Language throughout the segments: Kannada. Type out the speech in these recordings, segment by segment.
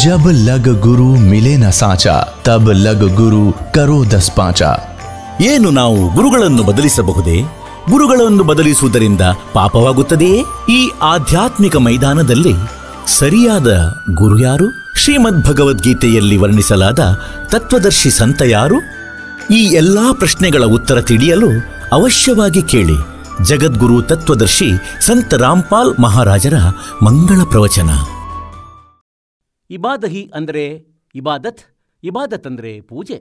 जब लग गुरु मिले न साचा तब लग गुरु करो 10 पाचा। ಏನು ನಾವು ಗುರುಗಳನ್ನು ಬದಲಿಸಬಹುದೇ? ಗುರುಗಳನ್ನು ಬದಲಿಸುವುದರಿಂದ ಪಾಪವಾಗುತ್ತದೆಯೇ? ಈ ಆಧ್ಯಾತ್ಮಿಕ ಮೈದಾನದಲ್ಲಿ ಸರಿಯಾದ ಗುರು ಯಾರು? ಶ್ರೀಮದ್ ಭಗವದ್ಗೀತೆಯಲ್ಲಿ ವರ್ಣಿಸಲಾದ ತತ್ವದರ್ಶಿ ಸಂತ ಯಾರು? ಈ ಎಲ್ಲಾ ಪ್ರಶ್ನೆಗಳ ಉತ್ತರ ತಿಳಿಯಲು ಅವಶ್ಯವಾಗಿ ಕೇಳಿ ಜಗದ್ಗುರು ತತ್ವದರ್ಶಿ ಸಂತ ರಾಮ್ಪಾಲ್ ಮಹಾರಾಜರ ಮಂಗಳ ಪ್ರವಚನ. ಇಬಾದಹಿ ಅಂದರೆ ಇಬಾದತ್, ಇಬಾದತ್ ಅಂದರೆ ಪೂಜೆ.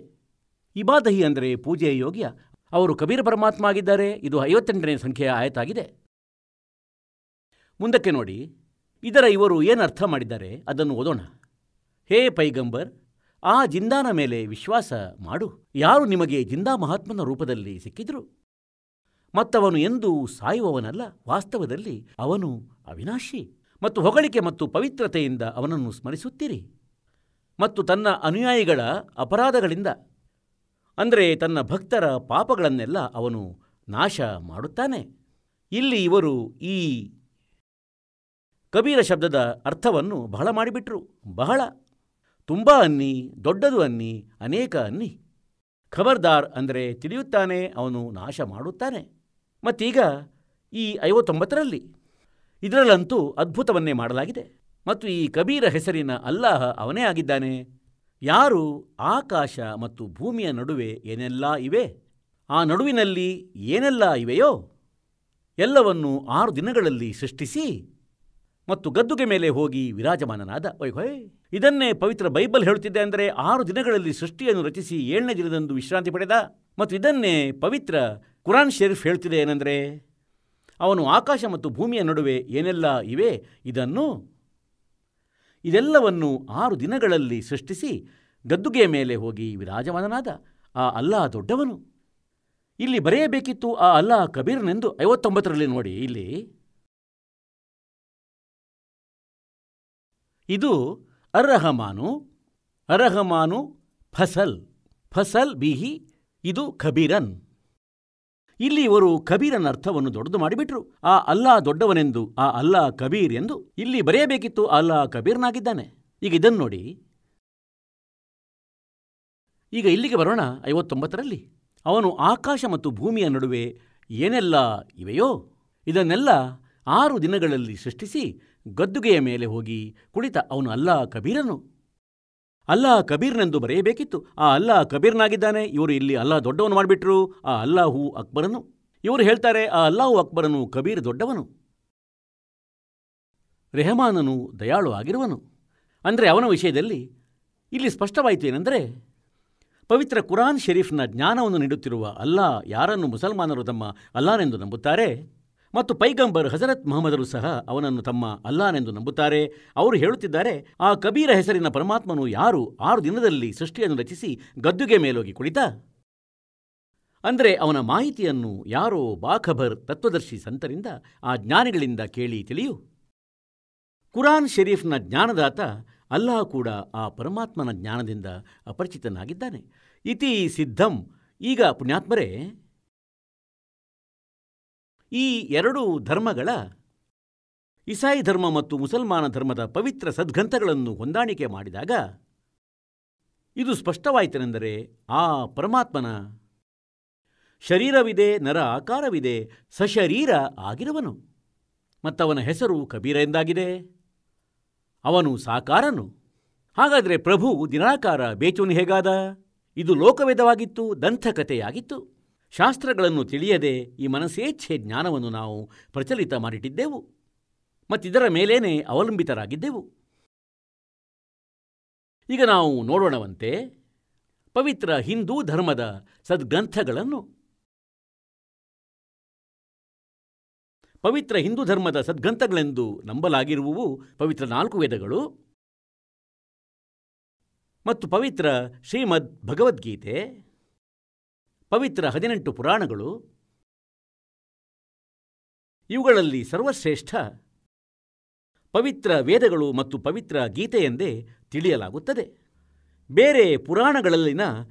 ಇಬಾದಹಿ ಅಂದರೆ ಪೂಜೆಯ ಯೋಗ್ಯ. ಅವರು ಕಬೀರ ಪರಮಾತ್ಮ ಆಗಿದ್ದಾರೆ. ಇದು 58ನೇ ಸಂಖ್ಯೆಯ ಆಯತಾಗಿದೆ. ಮುಂದಕ್ಕೆ ನೋಡಿ, ಇದರ ಇವರು ಏನು ಅರ್ಥ ಮಾಡಿದ್ದಾರೆ ಅದನ್ನು ಓದೋಣ. ಹೇ ಪೈಗಂಬರ್, ಆ ಜಿಂದಾನ ಮೇಲೆ ವಿಶ್ವಾಸ ಮಾಡು, ಯಾರು ನಿಮಗೆ ಜಿಂದಾ ಮಹಾತ್ಮನ ರೂಪದಲ್ಲಿ ಸಿಕ್ಕಿದ್ರು. ಮತ್ತವನು ಎಂದೂ ಸಾಯುವವನಲ್ಲ, ವಾಸ್ತವದಲ್ಲಿ ಅವನು ಅವಿನಾಶಿ. ಮತ್ತು ಹೊಗಳಿಕೆ ಮತ್ತು ಪವಿತ್ರತೆಯಿಂದ ಅವನನ್ನು ಸ್ಮರಿಸುತ್ತೀರಿ. ಮತ್ತು ತನ್ನ ಅನುಯಾಯಿಗಳ ಅಪರಾಧಗಳಿಂದ, ಅಂದರೆ ತನ್ನ ಭಕ್ತರ ಪಾಪಗಳನ್ನೆಲ್ಲ ಅವನು ನಾಶ ಮಾಡುತ್ತಾನೆ. ಇಲ್ಲಿ ಇವರು ಈ ಕಬೀರ ಶಬ್ದದ ಅರ್ಥವನ್ನು ಬಹಳ ಮಾಡಿಬಿಟ್ರು. ಬಹಳ, ತುಂಬ ಅನ್ನಿ, ದೊಡ್ಡದು ಅನ್ನಿ, ಅನೇಕ ಅನ್ನಿ. ಖಬರ್ದಾರ್ ಅಂದರೆ ತಿಳಿಯುತ್ತಾನೆ, ಅವನು ನಾಶ ಮಾಡುತ್ತಾನೆ. ಮತ್ತೀಗ ಈ 59ರಲ್ಲಿ ಇದರಲ್ಲಂತೂ ಅದ್ಭುತವನ್ನೇ ಮಾಡಲಾಗಿದೆ. ಮತ್ತು ಈ ಕಬೀರ ಹೆಸರಿನ ಅಲ್ಲಾಹ ಅವನೇ ಆಗಿದ್ದಾನೆ. ಯಾರು ಆಕಾಶ ಮತ್ತು ಭೂಮಿಯ ನಡುವೆ ಏನೆಲ್ಲ ಇವೆ, ಆ ನಡುವಿನಲ್ಲಿ ಏನೆಲ್ಲ ಇವೆಯೋ ಎಲ್ಲವನ್ನು 6 ದಿನಗಳಲ್ಲಿ ಸೃಷ್ಟಿಸಿ ಮತ್ತು ಗದ್ದುಗೆ ಮೇಲೆ ಹೋಗಿ ವಿರಾಜಮಾನನಾದ. ಇದನ್ನೇ ಪವಿತ್ರ ಬೈಬಲ್ ಹೇಳುತ್ತಿದೆ. ಅಂದರೆ 6 ದಿನಗಳಲ್ಲಿ ಸೃಷ್ಟಿಯನ್ನು ರಚಿಸಿ 7ನೇ ದಿನದಂದು ವಿಶ್ರಾಂತಿ ಪಡೆದ. ಮತ್ತು ಇದನ್ನೇ ಪವಿತ್ರ ಕುರಾನ್ ಶರೀಫ್ ಹೇಳ್ತಿದೆ. ಏನೆಂದರೆ, ಅವನು ಆಕಾಶ ಮತ್ತು ಭೂಮಿಯ ನಡುವೆ ಏನೆಲ್ಲ ಇವೆ ಇದೆಲ್ಲವನ್ನು 6 ದಿನಗಳಲ್ಲಿ ಸೃಷ್ಟಿಸಿ ಗದ್ದುಗೆಯ ಮೇಲೆ ಹೋಗಿ ವಿರಾಜಮಾನನಾದ. ಆ ಅಲ್ಲಾಹ ದೊಡ್ಡವನು. ಇಲ್ಲಿ ಬರೆಯಬೇಕಿತ್ತು ಆ ಅಲ್ಲಾಹ ಕಬೀರನೆಂದು. 59ರಲ್ಲಿ ನೋಡಿ, ಇಲ್ಲಿ ಇದು ಅರ್ರಹಮಾನು, ಅರ್ರಹಮಾನು ಫಸಲ್ ಬಿಹಿ, ಇದು ಖಬೀರನ್. ಇಲ್ಲಿ ಇವರು ಕಬೀರನ ಅರ್ಥವನ್ನು ದೊಡ್ಡದು ಮಾಡಿಬಿಟ್ರು. ಆ ಅಲ್ಲಾಹ್ ದೊಡ್ಡವನೆಂದು, ಆ ಅಲ್ಲಾಹ್ ಕಬೀರ್ ಎಂದು ಇಲ್ಲಿ ಬರೆಯಬೇಕಿತ್ತು. ಅಲ್ಲಾಹ್ ಕಬೀರ್ನಾಗಿದ್ದಾನೆ. ಈಗ ಇದನ್ನು ನೋಡಿ. ಈಗ ಇಲ್ಲಿಗೆ ಬರೋಣ. 59ರಲ್ಲಿ ಅವನು ಆಕಾಶ ಮತ್ತು ಭೂಮಿಯ ನಡುವೆ ಏನೆಲ್ಲ ಇವೆಯೋ ಇದನ್ನೆಲ್ಲ 6 ದಿನಗಳಲ್ಲಿ ಸೃಷ್ಟಿಸಿ ಗದ್ದುಗೆಯ ಮೇಲೆ ಹೋಗಿ ಕುಳಿತ. ಅವನು ಅಲ್ಲಾಹ್ ಕಬೀರನು. ಅಲ್ಲಾಹ್ ಕಬೀರ್ನೆಂದು ಬರೆಯಬೇಕಿತ್ತು. ಆ ಅಲ್ಲಾಹ್ ಕಬೀರ್ನಾಗಿದ್ದಾನೆ. ಇವರು ಇಲ್ಲಿ ಅಲ್ಲಾಹ್ ದೊಡ್ಡವನು ಮಾಡಿಬಿಟ್ರು. ಆ ಅಲ್ಲಾಹು ಅಕ್ಬರನು. ಇವರು ಹೇಳ್ತಾರೆ ಆ ಅಲ್ಲಾಹು ಅಕ್ಬರನು, ಕಬೀರ್ ದೊಡ್ಡವನು. ರೆಹಮಾನನು ದಯಾಳು ಆಗಿರುವನು. ಅಂದರೆ ಅವನ ವಿಷಯದಲ್ಲಿ ಇಲ್ಲಿ ಸ್ಪಷ್ಟವಾಯಿತು. ಏನೆಂದರೆ, ಪವಿತ್ರ ಕುರಾನ್ ಶರೀಫ್ನ ಜ್ಞಾನವನ್ನು ನೀಡುತ್ತಿರುವ ಅಲ್ಲಾಹ್ ಯಾರನ್ನು ಮುಸಲ್ಮಾನರು ತಮ್ಮ ಅಲ್ಲಾಹನೆಂದು ನಂಬುತ್ತಾರೆ ಮತ್ತು ಪೈಗಂಬರ್ ಹಜರತ್ ಮುಹಮ್ಮದರು ಸಹ ಅವನನ್ನು ತಮ್ಮ ಅಲ್ಲಾಹನೆಂದು ನಂಬುತ್ತಾರೆ. ಅವರು ಹೇಳುತ್ತಿದ್ದಾರೆ, ಆ ಕಬೀರ ಹೆಸರಿನ ಪರಮಾತ್ಮನು ಯಾರು 6 ದಿನದಲ್ಲಿ ಸೃಷ್ಟಿಯನ್ನು ರಚಿಸಿ ಗದ್ದುಗೆ ಮೇಲೋಗಿ ಕುಳಿತ. ಅಂದರೆ ಅವನ ಮಾಹಿತಿಯನ್ನು ಯಾರೋ ಬಾಖಬರ್ ತತ್ವದರ್ಶಿ ಸಂತರಿಂದ, ಆ ಜ್ಞಾನಿಗಳಿಂದ ಕೇಳಿ ತಿಳಿಯು. ಕುರಾನ್ ಶರೀಫ್ನ ಜ್ಞಾನದಾತ ಅಲ್ಲಾಹ ಕೂಡ ಆ ಪರಮಾತ್ಮನ ಜ್ಞಾನದಿಂದ ಅಪರಿಚಿತನಾಗಿದ್ದಾನೆ. ಇತಿ ಸಿದ್ಧಂ. ಈಗ ಪುಣ್ಯಾತ್ಮರೇ, ಈ 2 ಧರ್ಮಗಳ, ಇಸಾಯಿ ಧರ್ಮ ಮತ್ತು ಮುಸಲ್ಮಾನ ಧರ್ಮದ ಪವಿತ್ರ ಸದ್ಗ್ರಂಥಗಳನ್ನು ಹೊಂದಾಣಿಕೆ ಮಾಡಿದಾಗ ಇದು ಸ್ಪಷ್ಟವಾಯಿತೆನೆಂದರೆ, ಆ ಪರಮಾತ್ಮನ ಶರೀರವಿದೆ, ನರ ಆಕಾರವಿದೆ, ಸಶರೀರ ಆಗಿರುವನು. ಮತ್ತವನ ಹೆಸರು ಕಬೀರ ಎಂದಾಗಿದೆ. ಅವನು ಸಾಕಾರನು. ಹಾಗಾದರೆ ಪ್ರಭು ನಿರಾಕಾರ ಬೇಚೂನು ಹೇಗಾದ? ಇದು ಲೋಕವೇದವಾಗಿತ್ತು, ದಂತಕಥೆಯಾಗಿತ್ತು. ಶಾಸ್ತ್ರಗಳನ್ನು ತಿಳಿಯದೆ ಈ ಮನಸ್ಸೇಚ್ಛೆ ಜ್ಞಾನವನ್ನು ನಾವು ಪ್ರಚಲಿತ ಮಾಡಿಟ್ಟಿದ್ದೆವು ಮತ್ತಿದರ ಮೇಲೇನೆ ಅವಲಂಬಿತರಾಗಿದ್ದೆವು. ಈಗ ನಾವು ನೋಡೋಣವಂತೆ ಪವಿತ್ರ ಹಿಂದೂ ಧರ್ಮದ ಸದ್ಗ್ರಂಥಗಳನ್ನು. ಪವಿತ್ರ ಹಿಂದೂ ಧರ್ಮದ ಸದ್ಗ್ರಂಥಗಳೆಂದು ನಂಬಲಾಗಿರುವವು ಪವಿತ್ರ 4 ವೇದಗಳು ಮತ್ತು ಪವಿತ್ರ ಶ್ರೀಮದ್ ಭಗವದ್ಗೀತೆ, ಪವಿತ್ರ 18 ಪುರಾಣಗಳು. ಇವುಗಳಲ್ಲಿ ಸರ್ವಶ್ರೇಷ್ಠ ಪವಿತ್ರ ವೇದಗಳು ಮತ್ತು ಪವಿತ್ರ ಗೀತೆಯೆಂದೇ ತಿಳಿಯಲಾಗುತ್ತದೆ. ಬೇರೆ ಪುರಾಣಗಳಲ್ಲಿನ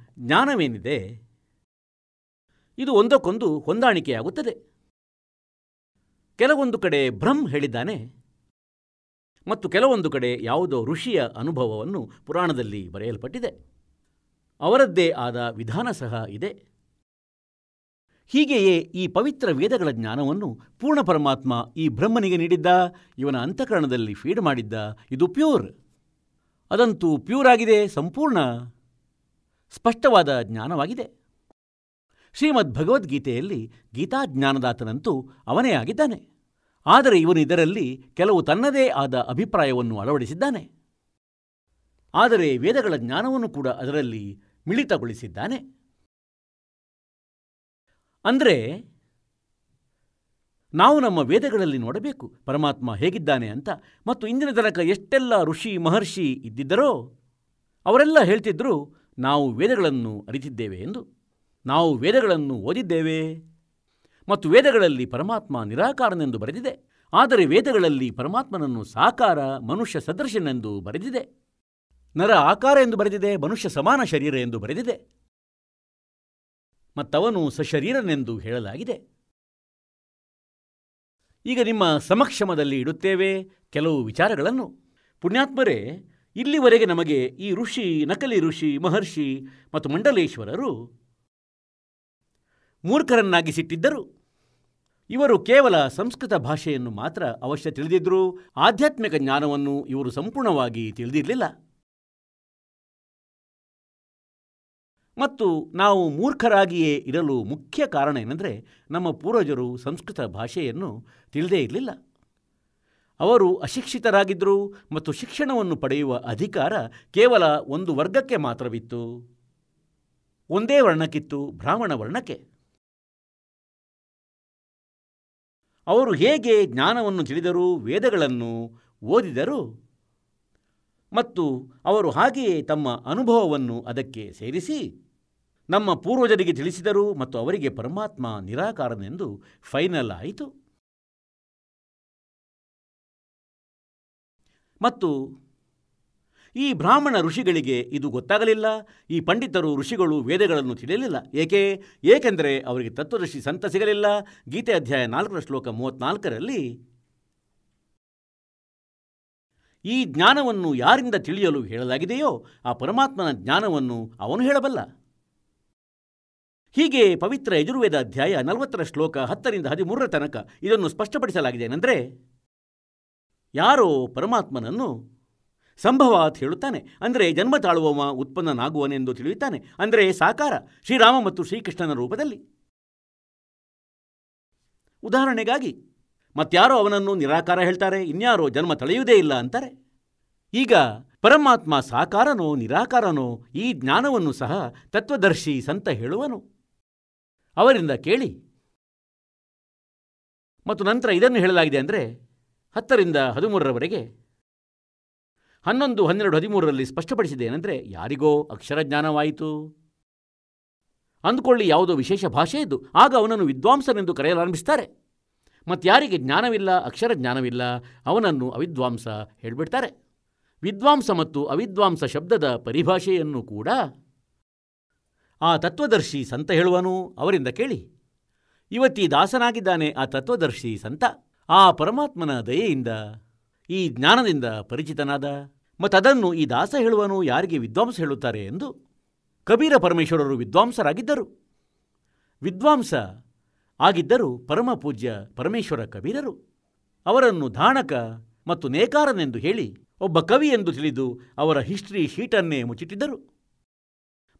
ಜ್ಞಾನವೇನಿದೆ ಇದು ಒಂದಕ್ಕೊಂದು ಹೊಂದಾಣಿಕೆಯಾಗುತ್ತದೆ. ಕೆಲವೊಂದು ಕಡೆ ಬ್ರಹ್ಮ ಹೇಳಿದ್ದಾನೆ, ಮತ್ತು ಕೆಲವೊಂದು ಕಡೆ ಯಾವುದೋ ಋಷಿಯ ಅನುಭವವನ್ನು ಪುರಾಣದಲ್ಲಿ ಬರೆಯಲ್ಪಟ್ಟಿದೆ. ಅವರದ್ದೇ ಆದ ವಿಧಾನ ಸಹ ಇದೆ. ಹೀಗೆಯೇ ಈ ಪವಿತ್ರ ವೇದಗಳ ಜ್ಞಾನವನ್ನು ಪೂರ್ಣ ಪರಮಾತ್ಮ ಈ ಬ್ರಹ್ಮನಿಗೆ ನೀಡಿದ್ದ, ಇವನ ಅಂತಃಕರಣದಲ್ಲಿ ಫೀಡ್ ಮಾಡಿದ್ದ. ಇದು ಪ್ಯೂರ್, ಅದಂತೂ ಪ್ಯೂರ್ ಆಗಿದೆ, ಸಂಪೂರ್ಣ ಸ್ಪಷ್ಟವಾದ ಜ್ಞಾನವಾಗಿದೆ. ಶ್ರೀಮದ್ ಭಗವದ್ಗೀತೆಯಲ್ಲಿ ಗೀತಾಜ್ಞಾನದಾತನಂತೂ ಅವನೇ ಆಗಿದ್ದಾನೆ. ಆದರೆ ಇವನು ಇದರಲ್ಲಿ ಕೆಲವು ತನ್ನದೇ ಆದ ಅಭಿಪ್ರಾಯವನ್ನು ಅಳವಡಿಸಿದ್ದಾನೆ. ಆದರೆ ವೇದಗಳ ಜ್ಞಾನವನ್ನು ಕೂಡ ಅದರಲ್ಲಿ ಮಿಳಿತಗೊಳಿಸಿದ್ದಾನೆ. ಅಂದರೆ ನಾವು ನಮ್ಮ ವೇದಗಳಲ್ಲಿ ನೋಡಬೇಕು ಪರಮಾತ್ಮ ಹೇಗಿದ್ದಾನೆ ಅಂತ. ಮತ್ತು ಇಂದಿನ ತನಕ ಎಷ್ಟೆಲ್ಲ ಋಷಿ ಮಹರ್ಷಿ ಇದ್ದಿದ್ದರೋ ಅವರೆಲ್ಲ ಹೇಳ್ತಿದ್ರು, ನಾವು ವೇದಗಳನ್ನು ಅರಿತಿದ್ದೇವೆ ಎಂದು. ನಾವು ವೇದಗಳನ್ನು ಓದಿದ್ದೇವೆ ಮತ್ತು ವೇದಗಳಲ್ಲಿ ಪರಮಾತ್ಮ ನಿರಾಕಾರನೆಂದು ಬರೆದಿದೆ. ಆದರೆ ವೇದಗಳಲ್ಲಿ ಪರಮಾತ್ಮನನ್ನು ಸಾಕಾರ, ಮನುಷ್ಯ ಸದೃಶನೆಂದು ಬರೆದಿದೆ. ನರ ಆಕಾರ ಎಂದು ಬರೆದಿದೆ, ಮನುಷ್ಯ ಸಮಾನ ಶರೀರ ಎಂದು ಬರೆದಿದೆ. ಮತ್ತವನು ಸಶರೀರನೆಂದು ಹೇಳಲಾಗಿದೆ. ಈಗ ನಿಮ್ಮ ಸಮಕ್ಷಮದಲ್ಲಿ ಇಡುತ್ತೇವೆ ಕೆಲವು ವಿಚಾರಗಳನ್ನು. ಪುಣ್ಯಾತ್ಮರೇ, ಇಲ್ಲಿವರೆಗೆ ನಮಗೆ ಈ ಋಷಿ, ನಕಲಿ ಋಷಿ, ಮಹರ್ಷಿ ಮತ್ತು ಮಂಡಲೇಶ್ವರರು ಮೂರ್ಖರನ್ನಾಗಿಸಿಟ್ಟಿದ್ದರು. ಇವರು ಕೇವಲ ಸಂಸ್ಕೃತ ಭಾಷೆಯನ್ನು ಮಾತ್ರ ಅವಶ್ಯ ತಿಳಿದಿದ್ದರು. ಆಧ್ಯಾತ್ಮಿಕ ಜ್ಞಾನವನ್ನು ಇವರು ಸಂಪೂರ್ಣವಾಗಿ ತಿಳಿದಿರಲಿಲ್ಲ. ಮತ್ತು ನಾವು ಮೂರ್ಖರಾಗಿಯೇ ಇರಲು ಮುಖ್ಯ ಕಾರಣ ಏನೆಂದರೆ, ನಮ್ಮ ಪೂರ್ವಜರು ಸಂಸ್ಕೃತ ಭಾಷೆಯನ್ನು ತಿಳಿದೇ ಇರಲಿಲ್ಲ. ಅವರು ಅಶಿಕ್ಷಿತರಾಗಿದ್ದರು ಮತ್ತು ಶಿಕ್ಷಣವನ್ನು ಪಡೆಯುವ ಅಧಿಕಾರ ಕೇವಲ ಒಂದು ವರ್ಗಕ್ಕೆ ಮಾತ್ರವಿತ್ತು. ಒಂದೇ ವರ್ಣಕ್ಕಿತ್ತು, ಬ್ರಾಹ್ಮಣ ವರ್ಣಕ್ಕೆ. ಅವರು ಹೇಗೆ ಜ್ಞಾನವನ್ನು ತಿಳಿದರು, ವೇದಗಳನ್ನು ಓದಿದರು ಮತ್ತು ಅವರು ಹಾಗೆಯೇ ತಮ್ಮ ಅನುಭವವನ್ನು ಅದಕ್ಕೆ ಸೇರಿಸಿ ನಮ್ಮ ಪೂರ್ವಜರಿಗೆ ತಿಳಿಸಿದರು ಮತ್ತು ಅವರಿಗೆ ಪರಮಾತ್ಮ ನಿರಾಕಾರನೆಂದು ಫೈನಲ್ ಆಯಿತು. ಮತ್ತು ಈ ಬ್ರಾಹ್ಮಣ ಋಷಿಗಳಿಗೆ ಇದು ಗೊತ್ತಾಗಲಿಲ್ಲ. ಈ ಪಂಡಿತರು ಋಷಿಗಳು ವೇದಗಳನ್ನು ತಿಳಿಯಲಿಲ್ಲ. ಏಕೆಂದರೆ ಅವರಿಗೆ ತತ್ವದರ್ಶಿ ಸಂತ ಸಿಗಲಿಲ್ಲ. ಗೀತೆ ಅಧ್ಯಾಯ 4 ಶ್ಲೋಕ 34ರಲ್ಲಿ ಈ ಜ್ಞಾನವನ್ನು ಯಾರಿಂದ ತಿಳಿಯಲು ಹೇಳಲಾಗಿದೆಯೋ ಆ ಪರಮಾತ್ಮನ ಜ್ಞಾನವನ್ನು ಅವನು ಹೇಳಬಲ್ಲ. ಹೀಗೆ ಪವಿತ್ರ ಯಜುರ್ವೇದ ಅಧ್ಯಾಯ 40 ಶ್ಲೋಕ 10ರಿಂದ 13 ತನಕ ಇದನ್ನು ಸ್ಪಷ್ಟಪಡಿಸಲಾಗಿದೆ. ಏನೆಂದರೆ, ಯಾರೋ ಪರಮಾತ್ಮನನ್ನು ಸಂಭವಾತ್ ಹೇಳುತ್ತಾನೆ, ಅಂದರೆ ಜನ್ಮ ತಾಳುವವ ಉತ್ಪನ್ನನಾಗುವನೆಂದು ತಿಳಿಯುತ್ತಾನೆ, ಅಂದರೆ ಸಾಕಾರ ಶ್ರೀರಾಮ ಮತ್ತು ಶ್ರೀಕೃಷ್ಣನ ರೂಪದಲ್ಲಿ. ಉದಾಹರಣೆಗಾಗಿ ಮತ್ಯಾರೋ ಅವನನ್ನು ನಿರಾಕಾರ ಹೇಳ್ತಾರೆ, ಇನ್ಯಾರೋ ಜನ್ಮ ತಳೆಯುವುದೇ ಇಲ್ಲ ಅಂತಾರೆ. ಈಗ ಪರಮಾತ್ಮ ಸಾಕಾರನೋ ನಿರಾಕಾರನೋ ಈ ಜ್ಞಾನವನ್ನು ಸಹ ತತ್ವದರ್ಶಿ ಸಂತ ಹೇಳುವನು. ಅವರಿಂದ ಕೇಳಿ. ಮತ್ತು ನಂತರ ಇದನ್ನು ಹೇಳಲಾಗಿದೆ ಅಂದರೆ 10ರಿಂದ 13ರವರೆಗೆ 11, 12, 13ರಲ್ಲಿ ಸ್ಪಷ್ಟಪಡಿಸಿದೆ. ಏನೆಂದರೆ, ಯಾರಿಗೋ ಅಕ್ಷರಜ್ಞಾನವಾಯಿತು ಅಂದುಕೊಳ್ಳಿ, ಯಾವುದೋ ವಿಶೇಷ ಭಾಷೆ ಇದ್ದು, ಆಗ ಅವನನ್ನು ವಿದ್ವಾಂಸನೆಂದು ಕರೆಯಲಾರಂಭಿಸ್ತಾರೆ. ಮತ್ತು ಯಾರಿಗೆ ಜ್ಞಾನವಿಲ್ಲ, ಅಕ್ಷರ ಜ್ಞಾನವಿಲ್ಲ, ಅವನನ್ನು ಅವಿದ್ವಾಂಸ ಹೇಳಿಬಿಡ್ತಾರೆ. ವಿದ್ವಾಂಸ ಮತ್ತು ಅವಿದ್ವಾಂಸ ಶಬ್ದದ ಪರಿಭಾಷೆಯನ್ನು ಕೂಡ ಆ ತತ್ವದರ್ಶಿ ಸಂತ ಹೇಳುವನು. ಅವರಿಂದ ಕೇಳಿ. ಇವತ್ತಿ ದಾಸನಾಗಿದ್ದಾನೆ ಆ ತತ್ವದರ್ಶಿ ಸಂತ. ಆ ಪರಮಾತ್ಮನ ದಯೆಯಿಂದ ಈ ಜ್ಞಾನದಿಂದ ಪರಿಚಿತನಾದ. ಮತ್ತದನ್ನು ಈ ದಾಸ ಹೇಳುವನು ಯಾರಿಗೆ ವಿದ್ವಾಂಸ ಹೇಳುತ್ತಾರೆ ಎಂದು. ಕಬೀರ ಪರಮೇಶ್ವರರು ವಿದ್ವಾಂಸರಾಗಿದ್ದರು. ವಿದ್ವಾಂಸ ಆಗಿದ್ದರು ಪರಮ ಪೂಜ್ಯ ಪರಮೇಶ್ವರ ಕಬೀರರು. ಅವರನ್ನು ಧಾಣಕ ಮತ್ತು ನೇಕಾರನೆಂದು ಹೇಳಿ ಒಬ್ಬ ಕವಿ ಎಂದು ತಿಳಿದು ಅವರ ಹಿಸ್ಟ್ರಿ ಶೀಟನ್ನೇ ಮುಚ್ಚಿಟ್ಟಿದ್ದರು.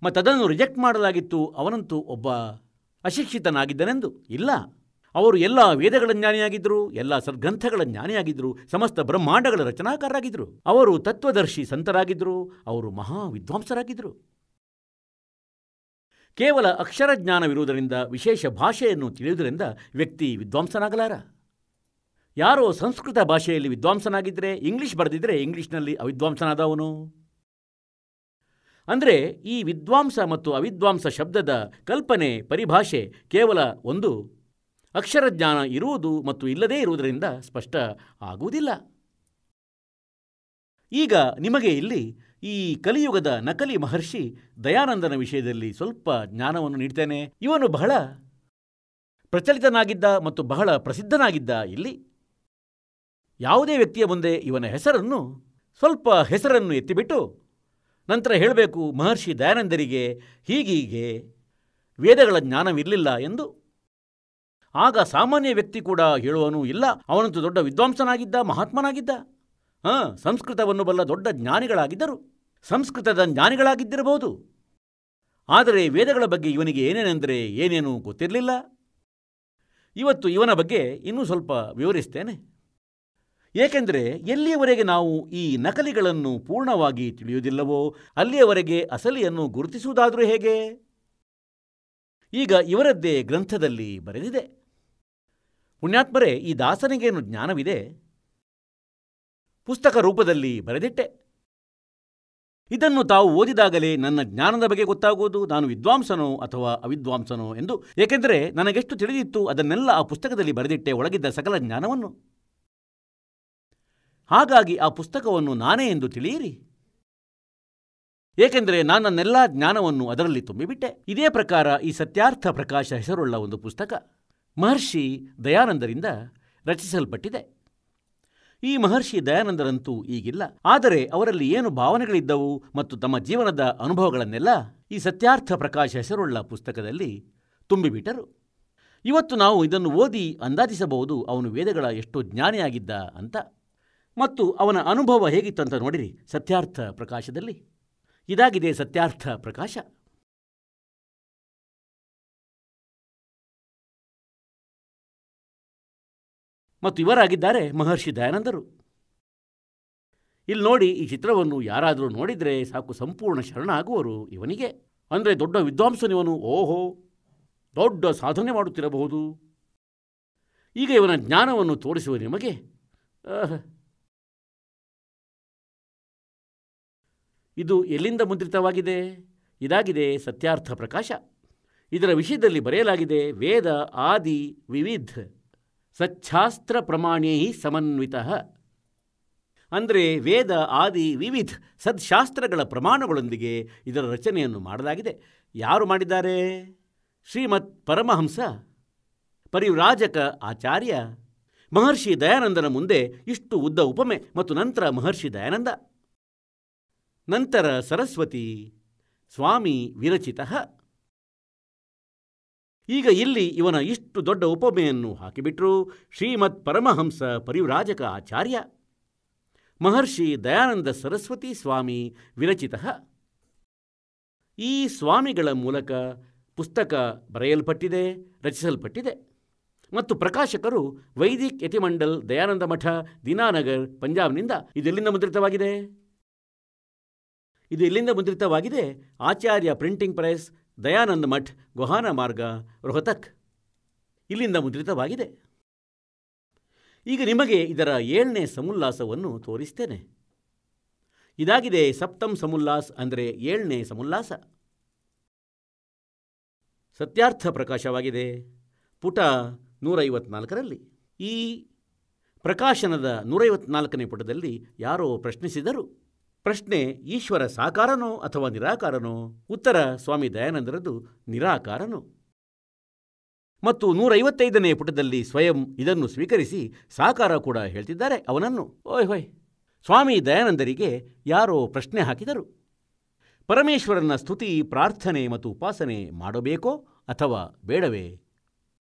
ಮತ್ತದನ್ನು ರಿಜೆಕ್ಟ್ ಮಾಡಲಾಗಿತ್ತು. ಅವನಂತೂ ಒಬ್ಬ ಅಶಿಕ್ಷಿತನಾಗಿದ್ದನೆಂದು. ಇಲ್ಲ, ಅವರು ಎಲ್ಲ ವೇದಗಳ ಜ್ಞಾನಿಯಾಗಿದ್ದರು, ಎಲ್ಲ ಸದ್ಗ್ರಂಥಗಳ ಜ್ಞಾನಿಯಾಗಿದ್ದರು, ಸಮಸ್ತ ಬ್ರಹ್ಮಾಂಡಗಳ ರಚನಾಕಾರರಾಗಿದ್ದರು. ಅವರು ತತ್ವದರ್ಶಿ ಸಂತರಾಗಿದ್ದರು. ಅವರು ಮಹಾ ವಿದ್ವಾಂಸರಾಗಿದ್ದರು. ಕೇವಲ ಅಕ್ಷರಜ್ಞಾನವಿರುವುದರಿಂದ, ವಿಶೇಷ ಭಾಷೆಯನ್ನು ತಿಳಿಯುವುದರಿಂದ ವ್ಯಕ್ತಿ ವಿದ್ವಾಂಸನಾಗಲಾರ. ಯಾರೋ ಸಂಸ್ಕೃತ ಭಾಷೆಯಲ್ಲಿ ವಿದ್ವಾಂಸನಾಗಿದ್ದರೆ, ಇಂಗ್ಲಿಷ್ ಬರೆದಿದ್ದರೆ ಇಂಗ್ಲಿಷ್ನಲ್ಲಿ ಅವಿದ್ವಾಂಸನಾದವನು. ಅಂದರೆ ಈ ವಿದ್ವಾಂಸ ಮತ್ತು ಅವಿದ್ವಾಂಸ ಶಬ್ದದ ಕಲ್ಪನೆ, ಪರಿಭಾಷೆ ಕೇವಲ ಒಂದು ಅಕ್ಷರಜ್ಞಾನ ಇರುವುದು ಮತ್ತು ಇಲ್ಲದೇ ಇರುವುದರಿಂದ ಸ್ಪಷ್ಟ ಆಗುವುದಿಲ್ಲ. ಈಗ ನಿಮಗೆ ಇಲ್ಲಿ ಈ ಕಲಿಯುಗದ ನಕಲಿ ಮಹರ್ಷಿ ದಯಾನಂದನ ವಿಷಯದಲ್ಲಿ ಸ್ವಲ್ಪ ಜ್ಞಾನವನ್ನು ನೀಡ್ತೇನೆ. ಇವನು ಬಹಳ ಪ್ರಚಲಿತನಾಗಿದ್ದ ಮತ್ತು ಬಹಳ ಪ್ರಸಿದ್ಧನಾಗಿದ್ದ. ಇಲ್ಲಿ ಯಾವುದೇ ವ್ಯಕ್ತಿಯ ಮುಂದೆ ಇವನ ಸ್ವಲ್ಪ ಹೆಸರನ್ನು ಎತ್ತಿಬಿಟ್ಟು ನಂತರ ಹೇಳಬೇಕು ಮಹರ್ಷಿ ದಯಾನಂದರಿಗೆ ಹೀಗೀಗೆ ವೇದಗಳ ಜ್ಞಾನವಿರಲಿಲ್ಲ ಎಂದು. ಆಗ ಸಾಮಾನ್ಯ ವ್ಯಕ್ತಿ ಕೂಡ ಹೇಳುವನು, ಇಲ್ಲ ಅವನಂತೂ ದೊಡ್ಡ ವಿದ್ವಾಂಸನಾಗಿದ್ದ, ಮಹಾತ್ಮನಾಗಿದ್ದ, ಸಂಸ್ಕೃತವನ್ನು ಬಲ್ಲ ದೊಡ್ಡ ಜ್ಞಾನಿಗಳಾಗಿದ್ದರು, ಸಂಸ್ಕೃತದ ಜ್ಞಾನಿಗಳಾಗಿದ್ದಿರಬಹುದು. ಆದರೆ ವೇದಗಳ ಬಗ್ಗೆ ಇವನಿಗೆ ಏನೇನೆಂದರೆ ಏನೇನೂ ಗೊತ್ತಿರಲಿಲ್ಲ. ಇವತ್ತು ಇವನ ಬಗ್ಗೆ ಇನ್ನೂ ಸ್ವಲ್ಪ ವಿವರಿಸ್ತೇನೆ. ಏಕೆಂದರೆ ಎಲ್ಲಿಯವರೆಗೆ ನಾವು ಈ ನಕಲಿಗಳನ್ನು ಪೂರ್ಣವಾಗಿ ತಿಳಿಯುವುದಿಲ್ಲವೋ ಅಲ್ಲಿಯವರೆಗೆ ಅಸಲಿಯನ್ನು ಗುರುತಿಸುವುದಾದರೂ ಹೇಗೆ? ಈಗ ಇವರದ್ದೇ ಗ್ರಂಥದಲ್ಲಿ ಬರೆದಿದೆ. ಪುಣ್ಯಾತ್ಮರೇ, ಈ ದಾಸನಿಗೇನು ಜ್ಞಾನವಿದೆ? ಪುಸ್ತಕ ರೂಪದಲ್ಲಿ ಬರೆದಿಟ್ಟೆ. ಇದನ್ನು ತಾವು ಓದಿದಾಗಲೇ ನನ್ನ ಜ್ಞಾನದ ಬಗ್ಗೆ ಗೊತ್ತಾಗುವುದು, ನಾನು ವಿದ್ವಾಂಸನೋ ಅಥವಾ ಅವಿದ್ವಾಂಸನೋ ಎಂದು. ಏಕೆಂದರೆ ನನಗೆಷ್ಟು ತಿಳಿದಿತ್ತು ಅದನ್ನೆಲ್ಲ ಆ ಪುಸ್ತಕದಲ್ಲಿ ಬರೆದಿಟ್ಟೆ, ಒಳಗಿದ್ದ ಸಕಲ ಜ್ಞಾನವನ್ನು. ಹಾಗಾಗಿ ಆ ಪುಸ್ತಕವನ್ನು ನಾನೇ ಎಂದು ತಿಳಿಯಿರಿ. ಏಕೆಂದರೆ ನನ್ನೆಲ್ಲ ಜ್ಞಾನವನ್ನು ಅದರಲ್ಲಿ ತುಂಬಿಬಿಟ್ಟೆ. ಇದೇ ಪ್ರಕಾರ ಈ ಸತ್ಯಾರ್ಥ ಪ್ರಕಾಶ ಹೆಸರುಳ್ಳ ಒಂದು ಪುಸ್ತಕ ಮಹರ್ಷಿ ದಯಾನಂದರಿಂದ ರಚಿಸಲ್ಪಟ್ಟಿದೆ. ಈ ಮಹರ್ಷಿ ದಯಾನಂದರಂತೂ ಈಗಿಲ್ಲ. ಆದರೆ ಅವರಲ್ಲಿ ಏನು ಭಾವನೆಗಳಿದ್ದವು ಮತ್ತು ತಮ್ಮ ಜೀವನದ ಅನುಭವಗಳನ್ನೆಲ್ಲ ಈ ಸತ್ಯಾರ್ಥ ಪ್ರಕಾಶ ಹೆಸರುಳ್ಳ ಪುಸ್ತಕದಲ್ಲಿ ತುಂಬಿಬಿಟ್ಟರು. ಇವತ್ತು ನಾವು ಇದನ್ನು ಓದಿ ಅಂದಾಜಿಸಬಹುದು ಅವನು ವೇದಗಳ ಎಷ್ಟು ಜ್ಞಾನಿಯಾಗಿದ್ದ ಅಂತ, ಮತ್ತು ಅವನ ಅನುಭವ ಹೇಗಿತ್ತಂತ ನೋಡಿರಿ ಸತ್ಯಾರ್ಥ ಪ್ರಕಾಶದಲ್ಲಿ. ಇದಾಗಿದೆ ಸತ್ಯಾರ್ಥ ಪ್ರಕಾಶ. ಮತ್ತು ಇವರಾಗಿದ್ದಾರೆ ಮಹರ್ಷಿ ದಯಾನಂದರು. ಇಲ್ಲಿ ನೋಡಿ, ಈ ಚಿತ್ರವನ್ನು ಯಾರಾದರೂ ನೋಡಿದರೆ ಸಾಕು ಸಂಪೂರ್ಣ ಶರಣ ಆಗುವರು ಇವನಿಗೆ. ಅಂದರೆ ದೊಡ್ಡ ವಿದ್ವಾಂಸನಿವನು, ಓಹೋ ದೊಡ್ಡ ಸಾಧನೆ ಮಾಡುತ್ತಿರಬಹುದು. ಈಗ ಇವನ ಜ್ಞಾನವನ್ನು ತೋರಿಸುವ ನಿಮಗೆ ಇದು ಎಲ್ಲಿಂದ ಮುದ್ರಿತವಾಗಿದೆ? ಇದಾಗಿದೆ ಸತ್ಯಾರ್ಥ ಪ್ರಕಾಶ. ಇದರ ವಿಷಯದಲ್ಲಿ ಬರೆಯಲಾಗಿದೆ, ವೇದ ಆದಿ ವಿವಿಧ ಸಚ್ಛಾಸ್ತ್ರ ಪ್ರಮಾಣೇ ಸಮನ್ವಿತ. ಅಂದರೆ ವೇದ ಆದಿ ವಿವಿಧ ಸದ್ಶಾಸ್ತ್ರಗಳ ಪ್ರಮಾಣಗಳೊಂದಿಗೆ ಇದರ ರಚನೆಯನ್ನು ಮಾಡಲಾಗಿದೆ. ಯಾರು ಮಾಡಿದ್ದಾರೆ? ಶ್ರೀಮತ್ ಪರಮಹಂಸ ಪರಿವ್ರಾಜಕ ಆಚಾರ್ಯ ಮಹರ್ಷಿ ದಯಾನಂದನ ಮುಂದೆ ಇಷ್ಟು ಉದ್ದ ಉಪಮೆ, ಮತ್ತು ನಂತರ ಮಹರ್ಷಿ ದಯಾನಂದ, ನಂತರ ಸರಸ್ವತಿ ಸ್ವಾಮಿ ವಿರಚಿತ. ಈಗ ಇಲ್ಲಿ ಇವನ ಇಷ್ಟು ದೊಡ್ಡ ಉಪಮೆಯನ್ನು ಹಾಕಿಬಿಟ್ರು. ಶ್ರೀಮತ್ ಪರಮಹಂಸ ಪರಿವ್ರಾಜಕ ಆಚಾರ್ಯ ಮಹರ್ಷಿ ದಯಾನಂದ ಸರಸ್ವತಿ ಸ್ವಾಮಿ ವಿರಚಿತ. ಈ ಸ್ವಾಮಿಗಳ ಮೂಲಕ ಪುಸ್ತಕ ಬರೆಯಲ್ಪಟ್ಟಿದೆ, ರಚಿಸಲ್ಪಟ್ಟಿದೆ. ಮತ್ತು ಪ್ರಕಾಶಕರು ವೈದಿಕ್ ಯತಿಮಂಡಲ್ ದಯಾನಂದ ಮಠ, ದೀನಾನಗರ್, ಪಂಜಾಬ್ನಿಂದ. ಇದೆಲ್ಲಿಂದ ಮುದ್ರಿತವಾಗಿದೆ? ಇದು ಎಲ್ಲಿಂದ ಮುದ್ರಿತವಾಗಿದೆ? ಆಚಾರ್ಯ ಪ್ರಿಂಟಿಂಗ್ ಪ್ರೆಸ್, ದಯಾನಂದ ಮಠ್, ಗೊಹಾನ ಮಾರ್ಗ, ರೋಹತಕ್. ಇಲ್ಲಿಂದ ಮುದ್ರಿತವಾಗಿದೆ. ಈಗ ನಿಮಗೆ ಇದರ 7ನೇ ಸಮುಲ್ಲಾಸವನ್ನು ತೋರಿಸ್ತೇನೆ. ಇದಾಗಿದೆ ಸಪ್ತಮ್ ಸಮುಲ್ಲಾಸ್, ಅಂದರೆ 7ನೇ ಸಮುಲ್ಲಾಸ. ಸತ್ಯಾರ್ಥ ಪ್ರಕಾಶವಾಗಿದೆ ಪುಟ 154ರಲ್ಲಿ. ಈ ಪ್ರಕಾಶನದ 154ನೇ ಪುಟದಲ್ಲಿ ಯಾರೋ ಪ್ರಶ್ನಿಸಿದರು. ಪ್ರಶ್ನೆ, ಈಶ್ವರ ಸಾಕಾರನೋ ಅಥವಾ ನಿರಾಕಾರನೋ? ಉತ್ತರ, ಸ್ವಾಮಿ ದಯಾನಂದರದು ನಿರಾಕಾರನು. ಮತ್ತು 155ನೇ ಪುಟದಲ್ಲಿ ಸ್ವಯಂ ಇದನ್ನು ಸ್ವೀಕರಿಸಿ ಸಾಕಾರ ಕೂಡ ಹೇಳ್ತಿದ್ದಾರೆ ಅವನನ್ನು. ಓಯ್ ಸ್ವಾಮಿ ದಯಾನಂದರಿಗೆ ಯಾರೋ ಪ್ರಶ್ನೆ ಹಾಕಿದರು. ಪರಮೇಶ್ವರನ ಸ್ತುತಿ, ಪ್ರಾರ್ಥನೆ ಮತ್ತು ಉಪಾಸನೆ ಮಾಡಬೇಕೋ ಅಥವಾ ಬೇಡವೇ?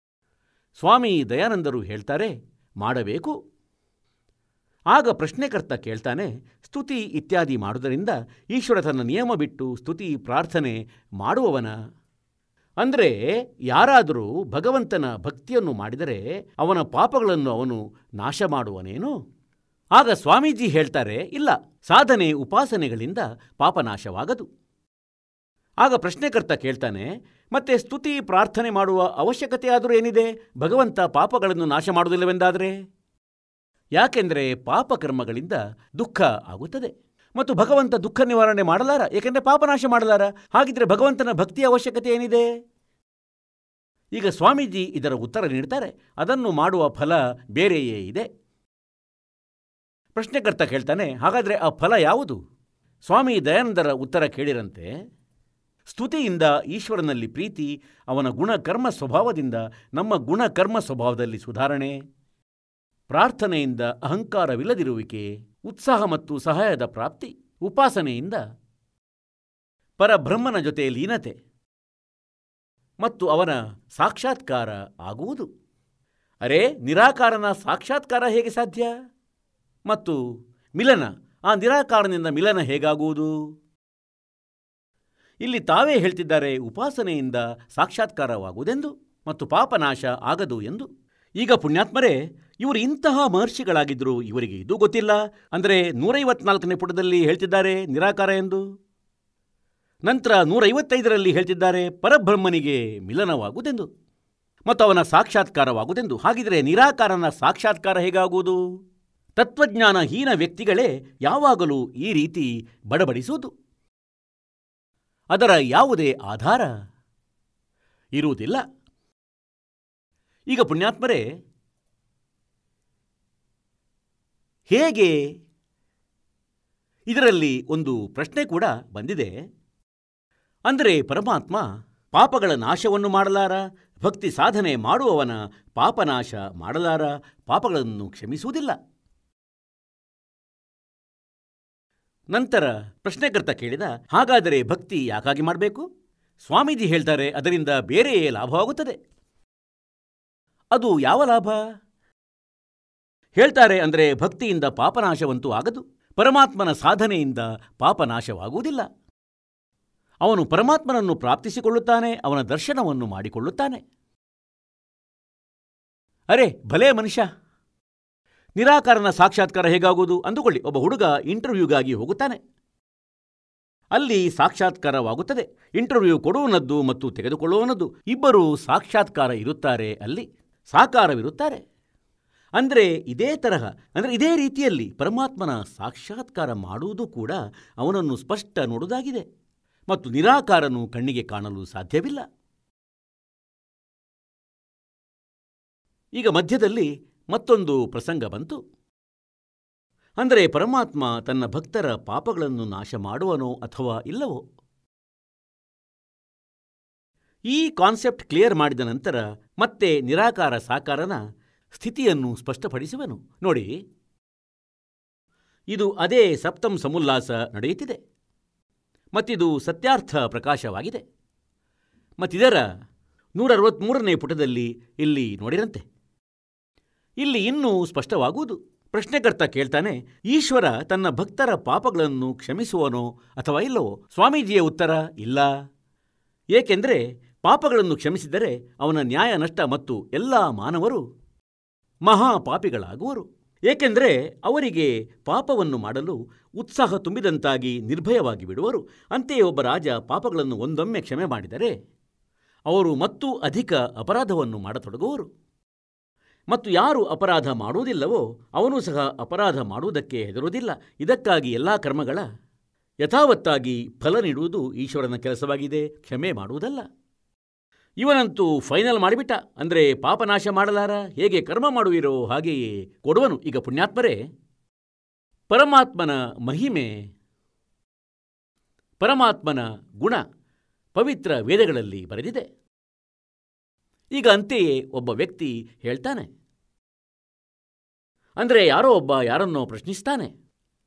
ಸ್ವಾಮಿ ದಯಾನಂದರು ಹೇಳ್ತಾರೆ, ಮಾಡಬೇಕು. ಆಗ ಪ್ರಶ್ನೆಕರ್ತ ಕೇಳ್ತಾನೆ, ಸ್ತುತಿ ಇತ್ಯಾದಿ ಮಾಡುವುದರಿಂದ ಈಶ್ವರ ತನ್ನ ನಿಯಮ ಬಿಟ್ಟು ಸ್ತುತಿ ಪ್ರಾರ್ಥನೆ ಮಾಡುವವನ? ಅಂದರೆ ಯಾರಾದರೂ ಭಗವಂತನ ಭಕ್ತಿಯನ್ನು ಮಾಡಿದರೆ ಅವನ ಪಾಪಗಳನ್ನು ಅವನು ನಾಶ ಮಾಡುವನೇನು? ಆಗ ಸ್ವಾಮೀಜಿ ಹೇಳ್ತಾರೆ, ಇಲ್ಲ, ಸಾಧನೆ ಉಪಾಸನೆಗಳಿಂದ ಪಾಪನಾಶವಾಗದು. ಆಗ ಪ್ರಶ್ನೆಕರ್ತ ಕೇಳ್ತಾನೆ, ಮತ್ತೆ ಸ್ತುತಿ ಪ್ರಾರ್ಥನೆ ಮಾಡುವ ಅವಶ್ಯಕತೆಯಾದರೂ ಏನಿದೆ ಭಗವಂತ ಪಾಪಗಳನ್ನು ನಾಶ ಮಾಡುವುದಿಲ್ಲವೆಂದಾದರೆ? ಯಾಕೆಂದರೆ ಪಾಪಕರ್ಮಗಳಿಂದ ದುಃಖ ಆಗುತ್ತದೆ ಮತ್ತು ಭಗವಂತ ದುಃಖ ನಿವಾರಣೆ ಮಾಡಲಾರ, ಏಕೆಂದರೆ ಪಾಪನಾಶ ಮಾಡಲಾರ. ಹಾಗಿದ್ರೆ ಭಗವಂತನ ಭಕ್ತಿಯ ಅವಶ್ಯಕತೆ ಏನಿದೆ? ಈಗ ಸ್ವಾಮೀಜಿ ಇದರ ಉತ್ತರ ನೀಡ್ತಾರೆ, ಅದನ್ನು ಮಾಡುವ ಫಲ ಬೇರೆಯೇ ಇದೆ. ಪ್ರಶ್ನೆಕರ್ತ ಕೇಳ್ತಾನೆ, ಹಾಗಾದರೆ ಆ ಫಲ ಯಾವುದು? ಸ್ವಾಮಿ ದಯಾನಂದರ ಉತ್ತರ ಕೇಳಿರಂತೆ, ಸ್ತುತಿಯಿಂದ ಈಶ್ವರನಲ್ಲಿ ಪ್ರೀತಿ, ಅವನ ಗುಣಕರ್ಮ ಸ್ವಭಾವದಿಂದ ನಮ್ಮ ಗುಣಕರ್ಮ ಸ್ವಭಾವದಲ್ಲಿ ಸುಧಾರಣೆ, ಪ್ರಾರ್ಥನೆಯಿಂದ ಅಹಂಕಾರವಿಲ್ಲದಿರುವಿಕೆ, ಉತ್ಸಾಹ ಮತ್ತು ಸಹಾಯದ ಪ್ರಾಪ್ತಿ, ಉಪಾಸನೆಯಿಂದ ಪರಬ್ರಹ್ಮನ ಜೊತೆ ಲೀನತೆ ಮತ್ತು ಅವನ ಸಾಕ್ಷಾತ್ಕಾರ ಆಗುವುದು. ಅರೆ, ನಿರಾಕಾರನ ಸಾಕ್ಷಾತ್ಕಾರ ಹೇಗೆ ಸಾಧ್ಯ? ಮತ್ತು ಮಿಲನ, ಆ ನಿರಾಕಾರನಿಂದ ಮಿಲನ ಹೇಗಾಗುವುದು? ಇಲ್ಲಿ ತಾವೇ ಹೇಳ್ತಿದ್ದಾರೆ ಉಪಾಸನೆಯಿಂದ ಸಾಕ್ಷಾತ್ಕಾರವಾಗುವುದೆಂದು ಮತ್ತು ಪಾಪನಾಶ ಆಗದು ಎಂದು. ಈಗ ಪುಣ್ಯಾತ್ಮರೇ, ಇವರು ಇಂತಹ ಮಹರ್ಷಿಗಳಾಗಿದ್ದರು, ಇವರಿಗೆ ಇದು ಗೊತ್ತಿಲ್ಲ. ಅಂದರೆ 154ನೇ ಪುಟದಲ್ಲಿ ಹೇಳ್ತಿದ್ದಾರೆ ನಿರಾಕಾರ ಎಂದು, ನಂತರ 155ರಲ್ಲಿ ಹೇಳ್ತಿದ್ದಾರೆ ಪರಬ್ರಹ್ಮನಿಗೆ ಮಿಲನವಾಗುವುದೆಂದು ಮತ್ತು ಅವನ ಸಾಕ್ಷಾತ್ಕಾರವಾಗುವುದೆಂದು. ಹಾಗಿದ್ರೆ ನಿರಾಕಾರನ ಸಾಕ್ಷಾತ್ಕಾರ ಹೇಗಾಗುವುದು? ತತ್ವಜ್ಞಾನಹೀನ ವ್ಯಕ್ತಿಗಳೇ ಯಾವಾಗಲೂ ಈ ರೀತಿ ಬಡಬಡಿಸುವುದು. ಅದರ ಯಾವುದೇ ಆಧಾರ ಇರುವುದಿಲ್ಲ. ಈಗ ಪುಣ್ಯಾತ್ಮರೇ, ಹೇಗೆ? ಇದರಲ್ಲಿ ಒಂದು ಪ್ರಶ್ನೆ ಕೂಡ ಬಂದಿದೆ. ಅಂದರೆ ಪರಮಾತ್ಮ ಪಾಪಗಳ ನಾಶವನ್ನು ಮಾಡಲಾರ, ಭಕ್ತಿ ಸಾಧನೆ ಮಾಡುವವನ ಪಾಪನಾಶ ಮಾಡಲಾರ, ಪಾಪಗಳನ್ನು ಕ್ಷಮಿಸುವುದಿಲ್ಲ. ನಂತರ ಪ್ರಶ್ನೆಕರ್ತ ಕೇಳಿದ, ಹಾಗಾದರೆ ಭಕ್ತಿ ಯಾಕಾಗಿ ಮಾಡಬೇಕು? ಸ್ವಾಮೀಜಿ ಹೇಳ್ತಾರೆ ಅದರಿಂದ ಬೇರೆಯೇ ಲಾಭವಾಗುತ್ತದೆ. ಅದು ಯಾವ ಲಾಭ? ಹೇಳ್ತಾರೆ ಅಂದರೆ ಭಕ್ತಿಯಿಂದ ಪಾಪನಾಶವಂತೂ ಆಗದು, ಪರಮಾತ್ಮನ ಸಾಧನೆಯಿಂದ ಪಾಪನಾಶವಾಗುವುದಿಲ್ಲ. ಅವನು ಪರಮಾತ್ಮನನ್ನು ಪ್ರಾಪ್ತಿಸಿಕೊಳ್ಳುತ್ತಾನೆ, ಅವನ ದರ್ಶನವನ್ನು ಮಾಡಿಕೊಳ್ಳುತ್ತಾನೆ. ಅರೆ ಭಲೇ ಮನುಷ್ಯ, ನಿರಾಕಾರನ ಸಾಕ್ಷಾತ್ಕಾರ ಹೇಗಾಗುವುದು ಅಂದುಕೊಳ್ಳಿ. ಒಬ್ಬ ಹುಡುಗ ಇಂಟರ್ವ್ಯೂಗಾಗಿ ಹೋಗುತ್ತಾನೆ, ಅಲ್ಲಿ ಸಾಕ್ಷಾತ್ಕಾರವಾಗುತ್ತದೆ. ಇಂಟರ್ವ್ಯೂ ಕೊಡುವನದ್ದು ಮತ್ತು ತೆಗೆದುಕೊಳ್ಳುವನದ್ದು ಇಬ್ಬರು ಸಾಕ್ಷಾತ್ಕಾರ ಇರುತ್ತಾರೆ, ಅಲ್ಲಿ ಸಾಕಾರವಿರುತ್ತಾರೆ. ಅಂದರೆ ಇದೇ ತರಹ, ಅಂದರೆ ಇದೇ ರೀತಿಯಲ್ಲಿ ಪರಮಾತ್ಮನ ಸಾಕ್ಷಾತ್ಕಾರ ಮಾಡುವುದು ಕೂಡ ಅವನನ್ನು ಸ್ಪಷ್ಟ ನೋಡುವುದಾಗಿದೆ. ಮತ್ತು ನಿರಾಕಾರನು ಕಣ್ಣಿಗೆ ಕಾಣಲು ಸಾಧ್ಯವಿಲ್ಲ. ಈಗ ಮಧ್ಯದಲ್ಲಿ ಮತ್ತೊಂದು ಪ್ರಸಂಗ ಬಂತು. ಅಂದರೆ ಪರಮಾತ್ಮ ತನ್ನ ಭಕ್ತರ ಪಾಪಗಳನ್ನು ನಾಶ ಮಾಡುವನೋ ಅಥವಾ ಇಲ್ಲವೋ? ಈ ಕಾನ್ಸೆಪ್ಟ್ ಕ್ಲಿಯರ್ ಮಾಡಿದ ನಂತರ ಮತ್ತೆ ನಿರಾಕಾರ ಸಾಕಾರನ ಸ್ಥಿತಿಯನ್ನು ಸ್ಪಷ್ಟಪಡಿಸುವನು. ನೋಡಿ, ಇದು ಅದೇ ಸಪ್ತಂ ಸಮುಲ್ಲಾಸ ನಡೆಯುತ್ತಿದೆ, ಮತ್ತಿದು ಸತ್ಯಾರ್ಥ ಪ್ರಕಾಶವಾಗಿದೆ. ಮತ್ತಿದರ 163ನೇ ಪುಟದಲ್ಲಿ ಇಲ್ಲಿ ನೋಡಿರಂತೆ, ಇಲ್ಲಿ ಇನ್ನೂ ಸ್ಪಷ್ಟವಾಗುವುದು. ಪ್ರಶ್ನೆಕರ್ತ ಕೇಳ್ತಾನೆ, ಈಶ್ವರ ತನ್ನ ಭಕ್ತರ ಪಾಪಗಳನ್ನು ಕ್ಷಮಿಸುವನೋ ಅಥವಾ ಇಲ್ಲವೋ? ಸ್ವಾಮೀಜಿಯ ಉತ್ತರ ಇಲ್ಲ. ಏಕೆಂದರೆ ಪಾಪಗಳನ್ನು ಕ್ಷಮಿಸಿದರೆ ಅವನ ನ್ಯಾಯ ನಷ್ಟ ಮತ್ತು ಎಲ್ಲ ಮಾನವರು ಮಹಾಪಾಪಿಗಳಾಗುವರು. ಏಕೆಂದರೆ ಅವರಿಗೆ ಪಾಪವನ್ನು ಮಾಡಲು ಉತ್ಸಾಹ ತುಂಬಿದಂತಾಗಿ ನಿರ್ಭಯವಾಗಿ ಬಿಡುವರು. ಅಂತೆಯೇ ಒಬ್ಬ ರಾಜ ಪಾಪಗಳನ್ನು ಒಂದೊಮ್ಮೆ ಕ್ಷಮೆ ಮಾಡಿದರೆ ಅವರು ಮತ್ತೂ ಅಧಿಕ ಅಪರಾಧವನ್ನು ಮಾಡತೊಡಗುವರು. ಮತ್ತು ಯಾರು ಅಪರಾಧ ಮಾಡುವುದಿಲ್ಲವೋ ಅವನು ಸಹ ಅಪರಾಧ ಮಾಡುವುದಕ್ಕೆ ಹೆದರುವುದಿಲ್ಲ. ಇದಕ್ಕಾಗಿ ಎಲ್ಲ ಕರ್ಮಗಳ ಯಥಾವತ್ತಾಗಿ ಫಲ ನೀಡುವುದು ಈಶ್ವರನ ಕೆಲಸವಾಗಿದೆ, ಕ್ಷಮೆ ಮಾಡುವುದಲ್ಲ. ಇವನಂತೂ ಫೈನಲ್ ಮಾಡಿಬಿಟ್ಟ, ಅಂದರೆ ಪಾಪನಾಶ ಮಾಡಲಾರ, ಹೇಗೆ ಕರ್ಮ ಮಾಡುವಿರೋ ಹಾಗೆಯೇ ಕೊಡುವನು. ಈಗ ಪುಣ್ಯಾತ್ಮರೇ, ಪರಮಾತ್ಮನ ಮಹಿಮೆ, ಪರಮಾತ್ಮನ ಗುಣ ಪವಿತ್ರ ವೇದಗಳಲ್ಲಿ ಬರೆದಿದೆ. ಈಗ ಅಂತೆಯೇ ಒಬ್ಬ ವ್ಯಕ್ತಿ ಹೇಳ್ತಾನೆ, ಅಂದರೆ ಯಾರೋ ಒಬ್ಬ ಯಾರನ್ನೋ ಪ್ರಶ್ನಿಸ್ತಾನೆ.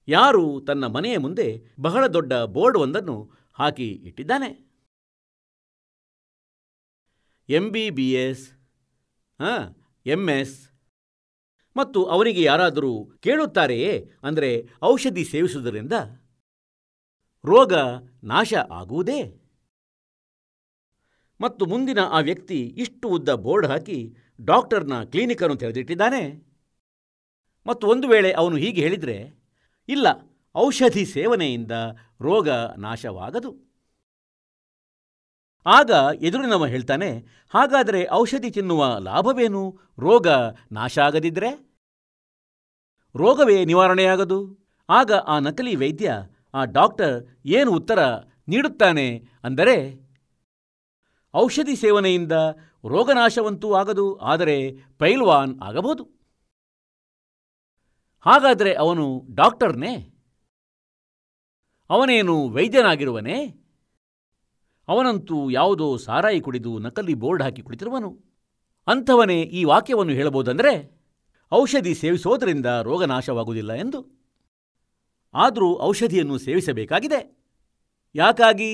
ಯಾರು ತನ್ನ ಮನೆಯ ಮುಂದೆ ಬಹಳ ದೊಡ್ಡ ಬೋರ್ಡ್ ಒಂದನ್ನು ಹಾಕಿ ಇಟ್ಟಿದ್ದಾನೆ, MBBS, MS, ಮತ್ತು ಅವರಿಗೆ ಯಾರಾದರೂ ಕೇಳುತ್ತಾರೆಯೇ, ಅಂದರೆ ಔಷಧಿ ಸೇವಿಸುವುದರಿಂದ ರೋಗ ನಾಶ ಆಗುವುದೇ? ಮತ್ತು ಮುಂದಿನ ಆ ವ್ಯಕ್ತಿ ಇಷ್ಟು ಉದ್ದ ಬೋರ್ಡ್ ಹಾಕಿ ಡಾಕ್ಟರ್ನ ಕ್ಲಿನಿಕನ್ನು ತೆರೆದಿಟ್ಟಿದ್ದಾನೆ. ಮತ್ತು ಒಂದು ವೇಳೆ ಅವನು ಹೀಗೆ ಹೇಳಿದರೆ, ಇಲ್ಲ, ಔಷಧಿ ಸೇವನೆಯಿಂದ ರೋಗ ನಾಶವಾಗದು. ಆಗ ಎದುರಿನವ ಹೇಳ್ತಾನೆ, ಹಾಗಾದರೆ ಔಷಧಿ ತಿನ್ನುವ ಲಾಭವೇನು? ರೋಗ ನಾಶ ಆಗದಿದ್ದರೆ ರೋಗವೇ ನಿವಾರಣೆಯಾಗದು. ಆಗ ಆ ನಕಲಿ ವೈದ್ಯ, ಆ ಡಾಕ್ಟರ್ ಏನು ಉತ್ತರ ನೀಡುತ್ತಾನೆ ಅಂದರೆ, ಔಷಧಿ ಸೇವನೆಯಿಂದ ರೋಗನಾಶವಂತೂ ಆಗದು, ಆದರೆ ಪೈಲ್ವಾನ್ ಆಗಬಹುದು. ಹಾಗಾದರೆ ಅವನು ಡಾಕ್ಟರ್ನೇ? ಅವನೇನು ವೈದ್ಯನಾಗಿರುವನೇ? ಅವನಂತೂ ಯಾವುದೋ ಸಾರಾಯಿ ಕುಡಿದು ನಕಲಿ ಬೋರ್ಡ್ ಹಾಕಿ ಕುಳಿತಿರುವನು. ಅಂಥವನೇ ಈ ವಾಕ್ಯವನ್ನು ಹೇಳಬಹುದಂದರೆ, ಔಷಧಿ ಸೇವಿಸೋದರಿಂದ ರೋಗ ನಾಶವಾಗುವುದಿಲ್ಲ ಎಂದು. ಆದರೂ ಔಷಧಿಯನ್ನು ಸೇವಿಸಬೇಕಾಗಿದೆ. ಯಾಕಾಗಿ?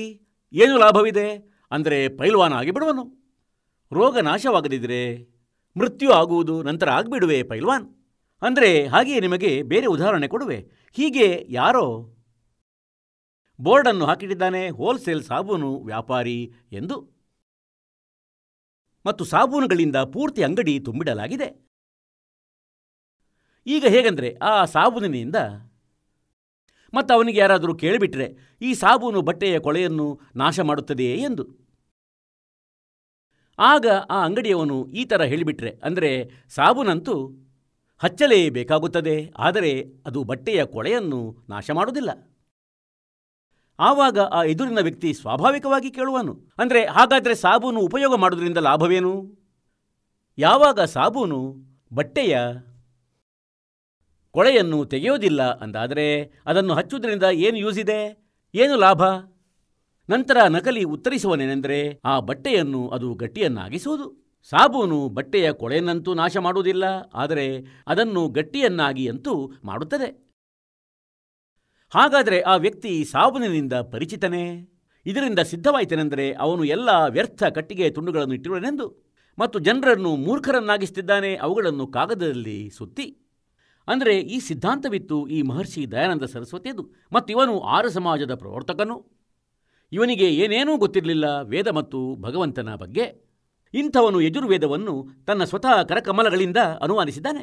ಏನು ಲಾಭವಿದೆ? ಅಂದರೆ ಪೈಲ್ವಾನ ಆಗಿಬಿಡುವನು. ರೋಗ ನಾಶವಾಗದಿದ್ದರೆ ಮೃತ್ಯು ಆಗುವುದು, ನಂತರ ಆಗಿಬಿಡುವೆ ಪೈಲ್ವಾನ್. ಅಂದರೆ ಹಾಗೆಯೇ ನಿಮಗೆ ಬೇರೆ ಉದಾಹರಣೆ ಕೊಡುವೆ. ಹೀಗೆ ಯಾರೋ ಬೋರ್ಡನ್ನು ಹಾಕಿಟ್ಟಿದ್ದಾನೆ, ಹೋಲ್ಸೇಲ್ ಸಾಬೂನು ವ್ಯಾಪಾರಿ ಎಂದು, ಮತ್ತು ಸಾಬೂನುಗಳಿಂದ ಪೂರ್ತಿ ಅಂಗಡಿ ತುಂಬಿಡಲಾಗಿದೆ. ಈಗ ಹೇಗೆಂದರೆ ಆ ಸಾಬೂನಿನಿಂದ ಮತ್ತು ಅವನಿಗೆ ಯಾರಾದರೂ ಕೇಳಿಬಿಟ್ರೆ ಈ ಸಾಬೂನು ಬಟ್ಟೆಯ ಕೊಳೆಯನ್ನು ನಾಶ ಮಾಡುತ್ತದೆಯೇ ಎಂದು. ಆಗ ಆ ಅಂಗಡಿಯವನು ಈ ಥರ ಹೇಳಿಬಿಟ್ರೆ, ಅಂದರೆ ಸಾಬೂನಂತೂ ಹಚ್ಚಲೇಬೇಕಾಗುತ್ತದೆ, ಆದರೆ ಅದು ಬಟ್ಟೆಯ ಕೊಳೆಯನ್ನು ನಾಶ ಮಾಡುವುದಿಲ್ಲ. ಆವಾಗ ಆ ಎದುರಿನ ವ್ಯಕ್ತಿ ಸ್ವಾಭಾವಿಕವಾಗಿ ಕೇಳುವನು, ಅಂದರೆ ಹಾಗಾದರೆ ಸಾಬೂನು ಉಪಯೋಗ ಮಾಡುವುದರಿಂದ ಲಾಭವೇನು? ಯಾವಾಗ ಸಾಬೂನು ಬಟ್ಟೆಯ ಕೊಳೆಯನ್ನು ತೆಗೆಯೋದಿಲ್ಲ ಅಂದಾದರೆ ಅದನ್ನು ಹಚ್ಚುವುದರಿಂದ ಏನು ಯೂಸ್ ಇದೆ, ಏನು ಲಾಭ? ನಂತರ ನಕಲಿ ಉತ್ತರಿಸುವನೇನೆಂದರೆ ಆ ಬಟ್ಟೆಯನ್ನು ಅದು ಗಟ್ಟಿಯನ್ನಾಗಿಸುವುದು. ಸಾಬೂನು ಬಟ್ಟೆಯ ಕೊಳೆಯನ್ನಂತೂ ನಾಶ ಮಾಡುವುದಿಲ್ಲ, ಆದರೆ ಅದನ್ನು ಗಟ್ಟಿಯನ್ನಾಗಿ ಅಂತೂ ಮಾಡುತ್ತದೆ. ಹಾಗಾದರೆ ಆ ವ್ಯಕ್ತಿ ಸಾಬೂನಿನಿಂದ ಪರಿಚಿತನೇ? ಇದರಿಂದ ಸಿದ್ಧವಾಯಿತನೆಂದರೆ ಅವನು ಎಲ್ಲ ವ್ಯರ್ಥ ಕಟ್ಟಿಗೆ ತುಂಡುಗಳನ್ನು ಇಟ್ಟಿರುವನೆಂದು, ಮತ್ತು ಜನರನ್ನು ಮೂರ್ಖರನ್ನಾಗಿಸುತ್ತಿದ್ದಾನೆ ಅವುಗಳನ್ನು ಕಾಗದದಲ್ಲಿ ಸುತ್ತಿ. ಅಂದರೆ ಈ ಸಿದ್ಧಾಂತವಿತ್ತು ಈ ಮಹರ್ಷಿ ದಯಾನಂದ ಸರಸ್ವತಿಯದು. ಮತ್ತು ಇವನು ಆರ್ಯ ಸಮಾಜದ ಪ್ರವರ್ತಕನು. ಇವನಿಗೆ ಏನೇನೂ ಗೊತ್ತಿರಲಿಲ್ಲ ವೇದ ಮತ್ತು ಭಗವಂತನ ಬಗ್ಗೆ. ಇಂಥವನು ಯಜುರ್ವೇದವನ್ನು ತನ್ನ ಸ್ವತಃ ಕರಕಮಲಗಳಿಂದ ಅನುವಾದಿಸಿದ್ದಾನೆ.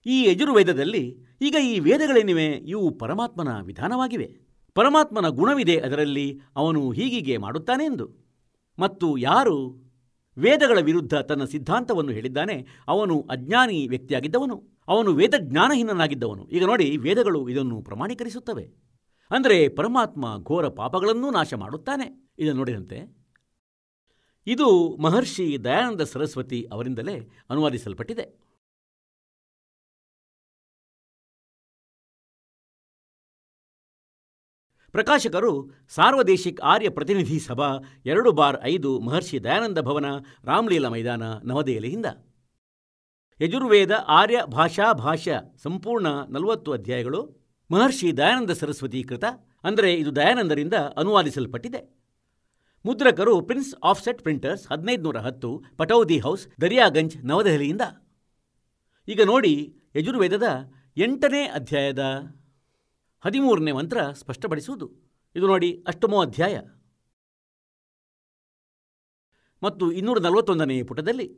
ಈ ಯಜುರ್ವೇದದಲ್ಲಿ ಈಗ ಈ ವೇದಗಳೇನಿವೆ ಇವು ಪರಮಾತ್ಮನ ವಿಧಾನವಾಗಿವೆ. ಪರಮಾತ್ಮನ ಗುಣವಿದೆ ಅದರಲ್ಲಿ, ಅವನು ಹೀಗೀಗೆ ಮಾಡುತ್ತಾನೆ ಎಂದು. ಮತ್ತು ಯಾರು ವೇದಗಳ ವಿರುದ್ಧ ತನ್ನ ಸಿದ್ಧಾಂತವನ್ನು ಹೇಳಿದ್ದಾನೆ ಅವನು ಅಜ್ಞಾನಿ ವ್ಯಕ್ತಿಯಾಗಿದ್ದವನು, ಅವನು ವೇದಜ್ಞಾನಹೀನನಾಗಿದ್ದವನು. ಈಗ ನೋಡಿ, ವೇದಗಳು ಇದನ್ನು ಪ್ರಮಾಣೀಕರಿಸುತ್ತವೆ. ಅಂದರೆ ಪರಮಾತ್ಮ ಘೋರ ಪಾಪಗಳನ್ನೂ ನಾಶ ಮಾಡುತ್ತಾನೆ. ಇದನ್ನು ನೋಡಿದಂತೆ ಇದು ಮಹರ್ಷಿ ದಯಾನಂದ ಸರಸ್ವತಿ ಅವರಿಂದಲೇ ಅನುವಾದಿಸಲ್ಪಟ್ಟಿದೆ. ಪ್ರಕಾಶಕರು ಸಾರ್ವದೇಶಿಕ್ ಆರ್ಯ ಪ್ರತಿನಿಧಿ ಸಭಾ 2/5 ಮಹರ್ಷಿ ದಯಾನಂದ ಭವನ, ರಾಮಲೀಲಾ ಮೈದಾನ, ನವದೆಹಲಿಯಿಂದ. ಯಜುರ್ವೇದ ಆರ್ಯ ಭಾಷಾ ಸಂಪೂರ್ಣ 40 ಅಧ್ಯಾಯಗಳು ಮಹರ್ಷಿ ದಯಾನಂದ ಸರಸ್ವತಿ ಕೃತ. ಅಂದರೆ ಇದು ದಯಾನಂದರಿಂದ ಅನುವಾದಿಸಲ್ಪಟ್ಟಿದೆ. ಮುದ್ರಕರು Prince Offset Printers, 1510, Pataudi House, Daryaganj, ನವದೆಹಲಿಯಿಂದ. ಈಗ ನೋಡಿ, ಯಜುರ್ವೇದದ 8ನೇ ಅಧ್ಯಾಯದ 13ನೇ ಮಂತ್ರ ಸ್ಪಷ್ಟಪಡಿಸುವುದು. ಇದು ನೋಡಿ, ಅಷ್ಟಮೋ ಅಧ್ಯಾಯ ಮತ್ತು 241ನೇ ಪುಟದಲ್ಲಿ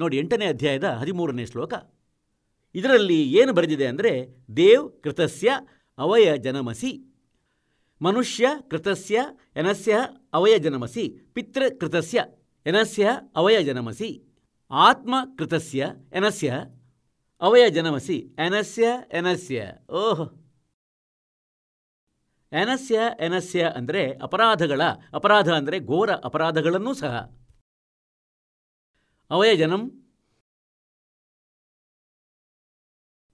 ನೋಡಿ 8ನೇ ಅಧ್ಯಾಯದ 13ನೇ ಶ್ಲೋಕ. ಇದರಲ್ಲಿ ಏನು ಬರೆದಿದೆ ಅಂದರೆ, ದೇವ್ ಕೃತಸ್ಯ ಅವಯ ಜನಮಸಿ, ಮನುಷ್ಯ ಕೃತಸ್ಯ ಎನಸ್ಯ ಅವಯ ಜನಮಸಿ, ಪಿತೃ ಕೃತಸ್ಯ ಎನಸ್ಯ ಅವಯ ಜನಮಸಿ, ಆತ್ಮ ಕೃತಸ್ಯ ಎನಸ್ಯ ಅವಯ ಜನಮಸಿ, ಎನಸ್ಯ. ಓಹ್, ಎನಸ್ಯ ಅಂದರೆ ಅಪರಾಧ ಅಂದರೆ ಘೋರ ಅಪರಾಧಗಳನ್ನೂ ಸಹ. ಅವಯ ಜನಂ.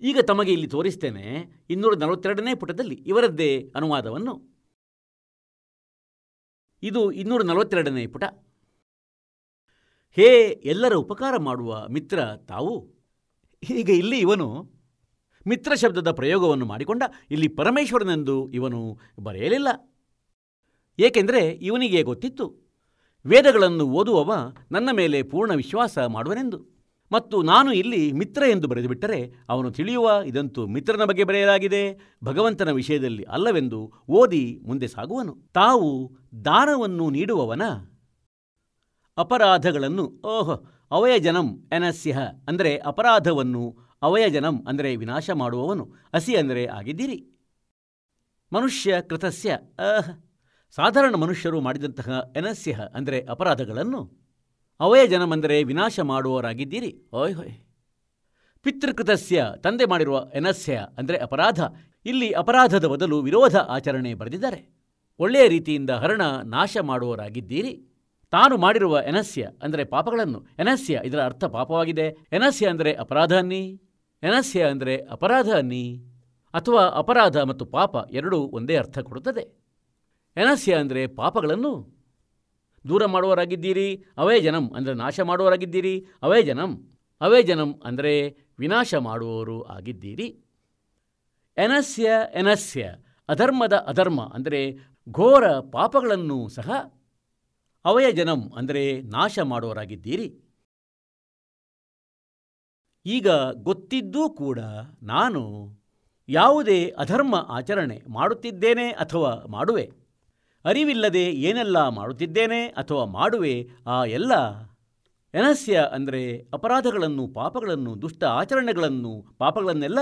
ಈಗ ತಮಗೆ ಇಲ್ಲಿ ತೋರಿಸ್ತೇನೆ 242ನೇ ಪುಟದಲ್ಲಿ ಇವರದ್ದೇ ಅನುವಾದವನ್ನು. ಇದು 242ನೇ ಪುಟ. ಹೇ ಎಲ್ಲರ ಉಪಕಾರ ಮಾಡುವ ಮಿತ್ರ ತಾವು. ಈಗ ಇಲ್ಲಿ ಇವನು ಮಿತ್ರ ಶಬ್ದದ ಪ್ರಯೋಗವನ್ನು ಮಾಡಿಕೊಂಡ. ಇಲ್ಲಿ ಪರಮೇಶ್ವರನೆಂದು ಇವನು ಬರೆಯಲಿಲ್ಲ. ಏಕೆಂದರೆ ಇವನಿಗೆ ಗೊತ್ತಿತ್ತು, ವೇದಗಳನ್ನು ಓದುವವ ನನ್ನ ಮೇಲೆ ಪೂರ್ಣ ವಿಶ್ವಾಸ ಮಾಡುವನೆಂದು. ಮತ್ತು ನಾನು ಇಲ್ಲಿ ಮಿತ್ರ ಎಂದು ಬರೆದುಬಿಟ್ಟರೆ ಅವನು ತಿಳಿಯುವ ಇದಂತೂ ಮಿತ್ರನ ಬಗ್ಗೆ ಬರೆಯಲಾಗಿದೆ, ಭಗವಂತನ ವಿಷಯದಲ್ಲಿ ಅಲ್ಲವೆಂದು ಓದಿ ಮುಂದೆ ಸಾಗುವನು. ತಾವು ದಾನವನ್ನು ನೀಡುವವನ ಅಪರಾಧಗಳನ್ನು ಅವಯಜನಂ ಎನಸ್ಯ ಅಂದರೆ ಅಪರಾಧವನ್ನು, ಅವಯಜನಂ ಅಂದರೆ ವಿನಾಶ ಮಾಡುವವನು, ಅಸಿ ಅಂದರೆ ಆಗಿದ್ದೀರಿ. ಮನುಷ್ಯ ಕೃತಸ್ಯ ಸಾಧಾರಣ ಮನುಷ್ಯರು ಮಾಡಿದಂತಹ ಎನಸ್ಯ ಅಂದರೆ ಅಪರಾಧಗಳನ್ನು, ಅವಯಜನಂ ಅಂದರೆ ವಿನಾಶ ಮಾಡುವವರಾಗಿದ್ದೀರಿ. ಹೊಯ್. ಪಿತೃಕೃತಸ್ಯ ತಂದೆ ಮಾಡಿರುವ ಎನಸ್ಯ ಅಂದರೆ ಅಪರಾಧ. ಇಲ್ಲಿ ಅಪರಾಧದ ಬದಲು ವಿರೋಧ ಆಚರಣೆ ಬರೆದಿದ್ದಾರೆ. ಒಳ್ಳೆಯ ರೀತಿಯಿಂದ ಹರಣ ನಾಶ ಮಾಡುವವರಾಗಿದ್ದೀರಿ. ತಾನು ಮಾಡಿರುವ ಎನಸ್ಯ ಅಂದರೆ ಪಾಪಗಳನ್ನು, ಎನಸ್ಯ ಇದರ ಅರ್ಥ ಪಾಪವಾಗಿದೆ. ಎನಸ್ಯ ಅಂದರೆ ಅಪರಾಧ ಅನ್ನಿ, ಎನಸ್ಯ ಅಂದರೆ ಅಪರಾಧ ಅನ್ನಿ, ಅಥವಾ ಅಪರಾಧ ಮತ್ತು ಪಾಪ ಎರಡೂ ಒಂದೇ ಅರ್ಥ ಕೊಡುತ್ತದೆ. ಎನಸ್ಯ ಅಂದರೆ ಪಾಪಗಳನ್ನು ದೂರ ಮಾಡುವವರಾಗಿದ್ದೀರಿ. ಅವಯಜನಂ ಅಂದರೆ ನಾಶ ಮಾಡುವವರಾಗಿದ್ದೀರಿ. ಅವಯಜನಂ ಅವೇಜನಂ ಅಂದರೆ ವಿನಾಶ ಮಾಡುವವರು ಆಗಿದ್ದೀರಿ. ಎನಸ್ಯ ಎನಸ್ಯ ಅಧರ್ಮದ ಅಧರ್ಮ ಅಂದರೆ ಘೋರ ಪಾಪಗಳನ್ನು ಸಹ ಅವಯಜನಂ ಅಂದರೆ ನಾಶ ಮಾಡುವವರಾಗಿದ್ದೀರಿ. ಈಗ ಗೊತ್ತಿದ್ದೂ ಕೂಡ ನಾನು ಯಾವುದೇ ಅಧರ್ಮ ಆಚರಣೆ ಮಾಡುತ್ತಿದ್ದೇನೆ ಅಥವಾ ಮಾಡುವೆ, ಅರಿವಿಲ್ಲದೆ ಏನೆಲ್ಲ ಮಾಡುತ್ತಿದ್ದೇನೆ ಅಥವಾ ಮಾಡುವೆ ಆ ಎಲ್ಲ ಎನಸ್ಯ ಅಂದರೆ ಅಪರಾಧಗಳನ್ನು, ಪಾಪಗಳನ್ನು, ದುಷ್ಟ ಆಚರಣೆಗಳನ್ನು, ಪಾಪಗಳನ್ನೆಲ್ಲ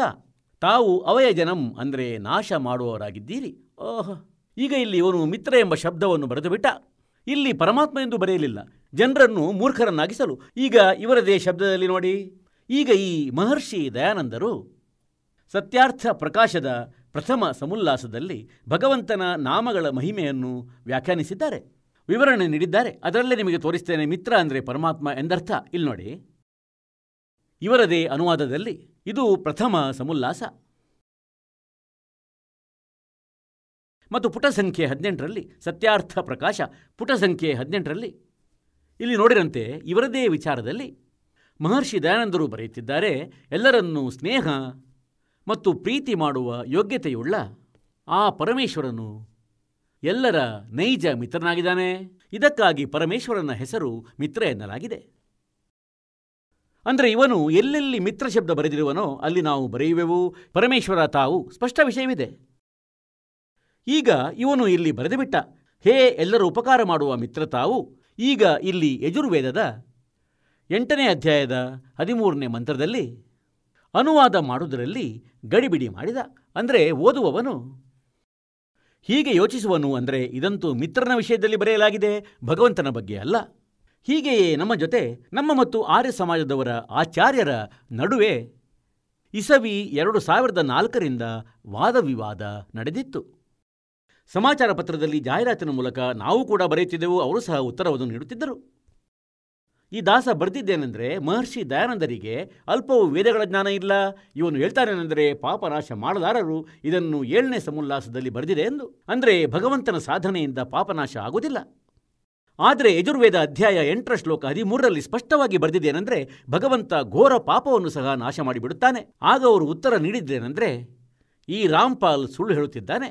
ತಾವು ಅವಯಜನಂ ಅಂದರೆ ನಾಶ ಮಾಡುವವರಾಗಿದ್ದೀರಿ. ಈಗ ಇಲ್ಲಿ ಇವನು ಮಿತ್ರ ಎಂಬ ಶಬ್ದವನ್ನು ಬರೆದು ಬಿಟ್ಟ. ಇಲ್ಲಿ ಪರಮಾತ್ಮ ಎಂದು ಬರೆಯಲಿಲ್ಲ, ಜನರನ್ನು ಮೂರ್ಖರನ್ನಾಗಿಸಲು. ಈಗ ಇವರದೇ ಶಬ್ದದಲ್ಲಿ ನೋಡಿ. ಈಗ ಈ ಮಹರ್ಷಿ ದಯಾನಂದರು ಸತ್ಯಾರ್ಥ ಪ್ರಕಾಶದ ಪ್ರಥಮ ಸಮುಲ್ಲಾಸದಲ್ಲಿ ಭಗವಂತನ ನಾಮಗಳ ಮಹಿಮೆಯನ್ನು ವ್ಯಾಖ್ಯಾನಿಸಿದ್ದಾರೆ, ವಿವರಣೆ ನೀಡಿದ್ದಾರೆ. ಅದರಲ್ಲೇ ನಿಮಗೆ ತೋರಿಸ್ತೇನೆ. ಮಿತ್ರ ಅಂದರೆ ಪರಮಾತ್ಮ ಎಂದರ್ಥ. ಇಲ್ಲಿ ನೋಡಿ, ಇವರದೇ ಅನುವಾದದಲ್ಲಿ ಇದು ಪ್ರಥಮ ಸಮುಲ್ಲಾಸ ಮತ್ತು ಪುಟ ಸಂಖ್ಯೆ 18ರಲ್ಲಿ ಸತ್ಯಾರ್ಥ ಪ್ರಕಾಶ, ಪುಟ ಸಂಖ್ಯೆ 18ರಲ್ಲಿ ಇಲ್ಲಿ ನೋಡಿರಂತೆ ಇವರದೇ ವಿಚಾರದಲ್ಲಿ ಮಹರ್ಷಿ ದಯಾನಂದರು ಬರೆಯುತ್ತಿದ್ದಾರೆ. ಎಲ್ಲರನ್ನೂ ಸ್ನೇಹ ಮತ್ತು ಪ್ರೀತಿ ಮಾಡುವ ಯೋಗ್ಯತೆಯುಳ್ಳ ಆ ಪರಮೇಶ್ವರನು ಎಲ್ಲರ ನೈಜ ಮಿತ್ರನಾಗಿದ್ದಾನೆ. ಇದಕ್ಕಾಗಿ ಪರಮೇಶ್ವರನ ಹೆಸರು ಮಿತ್ರ ಎನ್ನಲಾಗಿದೆ. ಅಂದರೆ ಇವನು ಎಲ್ಲೆಲ್ಲಿ ಮಿತ್ರ ಶಬ್ದ ಬರೆದಿರುವನೋ ಅಲ್ಲಿ ನಾವು ಬರೆಯುವೆವು, ಪರಮೇಶ್ವರ ತಾವು ಸ್ಪಷ್ಟ ವಿಷಯವಿದೆ. ಈಗ ಇವನು ಇಲ್ಲಿ ಬರೆದುಬಿಟ್ಟ, ಹೇ ಎಲ್ಲರೂ ಉಪಕಾರ ಮಾಡುವ ಮಿತ್ರ ತಾವು. ಈಗ ಇಲ್ಲಿ ಯಜುರ್ವೇದದ 8ನೇ ಅಧ್ಯಾಯದ 13ನೇ ಮಂತ್ರದಲ್ಲಿ ಅನುವಾದ ಮಾಡುವುದರಲ್ಲಿ ಗಡಿಬಿಡಿ ಮಾಡಿದ. ಅಂದರೆ ಓದುವವನು ಹೀಗೆ ಯೋಚಿಸುವನು, ಅಂದರೆ ಇದಂತೂ ಮಿತ್ರನ ವಿಷಯದಲ್ಲಿ ಬರೆಯಲಾಗಿದೆ, ಭಗವಂತನ ಬಗ್ಗೆ ಅಲ್ಲ. ಹೀಗೆಯೇ ನಮ್ಮ ಜೊತೆ ನಮ್ಮ ಮತ್ತು ಆರ್ಯ ಸಮಾಜದವರ ಆಚಾರ್ಯರ ನಡುವೆ ಇಸವಿ 2004ರಿಂದ ವಾದವಿವಾದ ನಡೆದಿತ್ತು. ಸಮಾಚಾರ ಪತ್ರದಲ್ಲಿ ಜಾಹೀರಾತಿನ ಮೂಲಕ ನಾವು ಕೂಡ ಬರೆಯುತ್ತಿದ್ದೆವು, ಅವರು ಸಹ ಉತ್ತರವನ್ನು ನೀಡುತ್ತಿದ್ದರು. ಈ ದಾಸ ಬರೆದಿದ್ದೇನೆಂದರೆ, ಮಹರ್ಷಿ ದಯಾನಂದರಿಗೆ ಅಲ್ಪವೂ ವೇದಗಳ ಜ್ಞಾನ ಇಲ್ಲ. ಇವನು ಹೇಳ್ತಾನೇನೆಂದರೆ, ಪಾಪನಾಶ ಮಾಡಲಾರರು ಇದನ್ನು 7ನೇ ಸಮುಲ್ಲಾಸದಲ್ಲಿ ಬರೆದಿದೆ ಎಂದು. ಅಂದರೆ ಭಗವಂತನ ಸಾಧನೆಯಿಂದ ಪಾಪನಾಶ ಆಗುವುದಿಲ್ಲ. ಆದರೆ ಯಜುರ್ವೇದ ಅಧ್ಯಾಯ 8ರ ಶ್ಲೋಕ 13ರಲ್ಲಿ ಸ್ಪಷ್ಟವಾಗಿ ಬರೆದಿದ್ದೇನೆಂದರೆ, ಭಗವಂತ ಘೋರ ಪಾಪವನ್ನು ಸಹ ನಾಶ ಮಾಡಿಬಿಡುತ್ತಾನೆ. ಆಗ ಅವರು ಉತ್ತರ ನೀಡಿದ್ದೇನೆಂದರೆ, ಈ ರಾಮ್ಪಾಲ್ ಸುಳ್ಳು ಹೇಳುತ್ತಿದ್ದಾನೆ.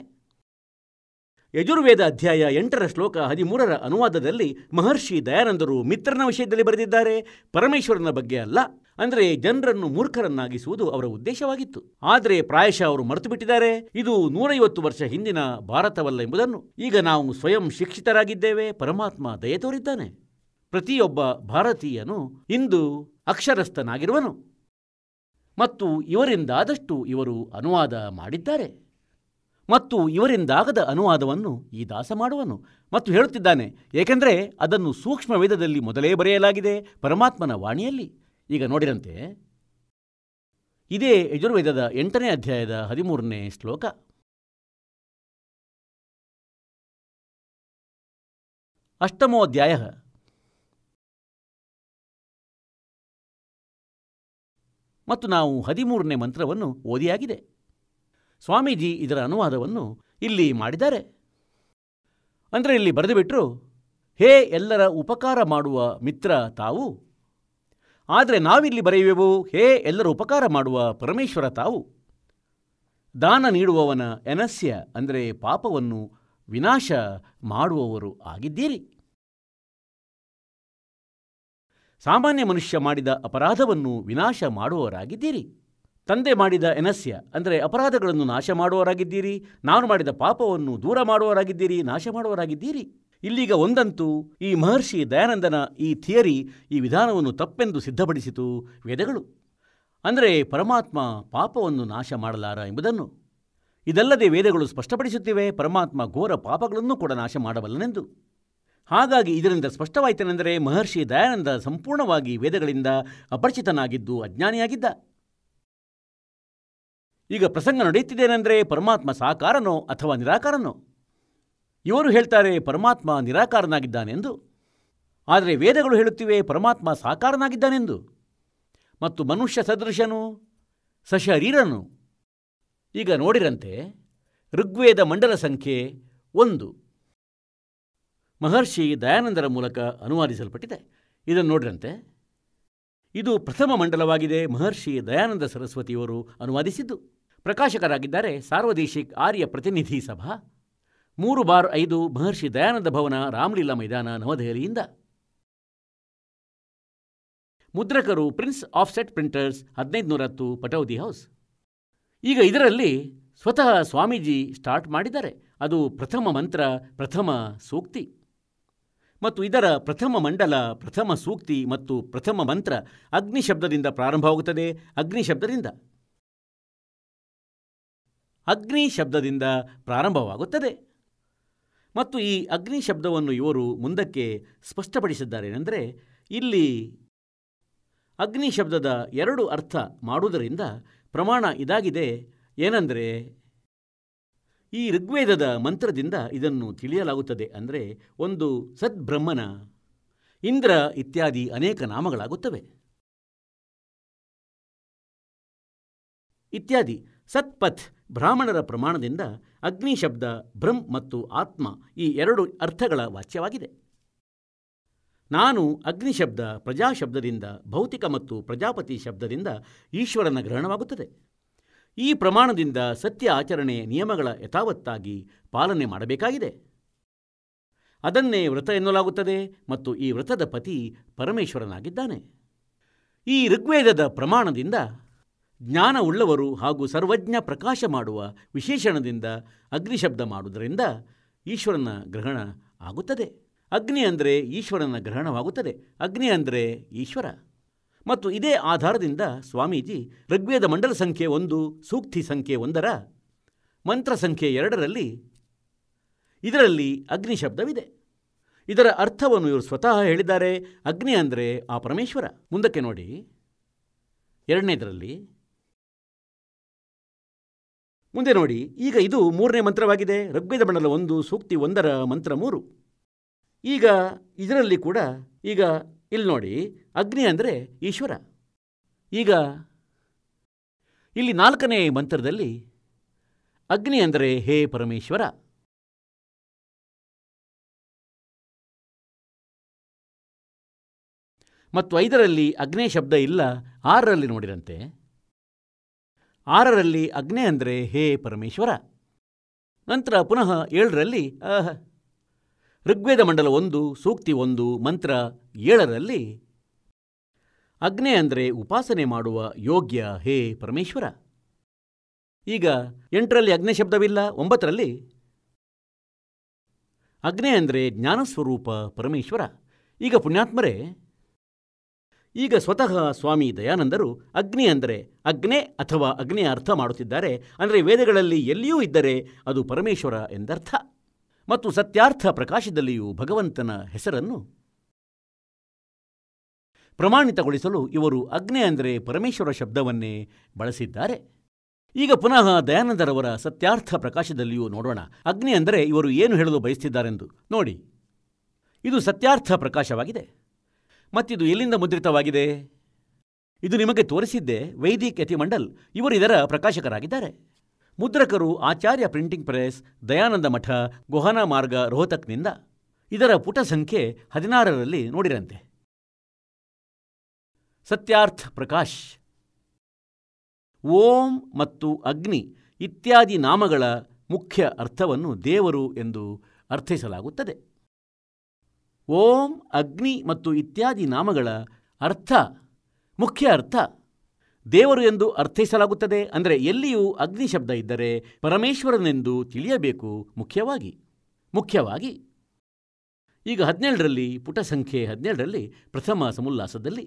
ಯಜುರ್ವೇದ ಅಧ್ಯಾಯ 8ರ ಶ್ಲೋಕ 13ರ ಅನುವಾದದಲ್ಲಿ ಮಹರ್ಷಿ ದಯಾನಂದರು ಮಿತ್ರನ ವಿಷಯದಲ್ಲಿ ಬರೆದಿದ್ದಾರೆ, ಪರಮೇಶ್ವರನ ಬಗ್ಗೆ ಅಲ್ಲ. ಅಂದರೆ ಜನರನ್ನು ಮೂರ್ಖರನ್ನಾಗಿಸುವುದು ಅವರ ಉದ್ದೇಶವಾಗಿತ್ತು. ಆದರೆ ಪ್ರಾಯಶಃ ಅವರು ಮರೆತು ಬಿಟ್ಟಿದ್ದಾರೆ, ಇದು 150 ವರ್ಷ ಹಿಂದಿನ ಭಾರತವಲ್ಲ ಎಂಬುದನ್ನು. ಈಗ ನಾವು ಸ್ವಯಂ ಶಿಕ್ಷಿತರಾಗಿದ್ದೇವೆ, ಪರಮಾತ್ಮ ದಯೆ ತೋರಿದ್ದಾನೆ. ಪ್ರತಿಯೊಬ್ಬ ಭಾರತೀಯನು ಇಂದು ಅಕ್ಷರಸ್ಥನಾಗಿರುವನು ಮತ್ತು ಇವರಿಂದಾದಷ್ಟು ಇವರು ಅನುವಾದ ಮಾಡಿದ್ದಾರೆ ಮತ್ತು ಇವರಿಂದಾಗದ ಅನುವಾದವನ್ನು ಈ ದಾಸ ಮಾಡುವನು ಮತ್ತು ಹೇಳುತ್ತಿದ್ದಾನೆ, ಏಕೆಂದರೆ ಅದನ್ನು ಸೂಕ್ಷ್ಮ ವೇದದಲ್ಲಿ ಮೊದಲೇ ಬರೆಯಲಾಗಿದೆ, ಪರಮಾತ್ಮನ ವಾಣಿಯಲ್ಲಿ. ಈಗ ನೋಡಿರಂತೆ, ಇದೇ ಯಜುರ್ವೇದದ 8ನೇ ಅಧ್ಯಾಯದ 13ನೇ ಶ್ಲೋಕ. ಅಷ್ಟಮೋಧ್ಯಾಯ. ಮತ್ತು ನಾವು 13ನೇ ಮಂತ್ರವನ್ನು ಓದಿಯಾಗಿದೆ. ಸ್ವಾಮೀಜಿ ಇದರ ಅನುವಾದವನ್ನು ಇಲ್ಲಿ ಮಾಡಿದ್ದಾರೆ. ಅಂದರೆ ಇಲ್ಲಿ ಬರೆದುಬಿಟ್ರು, ಹೇ ಎಲ್ಲರ ಉಪಕಾರ ಮಾಡುವ ಮಿತ್ರ ತಾವು. ಆದರೆ ನಾವಿಲ್ಲಿ ಬರೆಯುವೆವು, ಹೇ ಎಲ್ಲರ ಉಪಕಾರ ಮಾಡುವ ಪರಮೇಶ್ವರ ತಾವು. ದಾನ ನೀಡುವವನ ಎನಸ್ಯ ಅಂದರೆ ಪಾಪವನ್ನು ವಿನಾಶ ಮಾಡುವವರು ಆಗಿದ್ದೀರಿ. ಸಾಮಾನ್ಯ ಮನುಷ್ಯ ಮಾಡಿದ ಅಪರಾಧವನ್ನು ವಿನಾಶ ಮಾಡುವವರಾಗಿದ್ದೀರಿ. ತಂದೆ ಮಾಡಿದ ಎನಸ್ಯ ಅಂದರೆ ಅಪರಾಧಗಳನ್ನು ನಾಶ ಮಾಡುವವರಾಗಿದ್ದೀರಿ. ನಾನು ಮಾಡಿದ ಪಾಪವನ್ನು ದೂರ ಮಾಡುವವರಾಗಿದ್ದೀರಿ, ನಾಶ ಮಾಡುವವರಾಗಿದ್ದೀರಿ. ಇಲ್ಲೀಗ ಒಂದಂತೂ ಈ ಮಹರ್ಷಿ ದಯಾನಂದನ ಈ ಥಿಯರಿ, ಈ ವಿಧಾನವನ್ನು ತಪ್ಪೆಂದು ಸಿದ್ಧಪಡಿಸಿತು ವೇದಗಳು. ಅಂದರೆ ಪರಮಾತ್ಮ ಪಾಪವನ್ನು ನಾಶ ಮಾಡಲಾರ ಎಂಬುದನ್ನು. ಇದಲ್ಲದೆ ವೇದಗಳು ಸ್ಪಷ್ಟಪಡಿಸುತ್ತಿವೆ, ಪರಮಾತ್ಮ ಘೋರ ಪಾಪಗಳನ್ನು ಕೂಡ ನಾಶ ಮಾಡಬಲ್ಲನೆಂದು. ಹಾಗಾಗಿ ಇದರಿಂದ ಸ್ಪಷ್ಟವಾಯಿತನೆಂದರೆ ಮಹರ್ಷಿ ದಯಾನಂದ ಸಂಪೂರ್ಣವಾಗಿ ವೇದಗಳಿಂದ ಅಪರಿಚಿತನಾಗಿದ್ದು ಅಜ್ಞಾನಿಯಾಗಿದ್ದ. ಈಗ ಪ್ರಸಂಗ ನಡೆಯುತ್ತಿದ್ದೇನೆಂದರೆ, ಪರಮಾತ್ಮ ಸಾಕಾರನೋ ಅಥವಾ ನಿರಾಕಾರನೋ? ಇವರು ಹೇಳ್ತಾರೆ ಪರಮಾತ್ಮ ನಿರಾಕಾರನಾಗಿದ್ದಾನೆಂದು, ಆದರೆ ವೇದಗಳು ಹೇಳುತ್ತಿವೆ ಪರಮಾತ್ಮ ಸಾಕಾರನಾಗಿದ್ದಾನೆಂದು. ಮತ್ತು ಮನುಷ್ಯ ಸದೃಶನು, ಸಶರೀರನು. ಈಗ ನೋಡಿರಂತೆ, ಋಗ್ವೇದ ಮಂಡಲ ಸಂಖ್ಯೆ 1 ಮಹರ್ಷಿ ದಯಾನಂದರ ಮೂಲಕ ಅನುವಾದಿಸಲ್ಪಟ್ಟಿದೆ. ಇದನ್ನು ನೋಡಿರಂತೆ, ಇದು ಪ್ರಥಮ ಮಂಡಲವಾಗಿದೆ. ಮಹರ್ಷಿ ದಯಾನಂದ ಸರಸ್ವತಿಯವರು ಅನುವಾದಿಸಿದ್ದು. ಪ್ರಕಾಶಕರಾಗಿದ್ದಾರೆ ಸಾರ್ವದೇಶಿಕ್ ಆರ್ಯ ಪ್ರತಿನಿಧಿ ಸಭಾ, 3/5 ಮಹರ್ಷಿ ದಯಾನಂದ ಭವನ, ರಾಮಲೀಲಾ ಮೈದಾನ, ನವದೆಹಲಿಯಿಂದ. ಮುದ್ರಕರು Prince Offset Printers, 1510 Pataudi house. ಈಗ ಇದರಲ್ಲಿ ಸ್ವತಃ ಸ್ವಾಮೀಜಿ ಸ್ಟಾರ್ಟ್ ಮಾಡಿದ್ದಾರೆ. ಅದು ಪ್ರಥಮ ಮಂತ್ರ, ಪ್ರಥಮ ಸೂಕ್ತಿ ಮತ್ತು ಇದರ ಪ್ರಥಮ ಮಂಡಲ, ಪ್ರಥಮ ಸೂಕ್ತಿ ಮತ್ತು ಪ್ರಥಮ ಮಂತ್ರ ಅಗ್ನಿ ಶಬ್ದದಿಂದ ಪ್ರಾರಂಭವಾಗುತ್ತದೆ. ಅಗ್ನಿ ಶಬ್ದದಿಂದ ಪ್ರಾರಂಭವಾಗುತ್ತದೆ ಮತ್ತು ಈ ಅಗ್ನಿ ಶಬ್ದವನ್ನು ಇವರು ಮುಂದಕ್ಕೆ ಸ್ಪಷ್ಟಪಡಿಸಿದ್ದಾರೇನೆಂದರೆ, ಇಲ್ಲಿ ಅಗ್ನಿ ಶಬ್ದದ 2 ಅರ್ಥ ಮಾಡುವುದರಿಂದ ಪ್ರಮಾಣ ಇದಾಗಿದೆ. ಏನೆಂದರೆ, ಈ ಋಗ್ವೇದದ ಮಂತ್ರದಿಂದ ಇದನ್ನು ತಿಳಿಯಲಾಗುತ್ತದೆ. ಅಂದರೆ ಒಂದು ಸದ್ಬ್ರಹ್ಮನ, ಇಂದ್ರ ಇತ್ಯಾದಿ ಅನೇಕ ನಾಮಗಳಾಗುತ್ತವೆ. ಇತ್ಯಾದಿ ಸತ್ಪಥ್ ಬ್ರಾಹ್ಮಣರ ಪ್ರಮಾಣದಿಂದ ಅಗ್ನಿ ಶಬ್ದ ಬ್ರಹ್ಮ್ ಮತ್ತು ಆತ್ಮ ಈ 2 ಅರ್ಥಗಳ ವಾಚ್ಯವಾಗಿದೆ. ನಾನು ಅಗ್ನಿ ಶಬ್ದ ಪ್ರಜಾ ಶಬ್ದದಿಂದ, ಭೌತಿಕ ಮತ್ತು ಪ್ರಜಾಪತಿ ಶಬ್ದದಿಂದ ಈಶ್ವರನ ಗ್ರಹಣವಾಗುತ್ತದೆ. ಈ ಪ್ರಮಾಣದಿಂದ ಸತ್ಯ ಆಚರಣೆ ನಿಯಮಗಳ ಯಥಾವತ್ತಾಗಿ ಪಾಲನೆ ಮಾಡಬೇಕಾಗಿದೆ. ಅದನ್ನೇ ವ್ರತ ಎನ್ನಲಾಗುತ್ತದೆ ಮತ್ತು ಈ ವ್ರತದ ಪತಿ ಪರಮೇಶ್ವರನಾಗಿದ್ದಾನೆ. ಈ ಋಗ್ವೇದದ ಪ್ರಮಾಣದಿಂದ ಜ್ಞಾನವುಳ್ಳವರು ಹಾಗೂ ಸರ್ವಜ್ಞ ಪ್ರಕಾಶ ಮಾಡುವ ವಿಶೇಷಣದಿಂದ ಅಗ್ನಿ ಶಬ್ದ ಮಾಡುವುದರಿಂದ ಈಶ್ವರನ ಗ್ರಹಣ ಆಗುತ್ತದೆ. ಅಗ್ನಿ ಅಂದರೆ ಈಶ್ವರನ ಗ್ರಹಣವಾಗುತ್ತದೆ. ಅಗ್ನಿ ಅಂದರೆ ಈಶ್ವರ. ಮತ್ತು ಇದೇ ಆಧಾರದಿಂದ ಸ್ವಾಮೀಜಿ ಋಗ್ವೇದ ಮಂಡಲ ಸಂಖ್ಯೆ 1, ಸೂಕ್ತಿ ಸಂಖ್ಯೆ 1ರ ಮಂತ್ರ ಸಂಖ್ಯೆ 2ರಲ್ಲಿ ಇದರಲ್ಲಿ ಅಗ್ನಿ ಶಬ್ದವಿದೆ. ಇದರ ಅರ್ಥವನ್ನು ಇವರು ಸ್ವತಃ ಹೇಳಿದ್ದಾರೆ. ಅಗ್ನಿ ಅಂದರೆ ಆ ಪರಮೇಶ್ವರ. ಮುಂದಕ್ಕೆ ನೋಡಿ, 2ನೇದರಲ್ಲಿ ಮುಂದೆ ನೋಡಿ. ಈಗ ಇದು 3ನೇ ಮಂತ್ರವಾಗಿದೆ. ಋಗ್ವೇದ ಮಂಡಲ 1, ಸೂಕ್ತಿ 1ರ ಮಂತ್ರ 3. ಈಗ ಇದರಲ್ಲಿ ಕೂಡ ಈಗ ಇಲ್ಲಿ ನೋಡಿ, ಅಗ್ನಿ ಅಂದರೆ ಈಶ್ವರ. ಈಗ ಇಲ್ಲಿ 4ನೇ ಮಂತ್ರದಲ್ಲಿ ಅಗ್ನಿ ಅಂದರೆ ಹೇ ಪರಮೇಶ್ವರ. ಮತ್ತು 5ರಲ್ಲಿ ಅಗ್ನೇ ಶಬ್ದ ಇಲ್ಲ. 6ರಲ್ಲಿ ನೋಡಿರಂತೆ 6ರಲ್ಲಿ ಅಗ್ನೇ ಅಂದರೆ ಹೇ ಪರಮೇಶ್ವರ. ನಂತರ ಪುನಃ 7ರಲ್ಲಿ ಋಗ್ವೇದ ಮಂಡಲ 1, ಸೂಕ್ತಿ 1, ಮಂತ್ರ 7ರಲ್ಲಿ ಅಗ್ನೇ ಅಂದರೆ ಉಪಾಸನೆ ಮಾಡುವ ಯೋಗ್ಯ ಹೇ ಪರಮೇಶ್ವರ. ಈಗ 8ರಲ್ಲಿ ಅಗ್ನೇ ಶಬ್ದವಿಲ್ಲ. 9ರಲ್ಲಿ ಅಗ್ನೇ ಅಂದರೆ ಜ್ಞಾನಸ್ವರೂಪ ಪರಮೇಶ್ವರ. ಈಗ ಪುಣ್ಯಾತ್ಮರೇ, ಈಗ ಸ್ವತಃ ಸ್ವಾಮಿ ದಯಾನಂದರು ಅಗ್ನಿ ಅಂದರೆ ಅಗ್ನೇ ಅಥವಾ ಅಗ್ನಿಯ ಅರ್ಥ ಮಾಡುತ್ತಿದ್ದಾರೆ. ಅಂದರೆ ವೇದಗಳಲ್ಲಿ ಎಲ್ಲಿಯೂ ಇದ್ದರೆ ಅದು ಪರಮೇಶ್ವರ ಎಂದರ್ಥ. ಮತ್ತು ಸತ್ಯಾರ್ಥ ಪ್ರಕಾಶದಲ್ಲಿಯೂ ಭಗವಂತನ ಹೆಸರನ್ನು ಪ್ರಮಾಣಿತಗೊಳಿಸಲು ಇವರು ಅಗ್ನಿ ಅಂದರೆ ಪರಮೇಶ್ವರ ಶಬ್ದವನ್ನೇ ಬಳಸಿದ್ದಾರೆ. ಈಗ ಪುನಃ ದಯಾನಂದರವರ ಸತ್ಯಾರ್ಥ ಪ್ರಕಾಶದಲ್ಲಿಯೂ ನೋಡೋಣ ಅಗ್ನಿ ಅಂದರೆ ಇವರು ಏನು ಹೇಳಲು ಬಯಸುತ್ತಿದ್ದಾರೆಂದು. ನೋಡಿ, ಇದು ಸತ್ಯಾರ್ಥ ಪ್ರಕಾಶವಾಗಿದೆ. ಮತ್ತಿದು ಎಲ್ಲಿಂದ ಮುದ್ರಿತವಾಗಿದೆ? ಇದು ನಿಮಗೆ ತೋರಿಸಿದ್ದೆ ವೈದಿಕ್ ಯತಿಮಂಡಲ್. ಇವರು ಇದರ ಪ್ರಕಾಶಕರಾಗಿದ್ದಾರೆ. ಮುದ್ರಕರು ಆಚಾರ್ಯ ಪ್ರಿಂಟಿಂಗ್ ಪ್ರೆಸ್, ದಯಾನಂದ ಮಠ, ಗೊಹನಾ ಮಾರ್ಗ, ರೋಹತಕ್ನಿಂದ. ಇದರ ಪುಟ ಸಂಖ್ಯೆ 16ರಲ್ಲಿ ನೋಡಿರಂತೆ. ಸತ್ಯಾರ್ಥ ಪ್ರಕಾಶ್. ಓಂ ಮತ್ತು ಅಗ್ನಿ ಇತ್ಯಾದಿ ನಾಮಗಳ ಮುಖ್ಯ ಅರ್ಥವನ್ನು ದೇವರು ಎಂದು ಅರ್ಥೈಸಲಾಗುತ್ತದೆ. ಓಂ, ಅಗ್ನಿ ಮತ್ತು ಇತ್ಯಾದಿ ನಾಮಗಳ ಅರ್ಥ, ಮುಖ್ಯ ಅರ್ಥ ದೇವರು ಎಂದು ಅರ್ಥೈಸಲಾಗುತ್ತದೆ. ಅಂದರೆ ಎಲ್ಲಿಯೂ ಅಗ್ನಿ ಶಬ್ದ ಇದ್ದರೆ ಪರಮೇಶ್ವರನೆಂದು ತಿಳಿಯಬೇಕು. ಮುಖ್ಯವಾಗಿ ಈಗ 17ರಲ್ಲಿ ಪುಟ ಸಂಖ್ಯೆ 17ರಲ್ಲಿ ಪ್ರಥಮ ಸಮುಲ್ಲಾಸದಲ್ಲಿ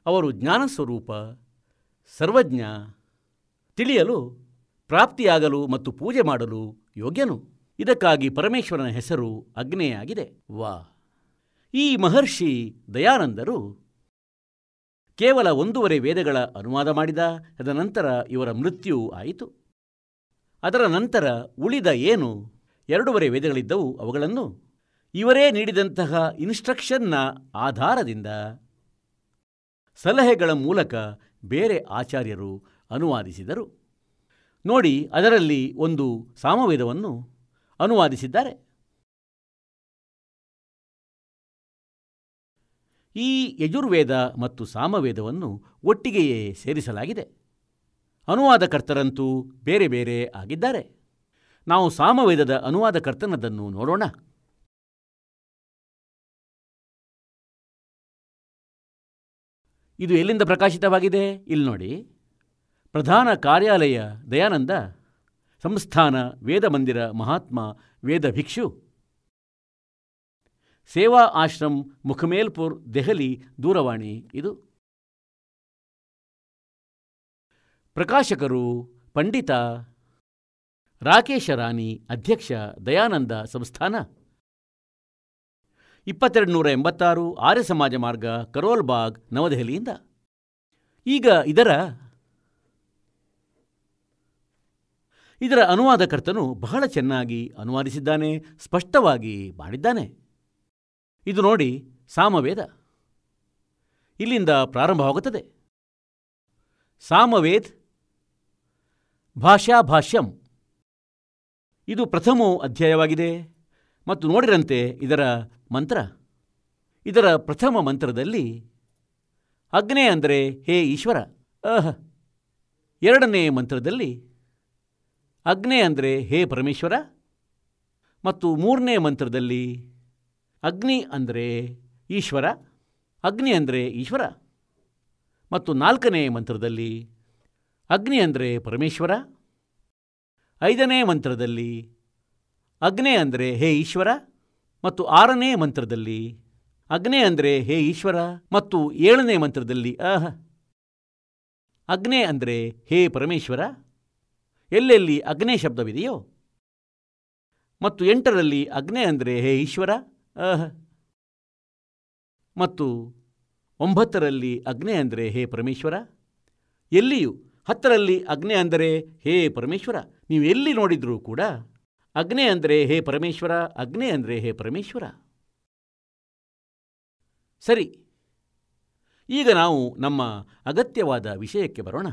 ಅವರು ಜ್ಞಾನಸ್ವರೂಪ, ಸರ್ವಜ್ಞ, ತಿಳಿಯಲು, ಪ್ರಾಪ್ತಿಯಾಗಲು ಮತ್ತು ಪೂಜೆ ಮಾಡಲು ಯೋಗ್ಯನು. ಇದಕ್ಕಾಗಿ ಪರಮೇಶ್ವರನ ಹೆಸರು ಅಗ್ನೇಯಾಗಿದೆ. ಈ ಮಹರ್ಷಿ ದಯಾನಂದರು ಕೇವಲ 1.5 ವೇದಗಳ ಅನುವಾದ ಮಾಡಿದ. ತದನಂತರ ಇವರ ಮೃತ್ಯು ಆಯಿತು. ಅದರ ನಂತರ ಉಳಿದ ಏನು 2.5 ವೇದಗಳಿದ್ದವು ಅವುಗಳನ್ನು ಇವರೇ ನೀಡಿದಂತಹ ಇನ್ಸ್ಟ್ರಕ್ಷನ್ನ ಆಧಾರದಿಂದ ಸಲಹೆಗಳ ಮೂಲಕ ಬೇರೆ ಆಚಾರ್ಯರು ಅನುವಾದಿಸಿದರು. ನೋಡಿ, ಅದರಲ್ಲಿ ಒಂದು ಸಾಮವೇದವನ್ನು ಅನುವಾದಿಸಿದ್ದಾರೆ. ಈ ಯಜುರ್ವೇದ ಮತ್ತು ಸಾಮವೇದವನ್ನು ಒಟ್ಟಿಗೆಯೇ ಸೇರಿಸಲಾಗಿದೆ. ಅನುವಾದಕರ್ತರಂತೂ ಬೇರೆ ಬೇರೆ ಆಗಿದ್ದಾರೆ. ನಾವು ಸಾಮವೇದದ ಅನುವಾದಕರ್ತನದನ್ನು ನೋಡೋಣ. ಇದು ಎಲ್ಲಿಂದ ಪ್ರಕಾಶಿತವಾಗಿದೆ? ಇಲ್ಲಿ ನೋಡಿ. ಪ್ರಧಾನ ಕಾರ್ಯಾಲಯ ದಯಾನಂದ ಸಂಸ್ಥಾನ ವೇದ ಮಂದಿರ ಮಹಾತ್ಮ ವೇದ ಭಿಕ್ಷು, ಸೇವಾ ಆಶ್ರಮ್ ಮುಖಮೇಲ್ಪುರ್, ದೆಹಲಿ. ದೂರವಾಣಿ ಇದು. ಪ್ರಕಾಶಕರು ಪಂಡಿತ ರಾಕೇಶ ರಾಣಿ, ಅಧ್ಯಕ್ಷ ದಯಾನಂದ ಸಂಸ್ಥಾನ, 2286 ಆರ್ಯ ಸಮಾಜ ಮಾರ್ಗ, ಕರೋಲ್ ಬಾಗ್, ನವದೆಹಲಿಯಿಂದ. ಈಗ ಇದರ ಅನುವಾದಕರ್ತನು ಬಹಳ ಚೆನ್ನಾಗಿ ಅನುವಾದಿಸಿದ್ದಾನೆ, ಸ್ಪಷ್ಟವಾಗಿ ಮಾಡಿದ್ದಾನೆ. ಇದು ನೋಡಿ, ಸಾಮವೇದ ಇಲ್ಲಿಂದ ಪ್ರಾರಂಭವಾಗುತ್ತದೆ. ಸಾಮವೇದ್ ಭಾಷ್ಯಂ ಇದು ಪ್ರಥಮ ಅಧ್ಯಾಯವಾಗಿದೆ. ಮತ್ತು ನೋಡಿರಂತೆ ಇದರ ಪ್ರಥಮ ಮಂತ್ರದಲ್ಲಿ ಅಗ್ನೇ ಅಂದರೆ ಹೇ ಈಶ್ವರ, ಎರಡನೇ ಮಂತ್ರದಲ್ಲಿ ಅಗ್ನೇ ಅಂದರೆ ಹೇ ಪರಮೇಶ್ವರ, ಮತ್ತು ಮೂರನೇ ಮಂತ್ರದಲ್ಲಿ ಅಗ್ನಿ ಅಂದರೆ ಈಶ್ವರ, ಅಗ್ನಿ ಅಂದರೆ ಈಶ್ವರ, ಮತ್ತು ನಾಲ್ಕನೇ ಮಂತ್ರದಲ್ಲಿ ಅಗ್ನಿ ಅಂದರೆ ಪರಮೇಶ್ವರ, ಐದನೇ ಮಂತ್ರದಲ್ಲಿ ಅಗ್ನೇ ಅಂದರೆ ಹೇ ಈಶ್ವರ, ಮತ್ತು ಆರನೇ ಮಂತ್ರದಲ್ಲಿ ಅಗ್ನೇ ಅಂದರೆ ಹೇ ಈಶ್ವರ, ಮತ್ತು ಏಳನೇ ಮಂತ್ರದಲ್ಲಿ ಅಗ್ನೇ ಅಂದರೆ ಹೇ ಪರಮೇಶ್ವರ, ಎಲ್ಲೆಲ್ಲಿ ಅಗ್ನೇ ಶಬ್ದವಿದೆಯೋ, ಮತ್ತು 8ರಲ್ಲಿ ಅಗ್ನೇ ಅಂದರೆ ಹೇ ಈಶ್ವರ, ಮತ್ತು 9ರಲ್ಲಿ ಅಗ್ನೇ ಅಂದರೆ ಹೇ ಪರಮೇಶ್ವರ, ಎಲ್ಲಿಯೂ 10ರಲ್ಲಿ ಅಗ್ನೇ ಅಂದರೆ ಹೇ ಪರಮೇಶ್ವರ. ನೀವು ಎಲ್ಲಿ ನೋಡಿದ್ರೂ ಕೂಡ ಅಗ್ನೇ ಅಂದರೆ ಹೇ ಪರಮೇಶ್ವರ, ಅಗ್ನೇ ಅಂದರೆ ಹೇ ಪರಮೇಶ್ವರ. ಸರಿ, ಈಗ ನಾವು ನಮ್ಮ ಅಗತ್ಯವಾದ ವಿಷಯಕ್ಕೆ ಬರೋಣ.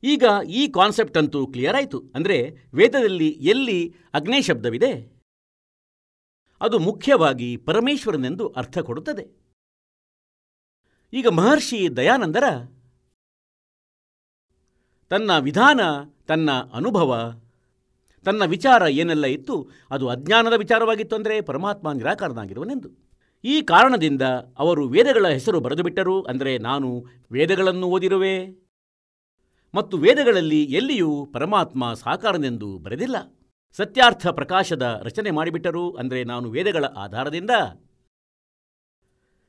ಈಗ ಈ ಕಾನ್ಸೆಪ್ಟ್ ಅಂತೂ ಕ್ಲಿಯರ್ ಆಯಿತು. ಅಂದರೆ ವೇದದಲ್ಲಿ ಎಲ್ಲಿ ಅಗ್ನೇ ಶಬ್ದವಿದೆ ಅದು ಮುಖ್ಯವಾಗಿ ಪರಮೇಶ್ವರನೆಂದು ಅರ್ಥ ಕೊಡುತ್ತದೆ. ಈಗ ಮಹರ್ಷಿ ದಯಾನಂದರ ತನ್ನ ವಿಧಾನ, ತನ್ನ ಅನುಭವ, ತನ್ನ ವಿಚಾರ ಏನೆಲ್ಲ ಇತ್ತು ಅದು ಅಜ್ಞಾನದ ವಿಚಾರವಾಗಿತ್ತು. ಅಂದರೆ ಪರಮಾತ್ಮ ನಿರಾಕಾರನಾಗಿರುವನೆಂದು. ಈ ಕಾರಣದಿಂದ ಅವರು ವೇದಗಳ ಹೆಸರು ಬರೆದು ಬಿಟ್ಟರು. ಅಂದರೆ ನಾನು ವೇದಗಳನ್ನು ಓದಿರುವೆ ಮತ್ತು ವೇದಗಳಲ್ಲಿ ಎಲ್ಲಿಯೂ ಪರಮಾತ್ಮ ಸಾಕಾರನೆಂದು ಬರೆದಿಲ್ಲ. ಸತ್ಯಾರ್ಥ ಪ್ರಕಾಶದ ರಚನೆ ಮಾಡಿಬಿಟ್ಟರು. ಅಂದರೆ ನಾನು ವೇದಗಳ ಆಧಾರದಿಂದ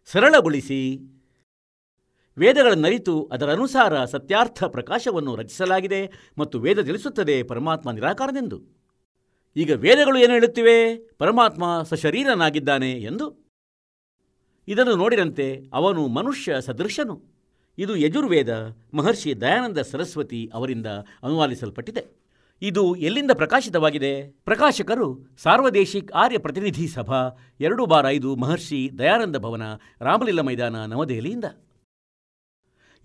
ಸರಳಗೊಳಿಸಿ ವೇದಗಳನ್ನರಿತು ಅದರ ಅನುಸಾರ ಸತ್ಯಾರ್ಥ ಪ್ರಕಾಶವನ್ನು ರಚಿಸಲಾಗಿದೆ ಮತ್ತು ವೇದ ತಿಳಿಸುತ್ತದೆ ಪರಮಾತ್ಮ ನಿರಾಕಾರನೆಂದು. ಈಗ ವೇದಗಳು ಏನು ಹೇಳುತ್ತಿವೆ? ಪರಮಾತ್ಮ ಸಶರೀರನಾಗಿದ್ದಾನೆ ಎಂದು. ಇದನ್ನು ನೋಡಿರಂತೆ ಅವನು ಮನುಷ್ಯ ಸದೃಶನು. ಇದು ಯಜುರ್ವೇದ ಮಹರ್ಷಿ ದಯಾನಂದ ಸರಸ್ವತಿ ಅವರಿಂದ ಅನುವಾದಿಸಲ್ಪಟ್ಟಿದೆ. ಇದು ಎಲ್ಲಿಂದ ಪ್ರಕಾಶಿತವಾಗಿದೆ? ಪ್ರಕಾಶಕರು ಸಾರ್ವದೇಶಿಕ್ ಆರ್ಯ ಪ್ರತಿನಿಧಿ ಸಭಾ 2/5 ಮಹರ್ಷಿ ದಯಾನಂದ ಭವನ, ರಾಮಲೀಲಾ ಮೈದಾನ, ನವದೆಹಲಿಯಿಂದ.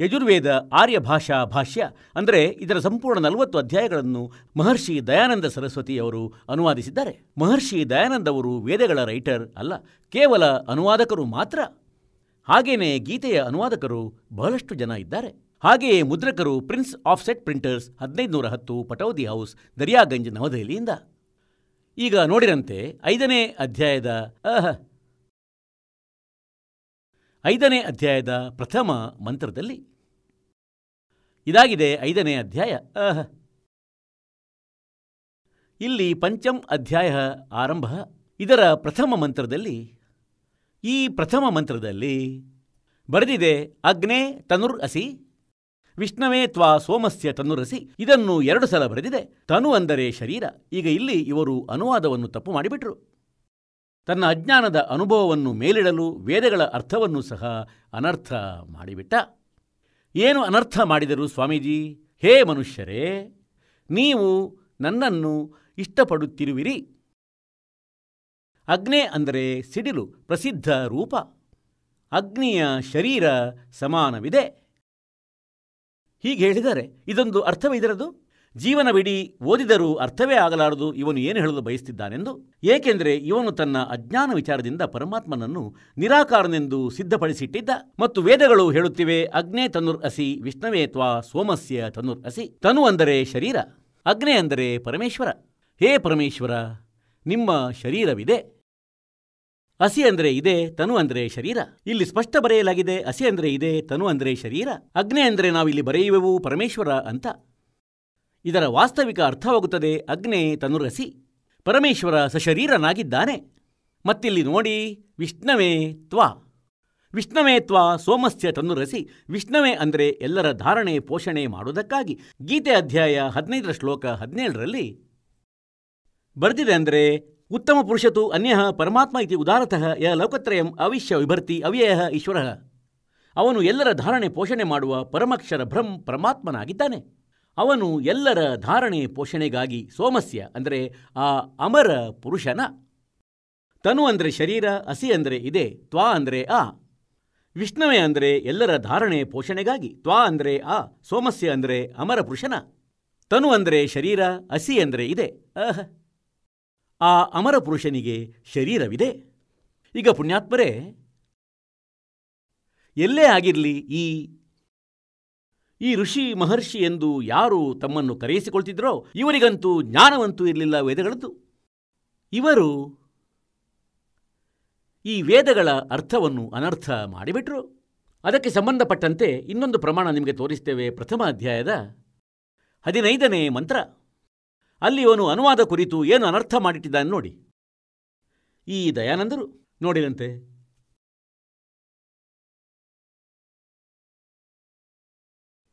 ಯಜುರ್ವೇದ ಆರ್ಯ ಭಾಷಾ ಭಾಷ್ಯ ಅಂದರೆ ಇದರ ಸಂಪೂರ್ಣ 40 ಅಧ್ಯಾಯಗಳನ್ನು ಮಹರ್ಷಿ ದಯಾನಂದ ಸರಸ್ವತಿ ಅವರು ಅನುವಾದಿಸಿದ್ದಾರೆ. ಮಹರ್ಷಿ ದಯಾನಂದವರು ವೇದಗಳ ರೈಟರ್ ಅಲ್ಲ, ಕೇವಲ ಅನುವಾದಕರು ಮಾತ್ರ. ಹಾಗೇನೇ ಗೀತೆಯ ಅನುವಾದಕರು ಬಹಳಷ್ಟು ಜನ ಇದ್ದಾರೆ. ಹಾಗೆಯೇ ಮುದ್ರಕರು Prince Offset Printers 1510 Pataudi House, Daryaganj, ನವದೆಹಲಿಯಿಂದ. ಈಗ ನೋಡಿರಂತೆ 5ನೇ ಅಧ್ಯಾಯದ ಪ್ರಥಮ ಮಂತ್ರದಲ್ಲಿ ಇದಾಗಿದೆ. 5ನೇ ಅಧ್ಯಾಯ. ಇಲ್ಲಿ ಪಂಚಮ್ ಅಧ್ಯಾಯ ಆರಂಭ. ಇದರ ಪ್ರಥಮ ಮಂತ್ರದಲ್ಲಿ ಬರೆದಿದೆ ಅಗ್ನೇ ತನುರ್ ಅಸಿ ವಿಷ್ಣವೇ ತ್ವಾ ಸೋಮಸ್ಯ ತನುರಸಿ. ಇದನ್ನು 2 ಸಲ ಬರೆದಿದೆ. ತನು ಅಂದರೆ ಶರೀರ. ಈಗ ಇಲ್ಲಿ ಇವರು ಅನುವಾದವನ್ನು ತಪ್ಪು ಮಾಡಿಬಿಟ್ರು. ತನ್ನ ಅಜ್ಞಾನದ ಅನುಭವವನ್ನು ಮೇಲಿಡಲು ವೇದಗಳ ಅರ್ಥವನ್ನು ಸಹ ಅನರ್ಥ ಮಾಡಿಬಿಟ್ಟ. ಏನು ಅನರ್ಥ ಮಾಡಿದರು ಸ್ವಾಮೀಜಿ? ಹೇ ಮನುಷ್ಯರೇ, ನೀವು ನನ್ನನ್ನು ಇಷ್ಟಪಡುತ್ತಿರುವಿರಿ. ಅಗ್ನೇ ಅಂದರೆ ಸಿಡಿಲು, ಪ್ರಸಿದ್ಧ ರೂಪ. ಅಗ್ನಿಯ ಶರೀರ ಸಮಾನವಿದೆ ಹೀಗೆ ಹೇಳಿದ್ದಾರೆ. ಇದೊಂದು ಅರ್ಥವೇ ಇದರದು. ಜೀವನವಿಡೀ ಓದಿದರೂ ಅರ್ಥವೇ ಆಗಲಾರದು ಇವನು ಏನು ಹೇಳಲು ಬಯಸ್ತಿದ್ದಾನೆಂದು. ಏಕೆಂದರೆ ಇವನು ತನ್ನ ಅಜ್ಞಾನ ವಿಚಾರದಿಂದ ಪರಮಾತ್ಮನನ್ನು ನಿರಾಕಾರನೆಂದು ಸಿದ್ಧಪಡಿಸಿಟ್ಟಿದ್ದ. ಮತ್ತು ವೇದಗಳು ಹೇಳುತ್ತಿವೆ, ಅಗ್ನೇ ತನುರ್ ಅಸಿ ವಿಷ್ಣವೇ ತ್ವಾ ಸೋಮಸ್ಯ ತನುರ್ ಅಸಿ. ತನು ಅಂದರೆ ಶರೀರ, ಅಗ್ನೇ ಅಂದರೆ ಪರಮೇಶ್ವರ. ಹೇ ಪರಮೇಶ್ವರ, ನಿಮ್ಮ ಶರೀರವಿದೆ. ಅಸಿ ಅಂದರೆ ಇದೆ, ತನು ಅಂದರೆ ಶರೀರ. ಇಲ್ಲಿ ಸ್ಪಷ್ಟ ಬರೆಯಲಾಗಿದೆ, ಅಸಿ ಅಂದರೆ ಇದೆ, ತನು ಅಂದರೆ ಶರೀರ. ಅಗ್ನೇ ಅಂದರೆ ನಾವಿಲ್ಲಿ ಬರೆಯುವೆವು ಪರಮೇಶ್ವರ ಅಂತ. ಇದರ ವಾಸ್ತವಿಕ ಅರ್ಥವಾಗುತ್ತದೆ ಅಗ್ನೇ ತನುರಸಿ, ಪರಮೇಶ್ವರ ಸಶರೀರನಾಗಿದ್ದಾನೆ. ಮತ್ತಿಲ್ಲಿ ನೋಡಿ, ವಿಷ್ಣವೇ ತ್ವಾ. ವಿಷ್ಣವೇ ತ್ವಾ ಸೋಮಸ್ಯ ತನುರಸಿ. ವಿಷ್ಣವೇ ಅಂದರೆ ಎಲ್ಲರ ಧಾರಣೆ ಪೋಷಣೆ ಮಾಡುವುದಕ್ಕಾಗಿ. ಗೀತೆ ಅಧ್ಯಾಯ 15 ಶ್ಲೋಕ 17ರಲ್ಲಿ ಬರೆದಿದೆ. ಅಂದರೆ ಉತ್ತಮ ಪುರುಷತು ಅನ್ಯಃ ಪರಮಾತ್ಮ ಇತಿ ಉದಾರತಃ ಯ ಲೋಕತ್ರಯಂ ಅವಿಶ್ಯ ವಿಭರ್ತಿ ಅವ್ಯಯಃ ಈಶ್ವರಃ. ಅವನು ಎಲ್ಲರ ಧಾರಣೆ ಪೋಷಣೆ ಮಾಡುವ ಪರಮಕ್ಷರ ಬ್ರಹ್ಮ ಪರಮಾತ್ಮನಾಗಿದ್ದಾನೆ. ಅವನು ಎಲ್ಲರ ಧಾರಣೆ ಪೋಷಣೆಗಾಗಿ ಸೋಮಸ್ಯ ಅಂದರೆ ಆ ಅಮರ ಪುರುಷನ. ತನು ಅಂದರೆ ಶರೀರ, ಅಸಿ ಅಂದರೆ ಇದೆ, ತ್ವಾ ಅಂದರೆ ಆ. ವಿಷ್ಣವೇ ಅಂದರೆ ಎಲ್ಲರ ಧಾರಣೆ ಪೋಷಣೆಗಾಗಿ, ತ್ವಾ ಅಂದರೆ ಆ. ಸೋಮಸ್ಯ ಅಂದರೆ ಅಮರ ಪುರುಷನ. ತನು ಅಂದರೆ ಶರೀರ, ಅಸಿ ಅಂದರೆ ಇದೆ. ಆ ಅಮರ ಪುರುಷನಿಗೆ ಶರೀರವಿದೆ. ಈಗ ಪುಣ್ಯಾತ್ಮರೇ, ಎಲ್ಲೇ ಆಗಿರಲಿ ಈ ಋಷಿ ಮಹರ್ಷಿ ಎಂದು ಯಾರು ತಮ್ಮನ್ನು ಕರೆಯಿಸಿಕೊಳ್ತಿದ್ರೋ ಇವರಿಗಂತೂ ಜ್ಞಾನವಂತೂ ಇರಲಿಲ್ಲ ವೇದಗಳದ್ದು. ಇವರು ಈ ವೇದಗಳ ಅರ್ಥವನ್ನು ಅನರ್ಥ ಮಾಡಿಬಿಟ್ರು. ಅದಕ್ಕೆ ಸಂಬಂಧಪಟ್ಟಂತೆ ಇನ್ನೊಂದು ಪ್ರಮಾಣ ನಿಮಗೆ ತೋರಿಸ್ತೇವೆ. ಪ್ರಥಮ ಅಧ್ಯಾಯದ 15ನೇ ಮಂತ್ರ. ಅಲ್ಲಿ ಅವನು ಅನುವಾದ ಕುರಿತು ಏನು ಅನರ್ಥ ಮಾಡಿಟ್ಟಿದ್ದಾನೆ ನೋಡಿ. ಈ ದಯಾನಂದರು ನೋಡಿರಂತೆ,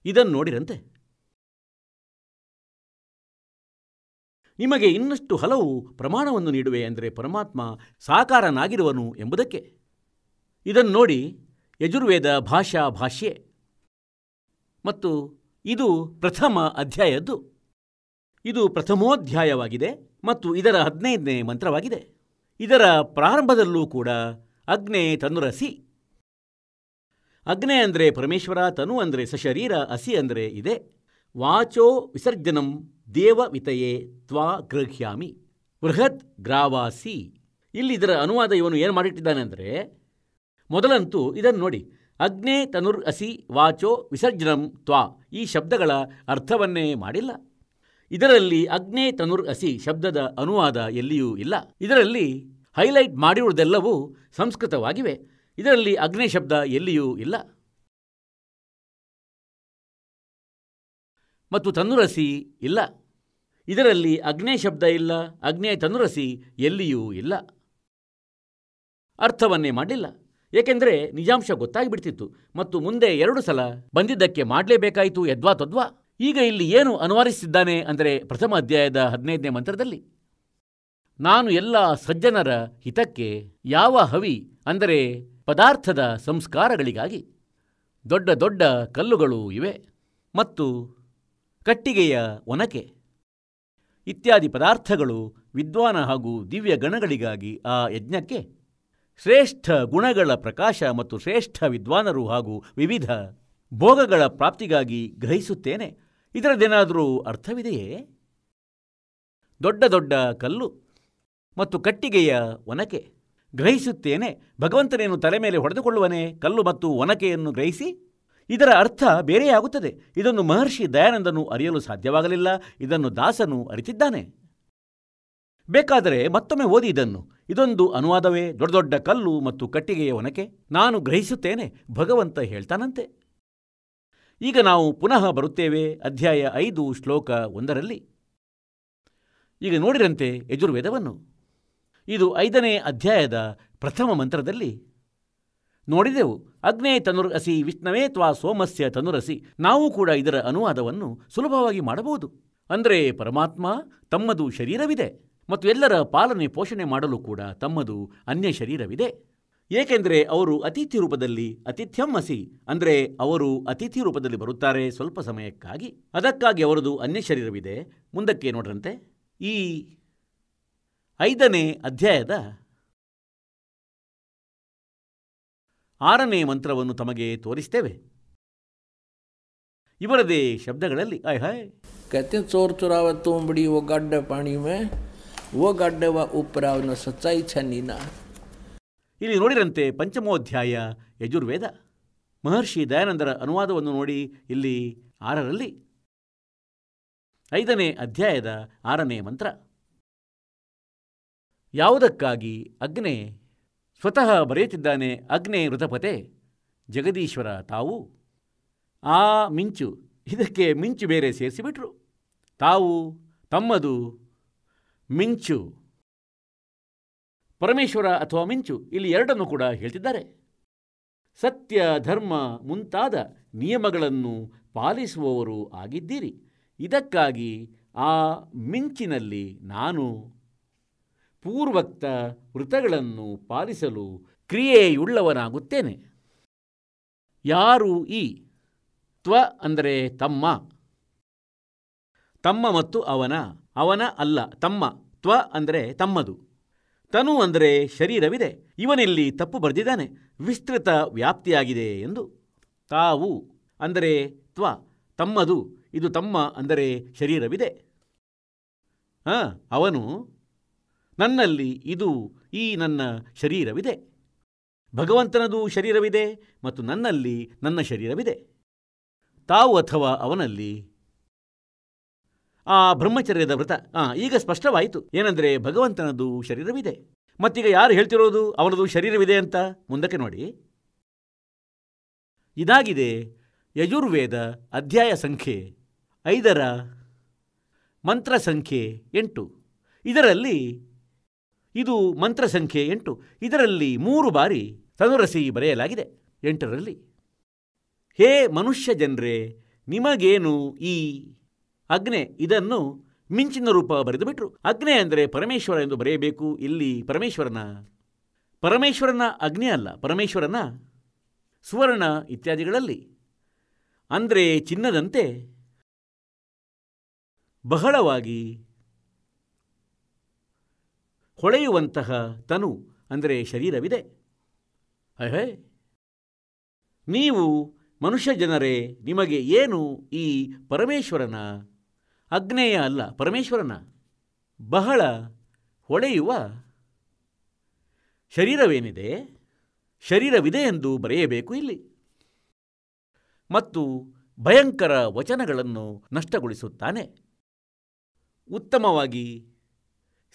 ಇದನ್ನು ನೋಡಿರಂತೆ. ನಿಮಗೆ ಇನ್ನಷ್ಟು ಹಲವು ಪ್ರಮಾಣವನ್ನು ನೀಡುವೆ ಅಂದರೆ ಪರಮಾತ್ಮ ಸಾಕಾರನಾಗಿರುವನು ಎಂಬುದಕ್ಕೆ. ಇದನ್ನು ನೋಡಿ, ಯಜುರ್ವೇದ ಭಾಷಾ ಭಾಷ್ಯೆ ಮತ್ತು ಇದು ಪ್ರಥಮ ಅಧ್ಯಾಯದ್ದು. ಇದು ಪ್ರಥಮೋಧ್ಯಾಯವಾಗಿದೆ ಮತ್ತು ಇದರ 15ನೇ ಮಂತ್ರವಾಗಿದೆ. ಇದರ ಪ್ರಾರಂಭದಲ್ಲೂ ಕೂಡ ಅಗ್ನೇ ತನುರಸಿ. ಅಗ್ನೇ ಅಂದರೆ ಪರಮೇಶ್ವರ, ತನು ಅಂದರೆ ಸಶರೀರ, ಅಸಿ ಅಂದರೆ ಇದೆ. ವಾಚೋ ವಿಸರ್ಜನಂ ದೇವವಿತಯೇ ತ್ವಾ ಗೃಹ್ಯಾಮಿ ಬೃಹತ್ ಗ್ರಾವಾಸಿ. ಇಲ್ಲಿ ಇದರ ಅನುವಾದ ಇವನು ಏನು ಮಾಡಿಟ್ಟಿದ್ದಾನೆ ಅಂದರೆ, ಮೊದಲಂತೂ ಇದನ್ನು ನೋಡಿ, ಅಗ್ನೇ ತನುರ್ ಅಸಿ ವಾಚೋ ವಿಸರ್ಜನಂ ತ್ವಾ ಈ ಶಬ್ದಗಳ ಅರ್ಥವನ್ನೇ ಮಾಡಿಲ್ಲ. ಇದರಲ್ಲಿ ಅಗ್ನೇ ತನುರ್ ಅಸಿ ಶಬ್ದದ ಅನುವಾದ ಎಲ್ಲಿಯೂ ಇಲ್ಲ. ಇದರಲ್ಲಿ ಹೈಲೈಟ್ ಮಾಡಿರುವುದೆಲ್ಲವೂ ಸಂಸ್ಕೃತವಾಗಿವೆ. ಇದರಲ್ಲಿ ಅಗ್ನೇ ಶಬ್ದ ಎಲ್ಲಿಯೂ ಇಲ್ಲ ಮತ್ತು ತನುರಸಿ ಇಲ್ಲ. ಇದರಲ್ಲಿ ಅಗ್ನೇ ಶಬ್ದ ಇಲ್ಲ, ಅಗ್ನೇ ತನುರಸಿ ಎಲ್ಲಿಯೂ ಇಲ್ಲ. ಅರ್ಥವನ್ನೇ ಮಾಡಲಿಲ್ಲ. ಏಕೆಂದರೆ ನಿಜಾಂಶ ಗೊತ್ತಾಗಿಬಿಡ್ತಿತ್ತು ಮತ್ತು ಮುಂದೆ 2 ಸಲ ಬಂದಿದ್ದಕ್ಕೆ ಮಾಡಲೇಬೇಕಾಯಿತು ಯದ್ವಾ ತದ್ವಾ. ಈಗ ಇಲ್ಲಿ ಏನು ಅನುವಾದಿಸಿದ್ದಾನೆ ಅಂದರೆ ಪ್ರಥಮ ಅಧ್ಯಾಯದ 15ನೇ ಮಂತ್ರದಲ್ಲಿ, ನಾನು ಎಲ್ಲ ಸಜ್ಜನರ ಹಿತಕ್ಕೆ ಯಾವ ಹವಿ ಅಂದರೆ ಪದಾರ್ಥದ ಸಂಸ್ಕಾರಗಳಿಗಾಗಿ ದೊಡ್ಡ ದೊಡ್ಡ ಕಲ್ಲುಗಳು ಇವೆ ಮತ್ತು ಕಟ್ಟಿಗೆಯ ಒನಕೆ ಇತ್ಯಾದಿ ಪದಾರ್ಥಗಳು ವಿದ್ವಾನ ಹಾಗೂ ದಿವ್ಯ ಗಣಗಳಿಗಾಗಿ ಆ ಯಜ್ಞಕ್ಕೆ ಶ್ರೇಷ್ಠ ಗುಣಗಳ ಪ್ರಕಾಶ ಮತ್ತು ಶ್ರೇಷ್ಠ ವಿದ್ವಾನರು ಹಾಗೂ ವಿವಿಧ ಭೋಗಗಳ ಪ್ರಾಪ್ತಿಗಾಗಿ ಗ್ರಹಿಸುತ್ತೇನೆ. ಇದರದ್ದೇನಾದರೂ ಅರ್ಥವಿದೆಯೇ? ದೊಡ್ಡ ದೊಡ್ಡ ಕಲ್ಲು ಮತ್ತು ಕಟ್ಟಿಗೆಯ ಒನಕೆ ಗ್ರಹಿಸುತ್ತೇನೆ. ಭಗವಂತನೇನು ತಲೆ ಮೇಲೆ ಹೊಡೆದುಕೊಳ್ಳುವನೇ ಕಲ್ಲು ಮತ್ತು ಒನಕೆಯನ್ನು ಗ್ರಹಿಸಿ? ಇದರ ಅರ್ಥ ಬೇರೆಯಾಗುತ್ತದೆ. ಇದನ್ನು ಮಹರ್ಷಿ ದಯಾನಂದನು ಅರಿಯಲು ಸಾಧ್ಯವಾಗಲಿಲ್ಲ. ಇದನ್ನು ದಾಸನು ಅರಿತಿದ್ದಾನೆ. ಬೇಕಾದರೆ ಮತ್ತೊಮ್ಮೆ ಓದಿ ಇದನ್ನು. ಇದೊಂದು ಅನುವಾದವೇ. ದೊಡ್ಡ ದೊಡ್ಡ ಕಲ್ಲು ಮತ್ತು ಕಟ್ಟಿಗೆಯ ಒನಕೆ ನಾನು ಗ್ರಹಿಸುತ್ತೇನೆ, ಭಗವಂತ ಹೇಳ್ತಾನಂತೆ. ಈಗ ನಾವು ಪುನಃ ಬರುತ್ತೇವೆ ಅಧ್ಯಾಯ 5 ಶ್ಲೋಕ 1ರಲ್ಲಿ. ಈಗ ನೋಡಿರಂತೆ ಯಜುರ್ವೇದವನ್ನು. ಇದು 5ನೇ ಅಧ್ಯಾಯದ ಪ್ರಥಮ ಮಂತ್ರದಲ್ಲಿ ನೋಡಿದೆವು. ಅಗ್ನೇ ತನುರ್ ಅಸಿ ವಿಷ್ಣವೇ ತ್ವಾ ಸೋಮಸ್ಯ ತನುರಸಿ. ನಾವು ಕೂಡ ಇದರ ಅನುವಾದವನ್ನು ಸುಲಭವಾಗಿ ಮಾಡಬಹುದು. ಅಂದರೆ ಪರಮಾತ್ಮ ತಮ್ಮದು ಶರೀರವಿದೆ ಮತ್ತು ಎಲ್ಲರ ಪಾಲನೆ ಪೋಷಣೆ ಮಾಡಲು ಕೂಡ ತಮ್ಮದು ಅನ್ಯ ಶರೀರವಿದೆ. ಏಕೆಂದರೆ ಅವರು ಅತಿಥಿ ರೂಪದಲ್ಲಿ ಅತಿಥ್ಯಂ ಅಸಿ ಅಂದರೆ ಅವರು ಅತಿಥಿ ರೂಪದಲ್ಲಿ ಬರುತ್ತಾರೆ ಸ್ವಲ್ಪ ಸಮಯಕ್ಕಾಗಿ. ಅದಕ್ಕಾಗಿ ಅವರದು ಅನ್ಯ ಶರೀರವಿದೆ. ಮುಂದಕ್ಕೆ ನೋಡ್ರಂತೆ ಈ 5ನೇ ಅಧ್ಯಾಯದ 6ನೇ ಮಂತ್ರವನ್ನು ತಮಗೆ ತೋರಿಸ್ತೇವೆ. ಇವರದೇ ಶಬ್ದಗಳಲ್ಲಿ ಆಯ್ ಹಾಯ್. कहते हैं चोर चुरावे तुम बड़ी वो गड्ढे पानी में वो गड्ढे व ऊपर न सच्चाई छनीना. ಇಲ್ಲಿ ನೋಡಿರಂತೆ ಪಂಚಮೋಧ್ಯಾಯ ಯಜುರ್ವೇದ. ಮಹರ್ಷಿ ದಯಾನಂದರ ಅನುವಾದವನ್ನು ನೋಡಿ ಇಲ್ಲಿ 6ರಲ್ಲಿ 5ನೇ ಅಧ್ಯಾಯದ 6ನೇ ಮಂತ್ರ. ಯಾವುದಕ್ಕಾಗಿ ಅಗ್ನೆ ಸ್ವತಃ ಬರೆಯುತ್ತಿದ್ದಾನೆ. ಅಗ್ನೆ ವೃತಪತೆ ಜಗದೀಶ್ವರ ತಾವು. ಆ ಮಿಂಚು, ಇದಕ್ಕೆ ಮಿಂಚು ಬೇರೆ ಸೇರಿಸಿಬಿಟ್ರು. ತಾವು, ತಮ್ಮದು, ಮಿಂಚು, ಪರಮೇಶ್ವರ ಅಥವಾ ಮಿಂಚು, ಇಲ್ಲಿ ಎರಡನ್ನು ಕೂಡ ಹೇಳ್ತಿದ್ದಾರೆ. ಸತ್ಯ, ಧರ್ಮ ಮುಂತಾದ ನಿಯಮಗಳನ್ನು ಪಾಲಿಸುವವರು ಆಗಿದ್ದೀರಿ. ಇದಕ್ಕಾಗಿ ಆ ಮಿಂಚಿನಲ್ಲಿ ನಾನು ಪೂರ್ವಕ್ತ ವೃತಗಳನ್ನು ಪಾಲಿಸಲು ಕ್ರಿಯೆಯುಳ್ಳವನಾಗುತ್ತೇನೆ. ಯಾರು ಈ ತ್ವ ಅಂದರೆ ತಮ್ಮ, ತಮ್ಮ ಮತ್ತು ಅವನ, ಅವನ ಅಲ್ಲ ತಮ್ಮ, ತ್ವ ಅಂದರೆ ತಮ್ಮದು, ತನು ಅಂದರೆ ಶರೀರವಿದೆ. ಇವನಲ್ಲಿ ತಪ್ಪು ಬರೆದಿದ್ದಾನೆ, ವಿಸ್ತೃತ ವ್ಯಾಪ್ತಿಯಾಗಿದೆ ಎಂದು. ತಾವು ಅಂದರೆ ತ್ವ, ತಮ್ಮದು, ಇದು ತಮ್ಮ ಅಂದರೆ ಶರೀರವಿದೆ. ಅವನು ನನ್ನಲ್ಲಿ, ಇದು ಈ ನನ್ನ ಶರೀರವಿದೆ. ಭಗವಂತನದು ಶರೀರವಿದೆ ಮತ್ತು ನನ್ನಲ್ಲಿ ನನ್ನ ಶರೀರವಿದೆ. ತಾವು ಅಥವಾ ಅವನಲ್ಲಿ ಆ ಬ್ರಹ್ಮಚರ್ಯದ ವ್ರತ. ಈಗ ಸ್ಪಷ್ಟವಾಯಿತು ಏನಂದರೆ ಭಗವಂತನದು ಶರೀರವಿದೆ. ಮತ್ತೀಗ ಯಾರು ಹೇಳ್ತಿರೋದು ಅವನದು ಶರೀರವಿದೆ ಅಂತ? ಮುಂದಕ್ಕೆ ನೋಡಿ. ಇದಾಗಿದೆ ಯಜುರ್ವೇದ ಅಧ್ಯಾಯ ಸಂಖ್ಯೆ 5ರ ಮಂತ್ರ ಸಂಖ್ಯೆ 8. ಇದರಲ್ಲಿ ಇದು ಮಂತ್ರ ಸಂಖ್ಯೆ 8. ಇದರಲ್ಲಿ 3 ಬಾರಿ ತನುರಸಿ ಬರೆಯಲಾಗಿದೆ 8ರಲ್ಲಿ. ಹೇ ಮನುಷ್ಯ ಜನರೇ, ನಿಮಗೇನು ಈ ಅಗ್ನೆ, ಇದನ್ನು ಮಿಂಚಿನ ರೂಪ ಬರೆದು ಬಿಟ್ರು. ಅಗ್ನೆ ಅಂದರೆ ಪರಮೇಶ್ವರ ಎಂದು ಬರೆಯಬೇಕು. ಇಲ್ಲಿ ಪರಮೇಶ್ವರನ ಅಗ್ನಿ ಅಲ್ಲ, ಪರಮೇಶ್ವರನ ಸುವರ್ಣ ಇತ್ಯಾದಿಗಳಲ್ಲಿ ಅಂದರೆ ಚಿನ್ನದಂತೆ ಬಹಳವಾಗಿ ಹೊಳೆಯುವಂತಹ ತನು ಅಂದರೆ ಶರೀರವಿದೆ. ನೀವು ಮನುಷ್ಯ ಜನರೇ, ನಿಮಗೆ ಏನು ಈ ಪರಮೇಶ್ವರನ, ಅಗ್ನೇಯ ಅಲ್ಲ ಪರಮೇಶ್ವರನ ಬಹಳ ಹೊಳೆಯುವ ಶರೀರವೇನಿದೆ, ಶರೀರವಿದೆ ಎಂದು ಬರೆಯಬೇಕು ಇಲ್ಲಿ. ಮತ್ತು ಭಯಂಕರ ವಚನಗಳನ್ನು ನಷ್ಟಗೊಳಿಸುತ್ತಾನೆ. ಉತ್ತಮವಾಗಿ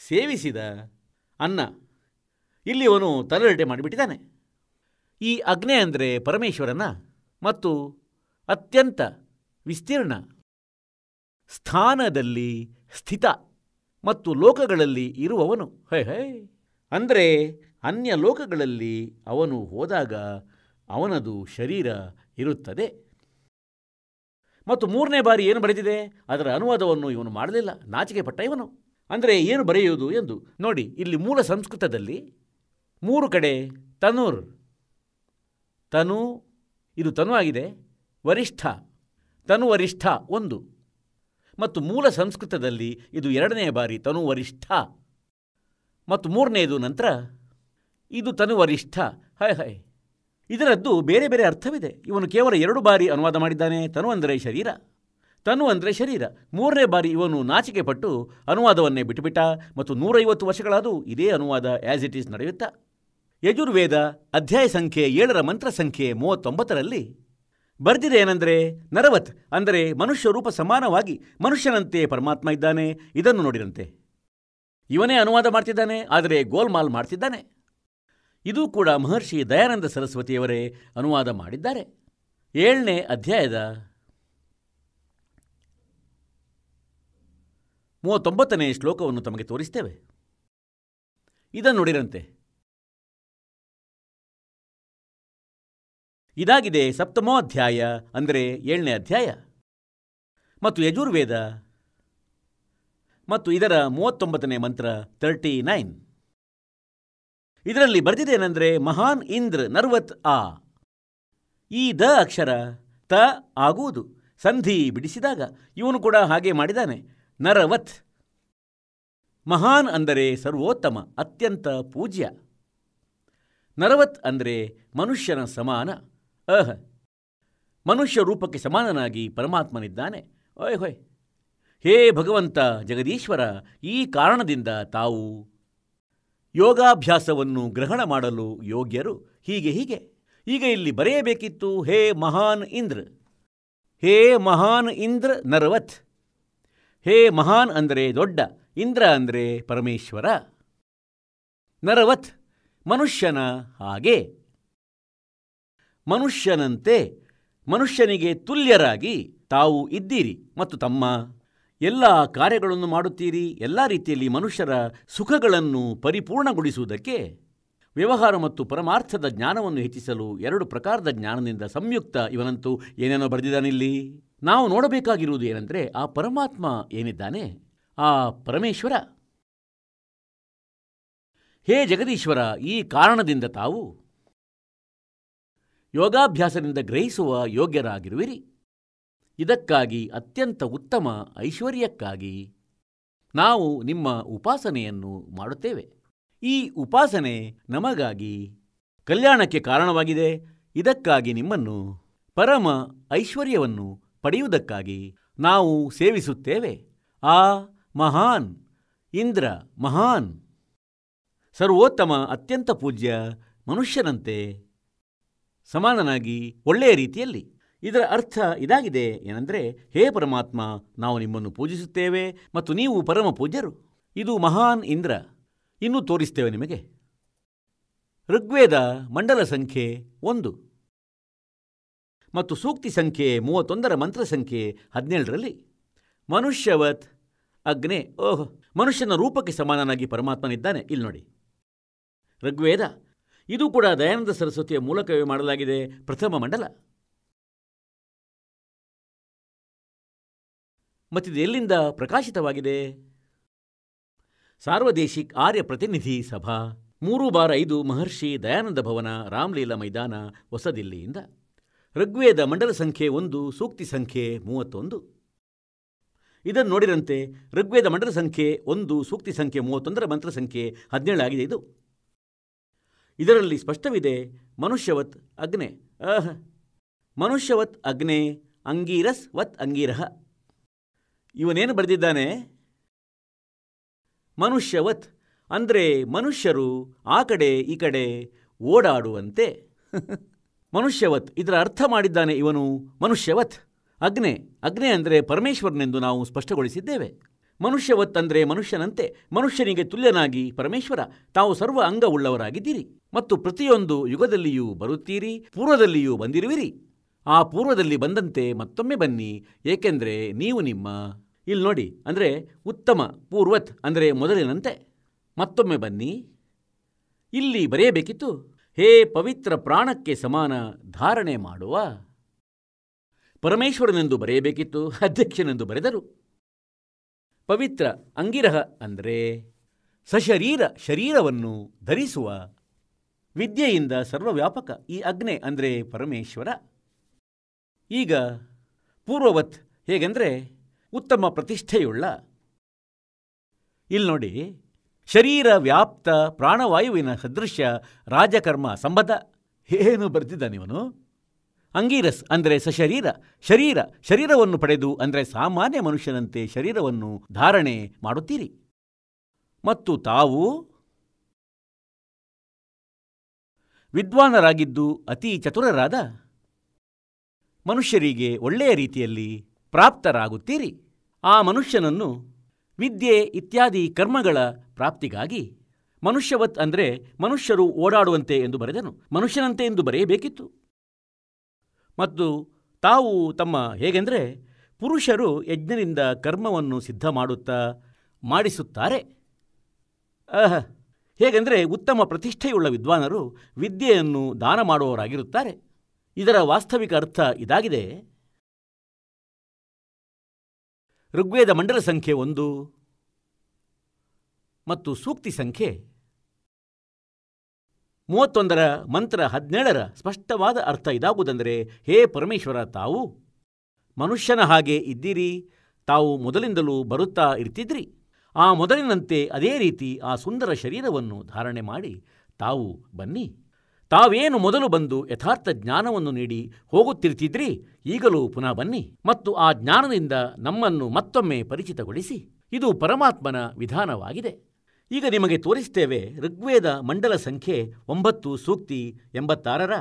ಸೇವಿಸಿದ ಅನ್ನ, ಇಲ್ಲಿ ಅವನು ತಲೆರಟೆ ಮಾಡಿಬಿಟ್ಟಿದ್ದಾನೆ. ಈ ಅಗ್ನೆ ಅಂದರೆ ಪರಮೇಶ್ವರನ ಮತ್ತು ಅತ್ಯಂತ ವಿಸ್ತೀರ್ಣ ಸ್ಥಾನದಲ್ಲಿ ಸ್ಥಿತ ಮತ್ತು ಲೋಕಗಳಲ್ಲಿ ಇರುವವನು. ಅಂದರೆ ಅನ್ಯ ಲೋಕಗಳಲ್ಲಿ ಅವನು ಹೋದಾಗ ಅವನದು ಶರೀರ ಇರುತ್ತದೆ. ಮತ್ತು 3ನೇ ಬಾರಿ ಏನು ಬರೆದಿದೆ ಅದರ ಅನುವಾದವನ್ನು ಇವನು ಮಾಡಲಿಲ್ಲ, ನಾಚಿಕೆ ಪಟ್ಟ ಇವನು. ಅಂದರೆ ಏನು ಬರೆಯುವುದು ಎಂದು ನೋಡಿ. ಇಲ್ಲಿ ಮೂಲ ಸಂಸ್ಕೃತದಲ್ಲಿ 3 ಕಡೆ ತನುರ್, ತನು, ಇದು ತನು ಆಗಿದೆ, ವರಿಷ್ಠ, ತನು ವರಿಷ್ಠ 1. ಮತ್ತು ಮೂಲ ಸಂಸ್ಕೃತದಲ್ಲಿ ಇದು 2ನೇ ಬಾರಿ ತನು ವರಿಷ್ಠ ಮತ್ತು 3ನೇದು ನಂತರ ಇದು ತನು ವರಿಷ್ಠ. ಇದರದ್ದು ಬೇರೆ ಬೇರೆ ಅರ್ಥವಿದೆ. ಇವನು ಕೇವಲ 2 ಬಾರಿ ಅನುವಾದ ಮಾಡಿದ್ದಾನೆ. ತನು ಅಂದರೆ ಶರೀರ, ತನು ಅಂದರೆ ಶರೀರ. 3ನೇ ಬಾರಿ ಇವನು ನಾಚಿಕೆ ಪಟ್ಟು ಅನುವಾದವನ್ನೇ ಬಿಟ್ಟುಬಿಟ್ಟ ಮತ್ತು 150 ವರ್ಷಗಳಾದರೂ ಇದೇ ಅನುವಾದ ಆ್ಯಸ್ ಇಟ್ ಈಸ್ ನಡೆಯುತ್ತಾ. ಯಜುರ್ವೇದ ಅಧ್ಯಾಯ ಸಂಖ್ಯೆ 7ರ ಮಂತ್ರ ಸಂಖ್ಯೆ 39ರಲ್ಲಿ ಬರೆದಿದೆ ಏನೆಂದರೆ, ನರವತ್ ಅಂದರೆ ಮನುಷ್ಯ ರೂಪ ಸಮಾನವಾಗಿ ಮನುಷ್ಯನಂತೆ ಪರಮಾತ್ಮ ಇದ್ದಾನೆ. ಇದನ್ನು ನೋಡಿರಂತೆ. ಇವನೇ ಅನುವಾದ ಮಾಡ್ತಿದ್ದಾನೆ, ಆದರೆ ಗೋಲ್ಮಾಲ್ ಮಾಡ್ತಿದ್ದಾನೆ. ಇದು ಕೂಡ ಮಹರ್ಷಿ ದಯಾನಂದ ಸರಸ್ವತಿಯವರೇ ಅನುವಾದ ಮಾಡಿದ್ದಾರೆ. 7ನೇ ಅಧ್ಯಾಯದ 39ನೇ ಶ್ಲೋಕವನ್ನು ತಮಗೆ ತೋರಿಸ್ತೇವೆ. ಇದನ್ನು ನೋಡಿರಂತೆ. ಇದಾಗಿದೆ ಸಪ್ತಮೋಧ್ಯಾಯ ಅಂದರೆ 7ನೇ ಅಧ್ಯಾಯ ಮತ್ತು ಯಜುರ್ವೇದ ಮತ್ತು ಇದರ 39ನೇ ಮಂತ್ರ 39. ಇದರಲ್ಲಿ ಬರೆದಿದ್ದೇನೆಂದರೆ, ಮಹಾನ್ ಇಂದ್ರ ನರ್ವತ್ ಆ. ಈ ದ ಅಕ್ಷರ ತ ಆಗುವುದು ಸಂಧಿ ಬಿಡಿಸಿದಾಗ. ಇವನು ಕೂಡ ಹಾಗೆ ಮಾಡಿದ್ದಾನೆ. ನರವತ್, ಮಹಾನ್ ಅಂದರೆ ಸರ್ವೋತ್ತಮ, ಅತ್ಯಂತ ಪೂಜ್ಯ. ನರವತ್ ಅಂದರೆ ಮನುಷ್ಯನ ಸಮಾನ. ಮನುಷ್ಯ ರೂಪಕ್ಕೆ ಸಮಾನನಾಗಿ ಪರಮಾತ್ಮನಿದ್ದಾನೆ. ಓಯ್ ಹೊಯ್, ಹೇ ಭಗವಂತ ಜಗದೀಶ್ವರ, ಈ ಕಾರಣದಿಂದ ತಾವು ಯೋಗಾಭ್ಯಾಸವನ್ನು ಗ್ರಹಣ ಮಾಡಲು ಯೋಗ್ಯರು. ಹೀಗೆ ಈಗ ಇಲ್ಲಿ ಬರೆಯಬೇಕಿತ್ತು, ಹೇ ಮಹಾನ್ ಇಂದ್ರ, ಹೇ ಮಹಾನ್ ಇಂದ್ರ ನರವತ್. ಹೇ ಮಹಾನ್ ಅಂದರೆ ದೊಡ್ಡ, ಇಂದ್ರ ಅಂದರೆ ಪರಮೇಶ್ವರ, ನರವತ್ ಮನುಷ್ಯನ ಹಾಗೆ, ಮನುಷ್ಯನಂತೆ ಮನುಷ್ಯನಿಗೆ ತುಲ್ಯರಾಗಿ ತಾವು ಇದ್ದೀರಿ ಮತ್ತು ತಮ್ಮ ಎಲ್ಲ ಕಾರ್ಯಗಳನ್ನು ಮಾಡುತ್ತೀರಿ. ಎಲ್ಲ ರೀತಿಯಲ್ಲಿ ಮನುಷ್ಯರ ಸುಖಗಳನ್ನು ಪರಿಪೂರ್ಣಗೊಳಿಸುವುದಕ್ಕೆ ವ್ಯವಹಾರ ಮತ್ತು ಪರಮಾರ್ಥದ ಜ್ಞಾನವನ್ನು ಹೆಚ್ಚಿಸಲು 2 ಪ್ರಕಾರದ ಜ್ಞಾನದಿಂದ ಸಂಯುಕ್ತ ಇವನಂತೂ ಏನೇನೋ ಬರೆದಿದ್ದಾನಿಲ್ಲಿ. ನಾವು ನೋಡಬೇಕಾಗಿರುವುದು ಏನೆಂದರೆ, ಆ ಪರಮಾತ್ಮ ಏನಿದ್ದಾನೆ, ಆ ಪರಮೇಶ್ವರ. ಹೇ ಜಗದೀಶ್ವರ, ಈ ಕಾರಣದಿಂದ ತಾವು ಯೋಗಾಭ್ಯಾಸದಿಂದ ಗ್ರಹಿಸುವ ಯೋಗ್ಯರಾಗಿರುವಿರಿ. ಇದಕ್ಕಾಗಿ ಅತ್ಯಂತ ಉತ್ತಮ ಐಶ್ವರ್ಯಕ್ಕಾಗಿ ನಾವು ನಿಮ್ಮ ಉಪಾಸನೆಯನ್ನು ಮಾಡುತ್ತೇವೆ. ಈ ಉಪಾಸನೆ ನಮಗಾಗಿ ಕಲ್ಯಾಣಕ್ಕೆ ಕಾರಣವಾಗಿದೆ. ಇದಕ್ಕಾಗಿ ನಿಮ್ಮನ್ನು ಪರಮ ಐಶ್ವರ್ಯವನ್ನು ಪಡೆಯುವುದಕ್ಕಾಗಿ ನಾವು ಸೇವಿಸುತ್ತೇವೆ. ಆ ಮಹಾನ್ ಇಂದ್ರ, ಮಹಾನ್ ಸರ್ವೋತ್ತಮ, ಅತ್ಯಂತ ಪೂಜ್ಯ, ಮನುಷ್ಯನಂತೆ ಸಮಾನನಾಗಿ ಒಳ್ಳೆಯ ರೀತಿಯಲ್ಲಿ. ಇದರ ಅರ್ಥ ಇದಾಗಿದೆ ಏನೆಂದರೆ, ಹೇ ಪರಮಾತ್ಮ, ನಾವು ನಿಮ್ಮನ್ನು ಪೂಜಿಸುತ್ತೇವೆ ಮತ್ತು ನೀವು ಪರಮ ಪೂಜ್ಯರು. ಇದು ಮಹಾನ್ ಇಂದ್ರ. ಇನ್ನೂ ತೋರಿಸ್ತೇವೆ ನಿಮಗೆ. ಋಗ್ವೇದ ಮಂಡಲ ಸಂಖ್ಯೆ 1 ಮತ್ತು ಸೂಕ್ತಿ ಸಂಖ್ಯೆ 31ರ ಮಂತ್ರ ಸಂಖ್ಯೆ 17ರಲ್ಲಿ ಮನುಷ್ಯವತ್ ಅಗ್ನೆ. ಮನುಷ್ಯನ ರೂಪಕ್ಕೆ ಸಮಾನನಾಗಿ ಪರಮಾತ್ಮನಿದ್ದಾನೆ. ಇಲ್ಲಿ ನೋಡಿ, ಋಗ್ವೇದ. ಇದು ಕೂಡ ದಯಾನಂದ ಸರಸ್ವತಿಯ ಮೂಲಕವೇ ಮಾಡಲಾಗಿದೆ. ಪ್ರಥಮ ಮಂಡಲ. ಮತ್ತಿದು ಎಲ್ಲಿಂದ ಪ್ರಕಾಶಿತವಾಗಿದೆ? ಸಾರ್ವದೇಶಿಕ್ ಆರ್ಯ ಪ್ರತಿನಿಧಿ ಸಭಾ 3/5 ಮಹರ್ಷಿ ದಯಾನಂದ ಭವನ, ರಾಮಲೀಲಾ ಮೈದಾನ, ಹೊಸದಿಲ್ಲಿಯಿಂದ. ಋಗ್ವೇದ ಮಂಡಲ ಸಂಖ್ಯೆ 1, ಸೂಕ್ತಿ ಸಂಖ್ಯೆ 31. ಇದನ್ನು ನೋಡಿರಂತೆ ಋಗ್ವೇದ ಮಂಡಲ ಸಂಖ್ಯೆ 1, ಸೂಕ್ತಿ ಸಂಖ್ಯೆ 31ರ ಮಂತ್ರ ಸಂಖ್ಯೆ 17 ಆಗಿದೆ. ಇದರಲ್ಲಿ ಸ್ಪಷ್ಟವಿದೆ, ಮನುಷ್ಯವತ್ ಅಗ್ನೆ. ಮನುಷ್ಯವತ್ ಅಗ್ನೆ ಅಂಗೀರಸ್ ವತ್ ಅಂಗೀರಹ. ಇವನೇನು ಬರೆದಿದ್ದಾನೆ? ಮನುಷ್ಯವತ್ ಅಂದರೆ ಮನುಷ್ಯರು ಆ ಕಡೆ ಈ ಕಡೆ ಓಡಾಡುವಂತೆ. ಮನುಷ್ಯವತ್ ಇದರ ಅರ್ಥ ಮಾಡಿದ್ದಾನೆ ಇವನು. ಮನುಷ್ಯವತ್ ಅಗ್ನೆ, ಅಗ್ನೆ ಅಂದರೆ ಪರಮೇಶ್ವರನೆಂದು ನಾವು ಸ್ಪಷ್ಟಗೊಳಿಸಿದ್ದೇವೆ. ಮನುಷ್ಯವತ್ ಅಂದರೆ ಮನುಷ್ಯನಂತೆ, ಮನುಷ್ಯನಿಗೆ ತುಲ್ಯನಾಗಿ ಪರಮೇಶ್ವರ. ತಾವು ಸರ್ವ ಅಂಗವುಳ್ಳವರಾಗಿದ್ದೀರಿ ಮತ್ತು ಪ್ರತಿಯೊಂದು ಯುಗದಲ್ಲಿಯೂ ಬರುತ್ತೀರಿ, ಪೂರ್ವದಲ್ಲಿಯೂ ಬಂದಿರುವಿರಿ. ಆ ಪೂರ್ವದಲ್ಲಿ ಬಂದಂತೆ ಮತ್ತೊಮ್ಮೆ ಬನ್ನಿ, ಏಕೆಂದರೆ ನೀವು ನಿಮ್ಮ ಇಲ್ಲಿ ನೋಡಿ, ಅಂದರೆ ಉತ್ತಮ ಪೂರ್ವತ್ ಅಂದರೆ ಮೊದಲಿನಂತೆ ಮತ್ತೊಮ್ಮೆ ಬನ್ನಿ. ಇಲ್ಲಿ ಬರೆಯಬೇಕಿತ್ತು, ಹೇ ಪವಿತ್ರ ಪ್ರಾಣಕ್ಕೆ ಸಮಾನ ಧಾರಣೆ ಮಾಡುವ ಪರಮೇಶ್ವರನೆಂದು ಬರೆಯಬೇಕಿತ್ತು. ಅಧ್ಯಕ್ಷನೆಂದು ಬರೆದರು. ಪವಿತ್ರ ಅಂಗಿರಹ ಅಂದರೆ ಸಶರೀರ, ಶರೀರವನ್ನು ಧರಿಸುವ, ವಿದ್ಯೆಯಿಂದ ಸರ್ವವ್ಯಾಪಕ ಈ ಅಗ್ನೆ ಅಂದರೆ ಪರಮೇಶ್ವರ. ಈಗ ಪೂರ್ವವತ್ ಹೇಗೆಂದರೆ ಉತ್ತಮ ಪ್ರತಿಷ್ಠೆಯುಳ್ಳ. ಇಲ್ಲಿ ನೋಡಿ, ಶರೀರ ವ್ಯಾಪ್ತ ಪ್ರಾಣವಾಯುವಿನ ಸದೃಶ್ಯ ರಾಜಕರ್ಮ ಸಂಬಂಧ ಏನು ಬರ್ತಿದ್ದಾನಿವನು. ಅಂಗೀರಸ್ ಅಂದರೆ ಸಶರೀರ, ಶರೀರವನ್ನು ಪಡೆದು ಅಂದರೆ ಸಾಮಾನ್ಯ ಮನುಷ್ಯನಂತೆ ಶರೀರವನ್ನು ಧಾರಣೆ ಮಾಡುತ್ತೀರಿ. ಮತ್ತು ತಾವು ವಿದ್ವಾನರಾಗಿದ್ದು ಅತಿ ಚತುರರಾದ ಮನುಷ್ಯರಿಗೆ ಒಳ್ಳೆಯ ರೀತಿಯಲ್ಲಿ ಪ್ರಾಪ್ತರಾಗುತ್ತೀರಿ. ಆ ಮನುಷ್ಯನನ್ನು ವಿದ್ಯೆ ಇತ್ಯಾದಿ ಕರ್ಮಗಳ ಪ್ರಾಪ್ತಿಗಾಗಿ ಮನುಷ್ಯವತ್ ಅಂದರೆ ಮನುಷ್ಯರು ಓಡಾಡುವಂತೆ ಎಂದು ಬರೆದನು. ಮನುಷ್ಯನಂತೆ ಎಂದು ಬರೆಯಬೇಕಿತ್ತು. ಮತ್ತು ತಾವು ತಮ್ಮ ಹೇಗೆಂದರೆ ಪುರುಷರು ಯಜ್ಞದಿಂದ ಕರ್ಮವನ್ನು ಸಿದ್ಧ ಮಾಡಿಸುತ್ತಾರೆ. ಹೇಗೆಂದರೆ ಉತ್ತಮ ಪ್ರತಿಷ್ಠೆಯುಳ್ಳ ವಿದ್ವಾನರು ವಿದ್ಯೆಯನ್ನು ದಾನ ಮಾಡುವವರಾಗಿರುತ್ತಾರೆ. ಇದರ ವಾಸ್ತವಿಕ ಅರ್ಥ ಇದಾಗಿದೆ. ಋಗ್ವೇದ ಮಂಡಲ ಸಂಖ್ಯೆ 1 ಮತ್ತು ಸೂಕ್ತಿ ಸಂಖ್ಯೆ 31ರ ಮಂತ್ರ 17ರ ಸ್ಪಷ್ಟವಾದ ಅರ್ಥ ಇದಾಗುವುದೆಂದರೆ, ಹೇ ಪರಮೇಶ್ವರ, ತಾವು ಮನುಷ್ಯನ ಹಾಗೆ ಇದ್ದೀರಿ. ತಾವು ಮೊದಲಿಂದಲೂ ಬರುತ್ತಾ ಇರ್ತಿದ್ರಿ. ಆ ಮೊದಲಿನಂತೆ ಅದೇ ರೀತಿ ಆ ಸುಂದರ ಶರೀರವನ್ನು ಧಾರಣೆ ಮಾಡಿ ತಾವು ಬನ್ನಿ. ತಾವೇನು ಮೊದಲು ಬಂದು ಯಥಾರ್ಥ ಜ್ಞಾನವನ್ನು ನೀಡಿ ಹೋಗುತ್ತಿರ್ತಿದ್ರಿ, ಈಗಲೂ ಪುನಃ ಬನ್ನಿ ಮತ್ತು ಆ ಜ್ಞಾನದಿಂದ ನಮ್ಮನ್ನು ಮತ್ತೊಮ್ಮೆ ಪರಿಚಿತಗೊಳಿಸಿ. ಇದು ಪರಮಾತ್ಮನ ವಿಧಾನವಾಗಿದೆ. ಈಗ ನಿಮಗೆ ತೋರಿಸ್ತೇವೆ ಋಗ್ವೇದ ಮಂಡಲ ಸಂಖ್ಯೆ 9 ಸೂಕ್ತಿ 86ರ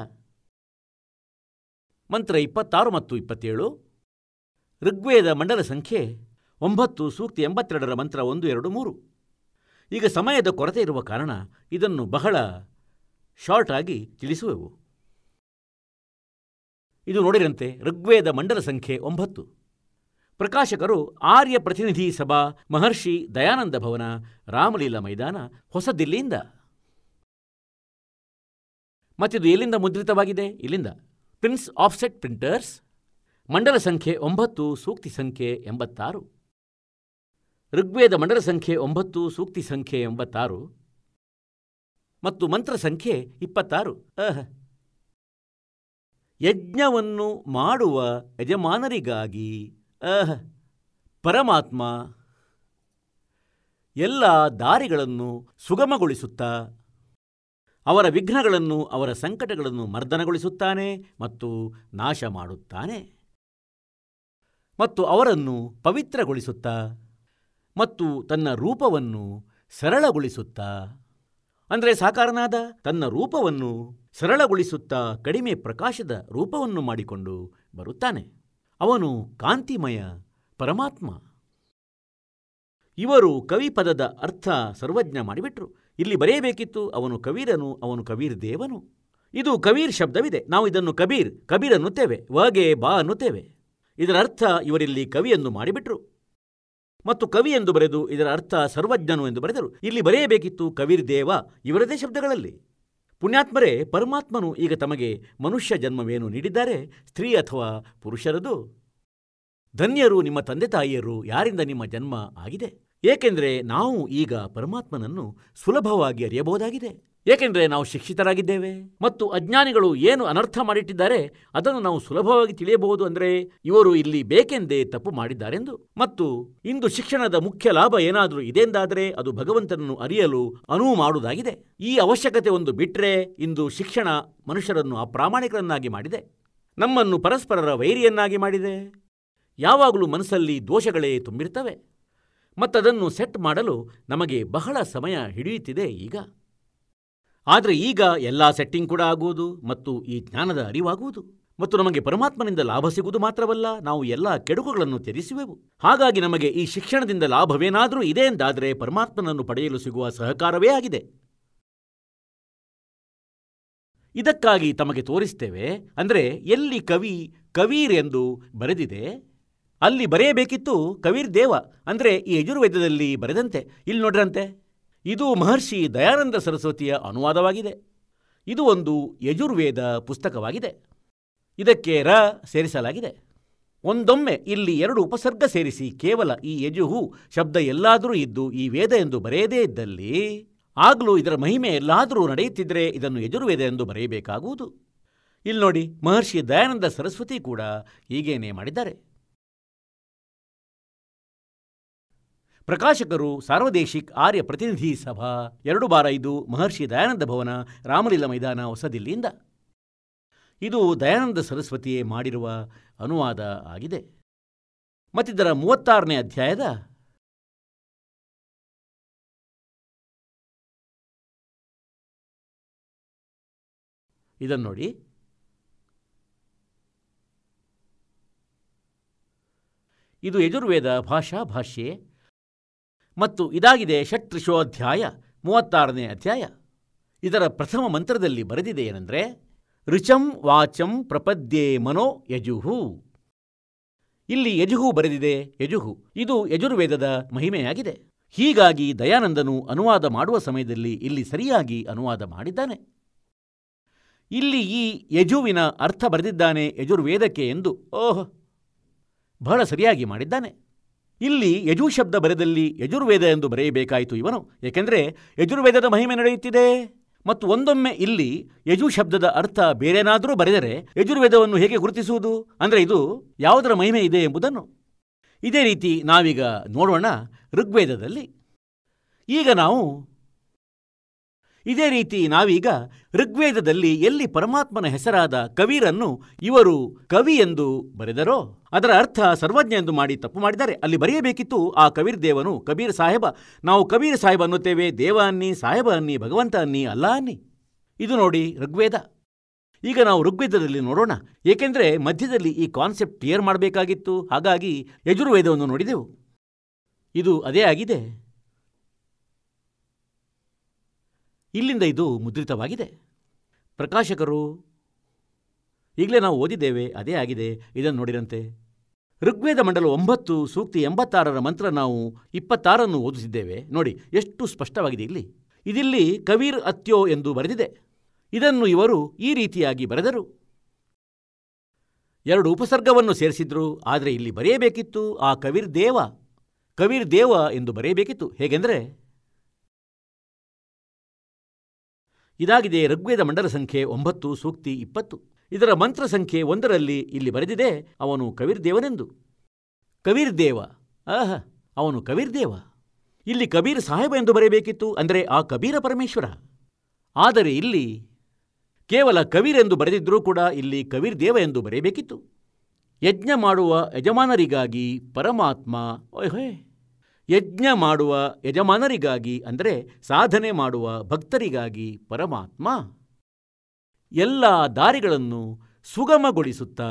ಮಂತ್ರ 26 ಮತ್ತು 27. ಋಗ್ವೇದ ಮಂಡಲ ಸಂಖ್ಯೆ 9 ಸೂಕ್ತಿ 82ರ ಮಂತ್ರ 1, 2, 3. ಈಗ ಸಮಯದ ಕೊರತೆ ಇರುವ ಕಾರಣ ಇದನ್ನು ಬಹಳ ಶಾರ್ಟ್ ಆಗಿ ತಿಳಿಸುವೆವು. ಇದು ನೋಡಿರಂತೆ ಋಗ್ವೇದ ಮಂಡಲ ಸಂಖ್ಯೆ 9. ಪ್ರಕಾಶಕರು ಆರ್ಯ ಪ್ರತಿನಿಧಿ ಸಭಾ, ಮಹರ್ಷಿ ದಯಾನಂದ ಭವನ, ರಾಮಲೀಲಾ ಮೈದಾನ, ಹೊಸ ದಿಲ್ಲಿಯಿಂದ. ಮತ್ತಿದು ಎಲ್ಲಿಂದ ಮುದ್ರಿತವಾಗಿದೆ? ಇಲ್ಲಿಂದ ಪ್ರಿನ್ಸ್ ಆಫ್ಸೆಟ್ ಪ್ರಿಂಟರ್ಸ್, ಮಂಡಲ ಸಂಖ್ಯೆ 9 ಸೂಕ್ತಿ ಸಂಖ್ಯೆ 86. ಋಗ್ವೇದ ಮಂಡಲ ಸಂಖ್ಯೆ 9 ಸೂಕ್ತಿ ಸಂಖ್ಯೆ 86 ಮತ್ತು ಮಂತ್ರ ಸಂಖ್ಯೆ 26. ಯಜ್ಞವನ್ನು ಮಾಡುವ ಯಜಮಾನರಿಗಾಗಿ ಪರಮಾತ್ಮ ಎಲ್ಲ ದಾರಿಗಳನ್ನು ಸುಗಮಗೊಳಿಸುತ್ತಾ ಅವರ ವಿಘ್ನಗಳನ್ನು, ಅವರ ಸಂಕಟಗಳನ್ನು ಮರ್ದನಗೊಳಿಸುತ್ತಾನೆ ಮತ್ತು ನಾಶ ಮಾಡುತ್ತಾನೆ ಮತ್ತು ಅವರನ್ನು ಪವಿತ್ರಗೊಳಿಸುತ್ತಾ ಮತ್ತು ತನ್ನ ರೂಪವನ್ನು ಸರಳಗೊಳಿಸುತ್ತಾ, ಅಂದರೆ ಸಾಕಾರನಾದ ತನ್ನ ರೂಪವನ್ನು ಸರಳಗೊಳಿಸುತ್ತಾ ಕಡಿಮೆ ಪ್ರಕಾಶದ ರೂಪವನ್ನು ಮಾಡಿಕೊಂಡು ಬರುತ್ತಾನೆ. ಅವನು ಕಾಂತಿಮಯ ಪರಮಾತ್ಮ. ಇವರು ಕವಿ ಪದದ ಅರ್ಥ ಸರ್ವಜ್ಞ ಮಾಡಿಬಿಟ್ರು. ಇಲ್ಲಿ ಬರೆಯಬೇಕಿತ್ತು ಅವನು ಕವೀರನು, ಅವನು ಕವೀರ್ ದೇವನು. ಇದು ಕವೀರ್ ಶಬ್ದವಿದೆ, ನಾವು ಇದನ್ನು ಕಬೀರ್ ಅನ್ನುತ್ತೇವೆ, ವಗೆ ಬಾ ಅನ್ನುತ್ತೇವೆ. ಇದರ ಅರ್ಥ ಇವರಿಲ್ಲಿ ಕವಿಯನ್ನು ಮಾಡಿಬಿಟ್ರು ಮತ್ತು ಕವಿ ಎಂದು ಬರೆದು ಇದರ ಅರ್ಥ ಸರ್ವಜ್ಞನು ಎಂದು ಬರೆದರು. ಇಲ್ಲಿ ಬರೆಯಬೇಕಿತ್ತು ಕವೀರ್ ದೇವ, ಇವರದೇ ಶಬ್ದಗಳಲ್ಲಿ. ಪುಣ್ಯಾತ್ಮರೇ, ಪರಮಾತ್ಮನು ಈಗ ತಮಗೆ ಮನುಷ್ಯ ಜನ್ಮವೇನು ನೀಡಿದ್ದಾರೆ, ಸ್ತ್ರೀ ಅಥವಾ ಪುರುಷರದು? ಧನ್ಯರು ನಿಮ್ಮ ತಂದೆ ತಾಯಿಯರು, ಯಾರಿಂದ ನಿಮ್ಮ ಜನ್ಮ ಆಗಿದೆ. ಏಕೆಂದರೆ ನಾವು ಈಗ ಪರಮಾತ್ಮನನ್ನು ಸುಲಭವಾಗಿ ಅರಿಯಬಹುದಾಗಿದೆ. ಏಕೆಂದರೆ ನಾವು ಶಿಕ್ಷಿತರಾಗಿದ್ದೇವೆ ಮತ್ತು ಅಜ್ಞಾನಿಗಳು ಏನು ಅನರ್ಥ ಮಾಡಿಟ್ಟಿದ್ದಾರೆ ಅದನ್ನು ನಾವು ಸುಲಭವಾಗಿ ತಿಳಿಯಬಹುದು. ಅಂದರೆ ಇವರು ಇಲ್ಲಿ ಬೇಕೆಂದೇ ತಪ್ಪು ಮಾಡಿದ್ದಾರೆಂದು. ಮತ್ತು ಇಂದು ಶಿಕ್ಷಣದ ಮುಖ್ಯ ಲಾಭ ಏನಾದರೂ ಇದೆಂದಾದರೆ ಅದು ಭಗವಂತನನ್ನು ಅರಿಯಲು ಅನುವು ಮಾಡುವುದಾಗಿದೆ. ಈ ಅವಶ್ಯಕತೆ ಒಂದು ಬಿಟ್ಟರೆ ಇಂದು ಶಿಕ್ಷಣ ಮನುಷ್ಯರನ್ನು ಅಪ್ರಾಮಾಣಿಕರನ್ನಾಗಿ ಮಾಡಿದೆ, ನಮ್ಮನ್ನು ಪರಸ್ಪರರ ವೈರಿಯನ್ನಾಗಿ ಮಾಡಿದೆ. ಯಾವಾಗಲೂ ಮನಸ್ಸಲ್ಲಿ ದೋಷಗಳೇ ತುಂಬಿರ್ತವೆ ಮತ್ತದನ್ನು ಸೆಟ್ ಮಾಡಲು ನಮಗೆ ಬಹಳ ಸಮಯ ಹಿಡಿಯುತ್ತಿದೆ ಈಗ. ಆದರೆ ಈಗ ಎಲ್ಲ ಸೆಟ್ಟಿಂಗ್ ಕೂಡ ಆಗುವುದು ಮತ್ತು ಈ ಜ್ಞಾನದ ಅರಿವಾಗುವುದು ಮತ್ತು ನಮಗೆ ಪರಮಾತ್ಮನಿಂದ ಲಾಭ ಸಿಗುವುದು ಮಾತ್ರವಲ್ಲ, ನಾವು ಎಲ್ಲ ಕೆಡುಕುಗಳನ್ನು ತ್ಯಜಿಸುವೆವು. ಹಾಗಾಗಿ ನಮಗೆ ಈ ಶಿಕ್ಷಣದಿಂದ ಲಾಭವೇನಾದರೂ ಇದೆ ಎಂದಾದರೆ ಪರಮಾತ್ಮನನ್ನು ಪಡೆಯಲು ಸಿಗುವ ಸಹಕಾರವೇ ಆಗಿದೆ. ಇದಕ್ಕಾಗಿ ತಮಗೆ ತೋರಿಸ್ತೇವೆ. ಅಂದರೆ ಎಲ್ಲಿ ಕವೀರ್ ಎಂದು ಬರೆದಿದೆ ಅಲ್ಲಿ ಬರೆಯಬೇಕಿತ್ತು ಕವೀರ್ ದೇವ, ಅಂದರೆ ಈ ಯಜುರ್ವೇದದಲ್ಲಿ ಬರೆದಂತೆ. ಇಲ್ಲಿ ನೋಡ್ರಂತೆ, ಇದು ಮಹರ್ಷಿ ದಯಾನಂದ ಸರಸ್ವತಿಯ ಅನುವಾದವಾಗಿದೆ. ಇದು ಒಂದು ಯಜುರ್ವೇದ ಪುಸ್ತಕವಾಗಿದೆ. ಇದಕ್ಕೆ ರ ಸೇರಿಸಲಾಗಿದೆ. ಒಂದೊಮ್ಮೆ ಇಲ್ಲಿ 2 ಉಪಸರ್ಗ ಸೇರಿಸಿ ಕೇವಲ ಈ ಯಜುಹು ಶಬ್ದ ಎಲ್ಲಾದರೂ ಇದ್ದು ಈ ವೇದ ಎಂದು ಬರೆಯದೇ ಇದ್ದಲ್ಲಿ, ಆಗಲೂ ಇದರ ಮಹಿಮೆ ಎಲ್ಲಾದರೂ ನಡೆಯುತ್ತಿದ್ದರೆ ಇದನ್ನು ಯಜುರ್ವೇದ ಎಂದು ಬರೆಯಬೇಕಾಗುವುದು. ಇಲ್ಲಿ ನೋಡಿ, ಮಹರ್ಷಿ ದಯಾನಂದ ಸರಸ್ವತಿ ಕೂಡ ಹೀಗೇನೇ ಮಾಡಿದ್ದಾರೆ. ಪ್ರಕಾಶಕರು ಸಾರ್ವದೇಶಿಕ್ ಆರ್ಯ ಪ್ರತಿನಿಧಿ ಸಭಾ, 2/5, ಮಹರ್ಷಿ ದಯಾನಂದ ಭವನ, ರಾಮಲೀಲಾ ಮೈದಾನ, ಹೊಸ ದಿಲ್ಲಿಯಿಂದ. ಇದು ದಯಾನಂದ ಸರಸ್ವತಿಯೇ ಮಾಡಿರುವ ಅನುವಾದ ಆಗಿದೆ. ಮತ್ತಿದರ 36ನೇ ಅಧ್ಯಾಯದ ಇದನ್ನು ನೋಡಿ. ಇದು ಯಜುರ್ವೇದ ಭಾಷಾ ಭಾಷ್ಯೆ ಮತ್ತು ಇದಾಗಿದೆ ಷಟ್ತ್ರಿಶೋಧ್ಯಾಯ 36ನೇ ಅಧ್ಯಾಯ. ಇದರ ಪ್ರಥಮ ಮಂತ್ರದಲ್ಲಿ ಬರೆದಿದೆ ಏನೆಂದರೆ, ಋಚಂ ವಾಚಂ ಪ್ರಪದ್ಯೆ ಮನೋ ಯಜುಹು. ಇಲ್ಲಿ ಯಜುಹು ಬರೆದಿದೆ. ಯಜುಹು ಇದು ಯಜುರ್ವೇದದ ಮಹಿಮೆಯಾಗಿದೆ. ಹೀಗಾಗಿ ದಯಾನಂದನು ಅನುವಾದ ಮಾಡುವ ಸಮಯದಲ್ಲಿ ಇಲ್ಲಿ ಸರಿಯಾಗಿ ಅನುವಾದ ಮಾಡಿದ್ದಾನೆ. ಇಲ್ಲಿ ಈ ಯಜುವಿನ ಅರ್ಥ ಬರೆದಿದ್ದಾನೆ ಯಜುರ್ವೇದಕ್ಕೆ ಎಂದು. ಬಹಳ ಸರಿಯಾಗಿ ಮಾಡಿದ್ದಾನೆ. ಇಲ್ಲಿ ಯಜು ಶಬ್ದ ಬರೆದಲ್ಲಿ ಯಜುರ್ವೇದ ಎಂದು ಬರೆಯಬೇಕಾಯಿತು ಇವನು, ಏಕೆಂದರೆ ಯಜುರ್ವೇದದ ಮಹಿಮೆ ನಡೆಯುತ್ತಿದೆ. ಮತ್ತು ಒಂದೊಮ್ಮೆ ಇಲ್ಲಿ ಯಜು ಶಬ್ದದ ಅರ್ಥ ಬೇರೆನಾದರೂ ಬರೆದರೆ ಯಜುರ್ವೇದವನ್ನು ಹೇಗೆ ಗುರುತಿಸುವುದು? ಅಂದರೆ ಇದು ಯಾವುದರ ಮಹಿಮೆ ಇದೆ ಎಂಬುದನ್ನು. ಇದೇ ರೀತಿ ನಾವೀಗ ನೋಡೋಣ ಋಗ್ವೇದದಲ್ಲಿ. ಈಗ ನಾವು ಇದೇ ರೀತಿ ನಾವೀಗ ಋಗ್ವೇದದಲ್ಲಿ ಎಲ್ಲಿ ಪರಮಾತ್ಮನ ಹೆಸರಾದ ಕಬೀರನ್ನು ಇವರು ಕವಿ ಎಂದು ಬರೆದರೋ ಅದರ ಅರ್ಥ ಸರ್ವಜ್ಞ ಎಂದು ಮಾಡಿ ತಪ್ಪು ಮಾಡಿದ್ದಾರೆ. ಅಲ್ಲಿ ಬರೆಯಬೇಕಿತ್ತು ಆ ಕಬೀರ್ ದೇವನು ಕಬೀರ್ ಸಾಹೇಬ. ನಾವು ಕಬೀರ್ ಸಾಹೇಬ ಅನ್ನುತ್ತೇವೆ, ದೇವ ಅನ್ನಿ, ಸಾಹೇಬ ಅನ್ನಿ, ಭಗವಂತ ಅನ್ನಿ, ಅಲ್ಲ ಅನ್ನಿ. ಇದು ನೋಡಿ ಋಗ್ವೇದ. ಈಗ ನಾವು ಋಗ್ವೇದದಲ್ಲಿ ನೋಡೋಣ, ಏಕೆಂದರೆ ಮಧ್ಯದಲ್ಲಿ ಈ ಕಾನ್ಸೆಪ್ಟ್ ಕ್ಲಿಯರ್ ಮಾಡಬೇಕಾಗಿತ್ತು. ಹಾಗಾಗಿ ಯಜುರ್ವೇದವನ್ನು ನೋಡಿದೆವು. ಇದು ಅದೇ ಆಗಿದೆ. ಇಲ್ಲಿಂದ ಇದು ಮುದ್ರಿತವಾಗಿದೆ. ಪ್ರಕಾಶಕರು ಈಗಲೇ ನಾವು ಓದಿದ್ದೇವೆ, ಅದೇ ಆಗಿದೆ. ಇದನ್ನು ನೋಡಿರಂತೆ. ಋಗ್ವೇದ ಮಂಡಲ 9 ಸೂಕ್ತಿ 86ರ ಮಂತ್ರ ನಾವು 26 ಓದಿಸಿದ್ದೇವೆ. ನೋಡಿ ಎಷ್ಟು ಸ್ಪಷ್ಟವಾಗಿದೆ ಇಲ್ಲಿ. ಇದಿಲ್ಲಿ ಕಬೀರ್ ಅತ್ಯೋ ಎಂದು ಬರೆದಿದೆ. ಇದನ್ನು ಇವರು ಈ ರೀತಿಯಾಗಿ ಬರೆದರು. 2 ಉಪಸರ್ಗವನ್ನು ಸೇರಿಸಿದ್ರು. ಆದರೆ ಇಲ್ಲಿ ಬರೆಯಬೇಕಿತ್ತು ಆ ಕಬೀರ್ ದೇವ ಎಂದು ಬರೆಯಬೇಕಿತ್ತು. ಹೇಗೆಂದರೆ ಇದಾಗಿದೆ ಋಗ್ವೇದ ಮಂಡಲ ಸಂಖ್ಯೆ 9 ಸೂಕ್ತಿ 20. ಇದರ ಮಂತ್ರ ಸಂಖ್ಯೆ 1ರಲ್ಲಿ ಇಲ್ಲಿ ಬರೆದಿದೆ ಅವನು ಕಬೀರ್ ದೇವನೆಂದು. ಕಬೀರ್ ದೇವ, ಅವನು ಕಬೀರ್ ದೇವ. ಇಲ್ಲಿ ಕಬೀರ್ ಸಾಹೇಬ ಎಂದು ಬರೆಯಬೇಕಿತ್ತು, ಅಂದರೆ ಆ ಕಬೀರ ಪರಮೇಶ್ವರ. ಆದರೆ ಇಲ್ಲಿ ಕೇವಲ ಕಬೀರ್ ಎಂದು ಬರೆದಿದ್ದರೂ ಕೂಡ ಇಲ್ಲಿ ಕಬೀರ್ ದೇವ ಎಂದು ಬರೆಯಬೇಕಿತ್ತು. ಯಜ್ಞ ಮಾಡುವ ಯಜಮಾನರಿಗಾಗಿ ಪರಮಾತ್ಮ, ಯಜ್ಞ ಮಾಡುವ ಯಜಮಾನರಿಗಾಗಿ ಅಂದರೆ ಸಾಧನೆ ಮಾಡುವ ಭಕ್ತರಿಗಾಗಿ ಪರಮಾತ್ಮ ಎಲ್ಲ ದಾರಿಗಳನ್ನು ಸುಗಮಗೊಳಿಸುತ್ತಾ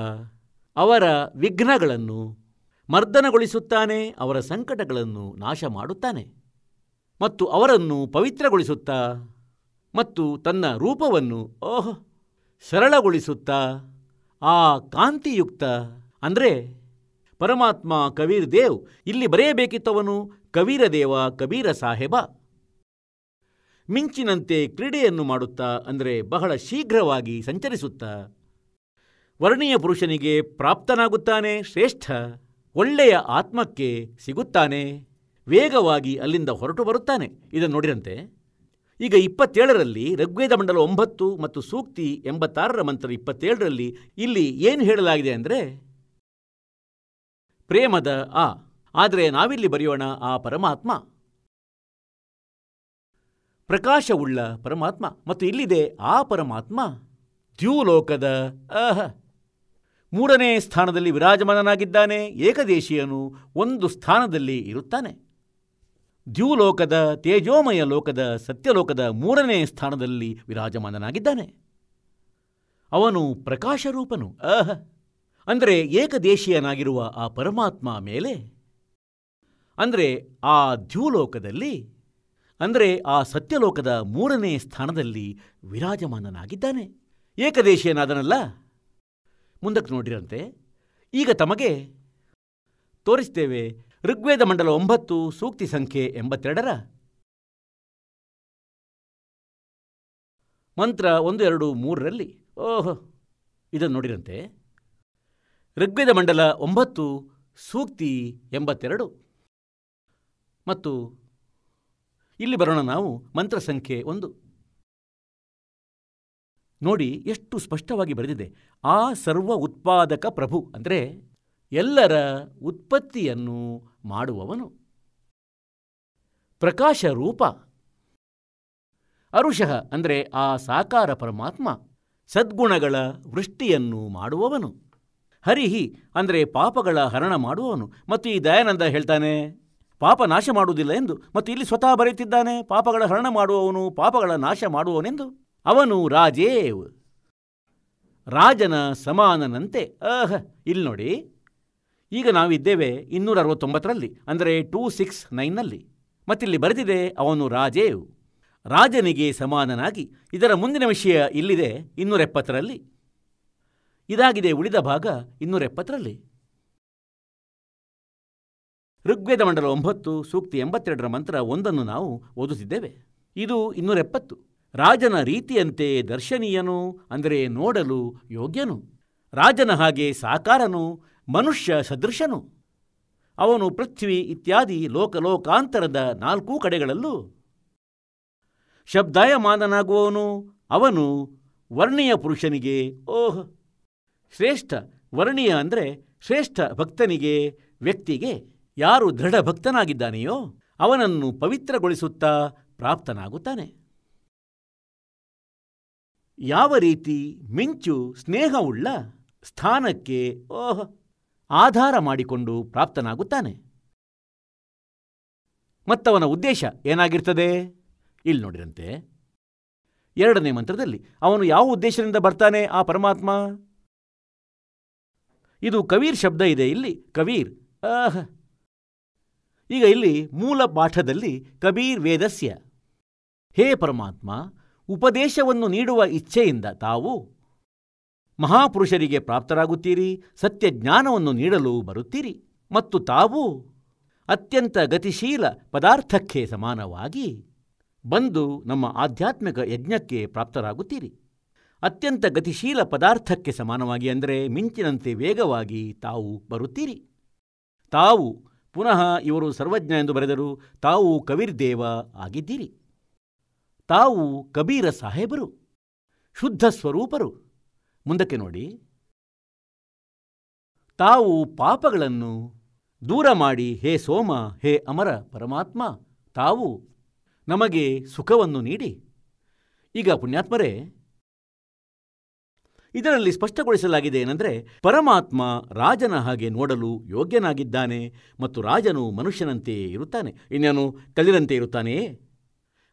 ಅವರ ವಿಘ್ನಗಳನ್ನು ಮರ್ದನಗೊಳಿಸುತ್ತಾನೆ, ಅವರ ಸಂಕಟಗಳನ್ನು ನಾಶ ಮಾಡುತ್ತಾನೆ ಮತ್ತು ಅವರನ್ನು ಪವಿತ್ರಗೊಳಿಸುತ್ತಾ ಮತ್ತು ತನ್ನ ರೂಪವನ್ನು ಸರಳಗೊಳಿಸುತ್ತಾ ಆ ಕಾಂತಿಯುಕ್ತ ಅಂದರೆ ಪರಮಾತ್ಮ ಕಬೀರ್ ದೇವ್. ಇಲ್ಲಿ ಬರೆಯಬೇಕಿತ್ತವನು ಕಬೀರ ದೇವ, ಕಬೀರ ಸಾಹೇಬ. ಮಿಂಚಿನಂತೆ ಕ್ರೀಡೆಯನ್ನು ಮಾಡುತ್ತಾ ಅಂದರೆ ಬಹಳ ಶೀಘ್ರವಾಗಿ ಸಂಚರಿಸುತ್ತಾ ವರ್ಣೀಯ ಪುರುಷನಿಗೆ ಪ್ರಾಪ್ತನಾಗುತ್ತಾನೆ, ಶ್ರೇಷ್ಠ ಒಳ್ಳೆಯ ಆತ್ಮಕ್ಕೆ ಸಿಗುತ್ತಾನೆ, ವೇಗವಾಗಿ ಅಲ್ಲಿಂದ ಹೊರಟು ಬರುತ್ತಾನೆ. ಇದನ್ನು ನೋಡಿರಂತೆ. ಈಗ 27ರಲ್ಲಿ ಋಗ್ವೇದ ಮಂಡಲ 9 ಮತ್ತು ಸೂಕ್ತಿ 86ರ ಮಂತ್ರ 27ರಲ್ಲಿ ಇಲ್ಲಿ ಏನು ಹೇಳಲಾಗಿದೆ ಅಂದರೆ ಪ್ರೇಮದ ಆದರೆ ನಾವಿಲ್ಲಿ ಬರೆಯೋಣ ಆ ಪರಮಾತ್ಮ ಪ್ರಕಾಶವುಳ್ಳ ಪರಮಾತ್ಮ. ಮತ್ತು ಇಲ್ಲಿದೆ ಆ ಪರಮಾತ್ಮ ದ್ಯೂಲೋಕದ 3ನೇ ಸ್ಥಾನದಲ್ಲಿ ವಿರಾಜಮಾನನಾಗಿದ್ದಾನೆ. ಏಕದೇಶೀಯನು ಒಂದು ಸ್ಥಾನದಲ್ಲಿ ಇರುತ್ತಾನೆ. ದ್ಯೂಲೋಕದ ತೇಜೋಮಯ ಲೋಕದ ಸತ್ಯಲೋಕದ 3ನೇ ಸ್ಥಾನದಲ್ಲಿ ವಿರಾಜಮಾನನಾಗಿದ್ದಾನೆ. ಅವನು ಪ್ರಕಾಶರೂಪನು. ಅಂದರೆ ಏಕದೇಶೀಯನಾಗಿರುವ ಆ ಪರಮಾತ್ಮ ಮೇಲೆ ಅಂದರೆ ಆ ದ್ಯೂಲೋಕದಲ್ಲಿ ಅಂದರೆ ಆ ಸತ್ಯಲೋಕದ 3ನೇ ಸ್ಥಾನದಲ್ಲಿ ವಿರಾಜಮಾನನಾಗಿದ್ದಾನೆ. ಏಕದೇಶೀಯನಾದನಲ್ಲ. ಮುಂದಕ್ಕೆ ನೋಡಿರಂತೆ. ಈಗ ತಮಗೆ ತೋರಿಸ್ತೇವೆ ಋಗ್ವೇದ ಮಂಡಲ 9 ಸೂಕ್ತಿ ಸಂಖ್ಯೆ 82ರ ಮಂತ್ರ 1, 2, 3ರಲ್ಲಿ ಇದನ್ನು ನೋಡಿರಂತೆ. ಋಗ್ವೇದ ಮಂಡಲ 9 ಸೂಕ್ತಿ 82 ಮತ್ತು ಇಲ್ಲಿ ಬರೋಣ ನಾವು ಮಂತ್ರ ಸಂಖ್ಯೆ 1. ನೋಡಿ ಎಷ್ಟು ಸ್ಪಷ್ಟವಾಗಿ ಬರೆದಿದೆ. ಆ ಸರ್ವ ಉತ್ಪಾದಕ ಪ್ರಭು ಅಂದರೆ ಎಲ್ಲರ ಉತ್ಪತ್ತಿಯನ್ನು ಮಾಡುವವನು. ಪ್ರಕಾಶ ರೂಪ ಅರುಷಃ ಅಂದರೆ ಆ ಸಾಕಾರ ಪರಮಾತ್ಮ ಸದ್ಗುಣಗಳ ವೃಷ್ಟಿಯನ್ನು ಮಾಡುವವನು. ಹರಿಹಿ ಅಂದರೆ ಪಾಪಗಳ ಹರಣ ಮಾಡುವವನು. ಮತ್ತು ಈ ದಯಾನಂದ ಹೇಳ್ತಾನೆ ಪಾಪ ನಾಶ ಮಾಡುವುದಿಲ್ಲ ಎಂದು. ಮತ್ತು ಇಲ್ಲಿ ಸ್ವತಃ ಬರೆಯುತ್ತಿದ್ದಾನೆ ಪಾಪಗಳ ಹರಣ ಮಾಡುವವನು, ಪಾಪಗಳ ನಾಶ ಮಾಡುವವನೆಂದು. ಅವನು ರಾಜೇವ್, ರಾಜನ ಸಮಾನನಂತೆ. ಇಲ್ಲಿ ನೋಡಿ, ಈಗ ನಾವಿದ್ದೇವೆ 269ರಲ್ಲಿ ಅಂದರೆ 269ನಲ್ಲಿ. ಮತ್ತಿಲ್ಲಿ ಬರೆದಿದೆ ಅವನು ರಾಜೇವ್, ರಾಜನಿಗೆ ಸಮಾನನಾಗಿ. ಇದರ ಮುಂದಿನ ವಿಷಯ ಇಲ್ಲಿದೆ 270ರಲ್ಲಿ. ಇದಾಗಿದೆ ಉಳಿದ ಭಾಗ 270ರಲ್ಲಿ. ಋಗ್ವೇದ ಮಂಡಲ 9 ಸೂಕ್ತಿ 82ರ ಮಂತ್ರ 1 ನಾವು ಓದುತ್ತಿದ್ದೇವೆ. ಇದು 270. ರಾಜನ ರೀತಿಯಂತೆ ದರ್ಶನೀಯನು ಅಂದರೆ ನೋಡಲು ಯೋಗ್ಯನು. ರಾಜನ ಹಾಗೆ ಸಾಕಾರನು, ಮನುಷ್ಯ ಸದೃಶನು. ಅವನು ಪೃಥ್ವಿ ಇತ್ಯಾದಿ ಲೋಕಲೋಕಾಂತರದ 4 ಕಡೆಗಳಲ್ಲೂ ಶಬ್ದಾಯಮಾನನಾಗುವವನು. ಅವನು ವರ್ಣೀಯ ಪುರುಷನಿಗೆ ಶ್ರೇಷ್ಠ. ವರ್ಣೀಯ ಅಂದರೆ ಶ್ರೇಷ್ಠ ಭಕ್ತನಿಗೆ, ವ್ಯಕ್ತಿಗೆ. ಯಾರು ದೃಢ ಭಕ್ತನಾಗಿದ್ದಾನೆಯೋ ಅವನನ್ನು ಪವಿತ್ರಗೊಳಿಸುತ್ತಾ ಪ್ರಾಪ್ತನಾಗುತ್ತಾನೆ. ಯಾವ ರೀತಿ ಮಿಂಚು ಸ್ನೇಹವುಳ್ಳ ಸ್ಥಾನಕ್ಕೆ ಆಧಾರ ಮಾಡಿಕೊಂಡು ಪ್ರಾಪ್ತನಾಗುತ್ತಾನೆ. ಮತ್ತವನ ಉದ್ದೇಶ ಏನಾಗಿರ್ತದೆ? ಇಲ್ಲಿ ನೋಡಿರಂತೆ 2ನೇ ಮಂತ್ರದಲ್ಲಿ ಅವನು ಯಾವ ಉದ್ದೇಶದಿಂದ ಬರ್ತಾನೆ ಆ ಪರಮಾತ್ಮ? ಇದು ಕಬೀರ್ ಶಬ್ದ ಇದೆ ಇಲ್ಲಿ, ಕಬೀರ್. ಈಗ ಇಲ್ಲಿ ಮೂಲ ಪಾಠದಲ್ಲಿ ಕಬೀರ್ ವೇದಸ್ಯ, ಹೇ ಪರಮಾತ್ಮ, ಉಪದೇಶವನ್ನು ನೀಡುವ ಇಚ್ಛೆಯಿಂದ ತಾವು ಮಹಾಪುರುಷರಿಗೆ ಪ್ರಾಪ್ತರಾಗುತ್ತೀರಿ, ಸತ್ಯ ಜ್ಞಾನವನ್ನು ನೀಡಲು ಬರುತ್ತೀರಿ ಮತ್ತು ತಾವು ಅತ್ಯಂತ ಗತಿಶೀಲ ಪದಾರ್ಥಕ್ಕೆ ಸಮಾನವಾಗಿ ಬಂದು ನಮ್ಮ ಆಧ್ಯಾತ್ಮಿಕ ಯಜ್ಞಕ್ಕೆ ಪ್ರಾಪ್ತರಾಗುತ್ತೀರಿ. ಅತ್ಯಂತ ಗತಿಶೀಲ ಪದಾರ್ಥಕ್ಕೆ ಸಮಾನವಾಗಿ ಅಂದರೆ ಮಿಂಚಿನಂತೆ ವೇಗವಾಗಿ ತಾವು ಬರುತ್ತೀರಿ. ತಾವು ಪುನಃ ಇವರು ಸರ್ವಜ್ಞ ಎಂದು ಬರೆದರು, ತಾವು ಕಬೀರ್ದೇವ ಆಗಿದ್ದೀರಿ. ತಾವು ಕಬೀರ ಸಾಹೇಬರು, ಶುದ್ಧ ಸ್ವರೂಪರು. ಮುಂದಕ್ಕೆ ನೋಡಿ, ತಾವು ಪಾಪಗಳನ್ನು ದೂರ ಮಾಡಿ ಹೇ ಸೋಮ, ಹೇ ಅಮರ ಪರಮಾತ್ಮ, ತಾವು ನಮಗೆ ಸುಖವನ್ನು ನೀಡಿ. ಈಗ ಪುಣ್ಯಾತ್ಮರೇ, ಇದರಲ್ಲಿ ಸ್ಪಷ್ಟಗೊಳಿಸಲಾಗಿದೆ ಏನೆಂದರೆ, ಪರಮಾತ್ಮ ರಾಜನ ಹಾಗೆ ನೋಡಲು ಯೋಗ್ಯನಾಗಿದ್ದಾನೆ ಮತ್ತು ರಾಜನು ಮನುಷ್ಯನಂತೆಯೇ ಇರುತ್ತಾನೆ, ಇನ್ನೇನು ಕಲ್ಲಿರಂತೆ ಇರುತ್ತಾನೆಯೇ?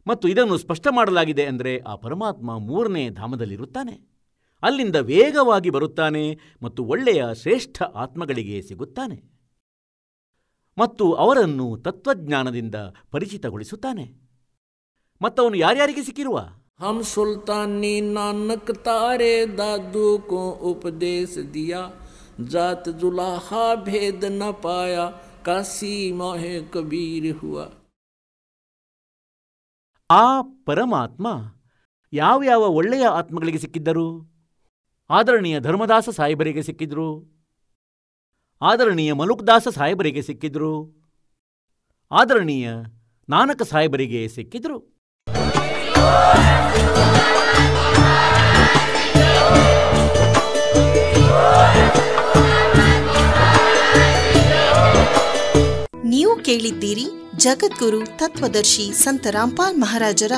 ಮತ್ತು ಇದನ್ನು ಸ್ಪಷ್ಟ ಮಾಡಲಾಗಿದೆ ಅಂದರೆ ಆ ಪರಮಾತ್ಮ 3ನೇ ಧಾಮದಲ್ಲಿರುತ್ತಾನೆ. ಅಲ್ಲಿಂದ ವೇಗವಾಗಿ ಬರುತ್ತಾನೆ ಮತ್ತು ಒಳ್ಳೆಯ ಶ್ರೇಷ್ಠ ಆತ್ಮಗಳಿಗೆ ಸಿಗುತ್ತಾನೆ ಮತ್ತು ಅವರನ್ನು ತತ್ವಜ್ಞಾನದಿಂದ ಪರಿಚಿತಗೊಳಿಸುತ್ತಾನೆ. ಮತ್ತವನು ಯಾರ್ಯಾರಿಗೆ ಸಿಕ್ಕಿರುವ? हम सुल्तानी नानक तारे दादू को उपदेश दिया, जात जुलाहा भेद न पाया, काशी माहे कबीर हुआ. ಆ ಪರಮಾತ್ಮ ಯಾವ್ಯಾವ ಒಳ್ಳೆಯ ಆತ್ಮಗಳಿಗೆ ಸಿಕ್ಕಿದ್ದರು? ಆದರಣೀಯ ಧರ್ಮದಾಸ ಸಾಹೇಬರಿಗೆ ಸಿಕ್ಕಿದ್ರು, ಆದರಣೀಯ ಮಲುಕ್ದಾಸ ಸಾಹೇಬರಿಗೆ ಸಿಕ್ಕಿದ್ರು, ಆದರಣೀಯ ನಾನಕ ಸಾಹೇಬರಿಗೆ ಸಿಕ್ಕಿದ್ರು. ನೀವು ಕೇಳಿದ್ದೀರಿ ಜಗದ್ಗುರು ತತ್ವದರ್ಶಿ ಸಂತ ರಾಮ್ಪಾಲ್ ಮಹಾರಾಜರ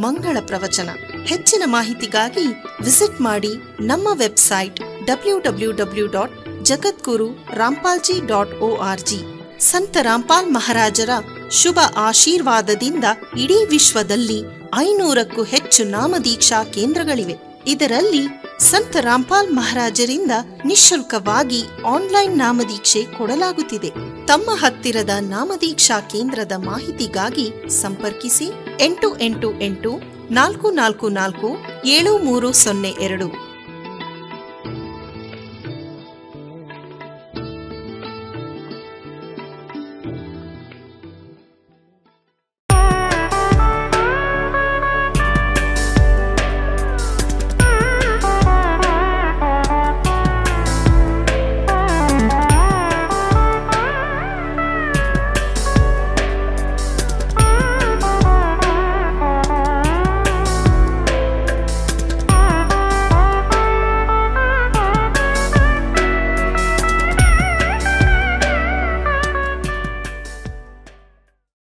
ಮಂಗಳ ಪ್ರವಚನ. ಹೆಚ್ಚಿನ ಮಾಹಿತಿಗಾಗಿ ವಿಸಿಟ್ ಮಾಡಿ ನಮ್ಮ ವೆಬ್ಸೈಟ್ www.jagadguru-rampalji.org. ಸಂತ ರಾಮ್ಪಾಲ್ ಮಹಾರಾಜರ ಶುಭ ಆಶೀರ್ವಾದದಿಂದ ಇಡೀ ವಿಶ್ವದಲ್ಲಿ 500ಕ್ಕೂ ಹೆಚ್ಚು ನಾಮದೀಕ್ಷಾ ಕೇಂದ್ರಗಳಿವೆ. ಇದರಲ್ಲಿ ಸಂತ ರಾಮ್ಪಾಲ್ ಮಹಾರಾಜರಿಂದ ನಿಶುಲ್ಕವಾಗಿ ಆನ್ಲೈನ್ ನಾಮದೀಕ್ಷೆ ಕೊಡಲಾಗುತ್ತಿದೆ. ತಮ್ಮ ಹತ್ತಿರದ ನಾಮದೀಕ್ಷಾ ಕೇಂದ್ರದ ಮಾಹಿತಿಗಾಗಿ ಸಂಪರ್ಕಿಸಿ 888 444 7302.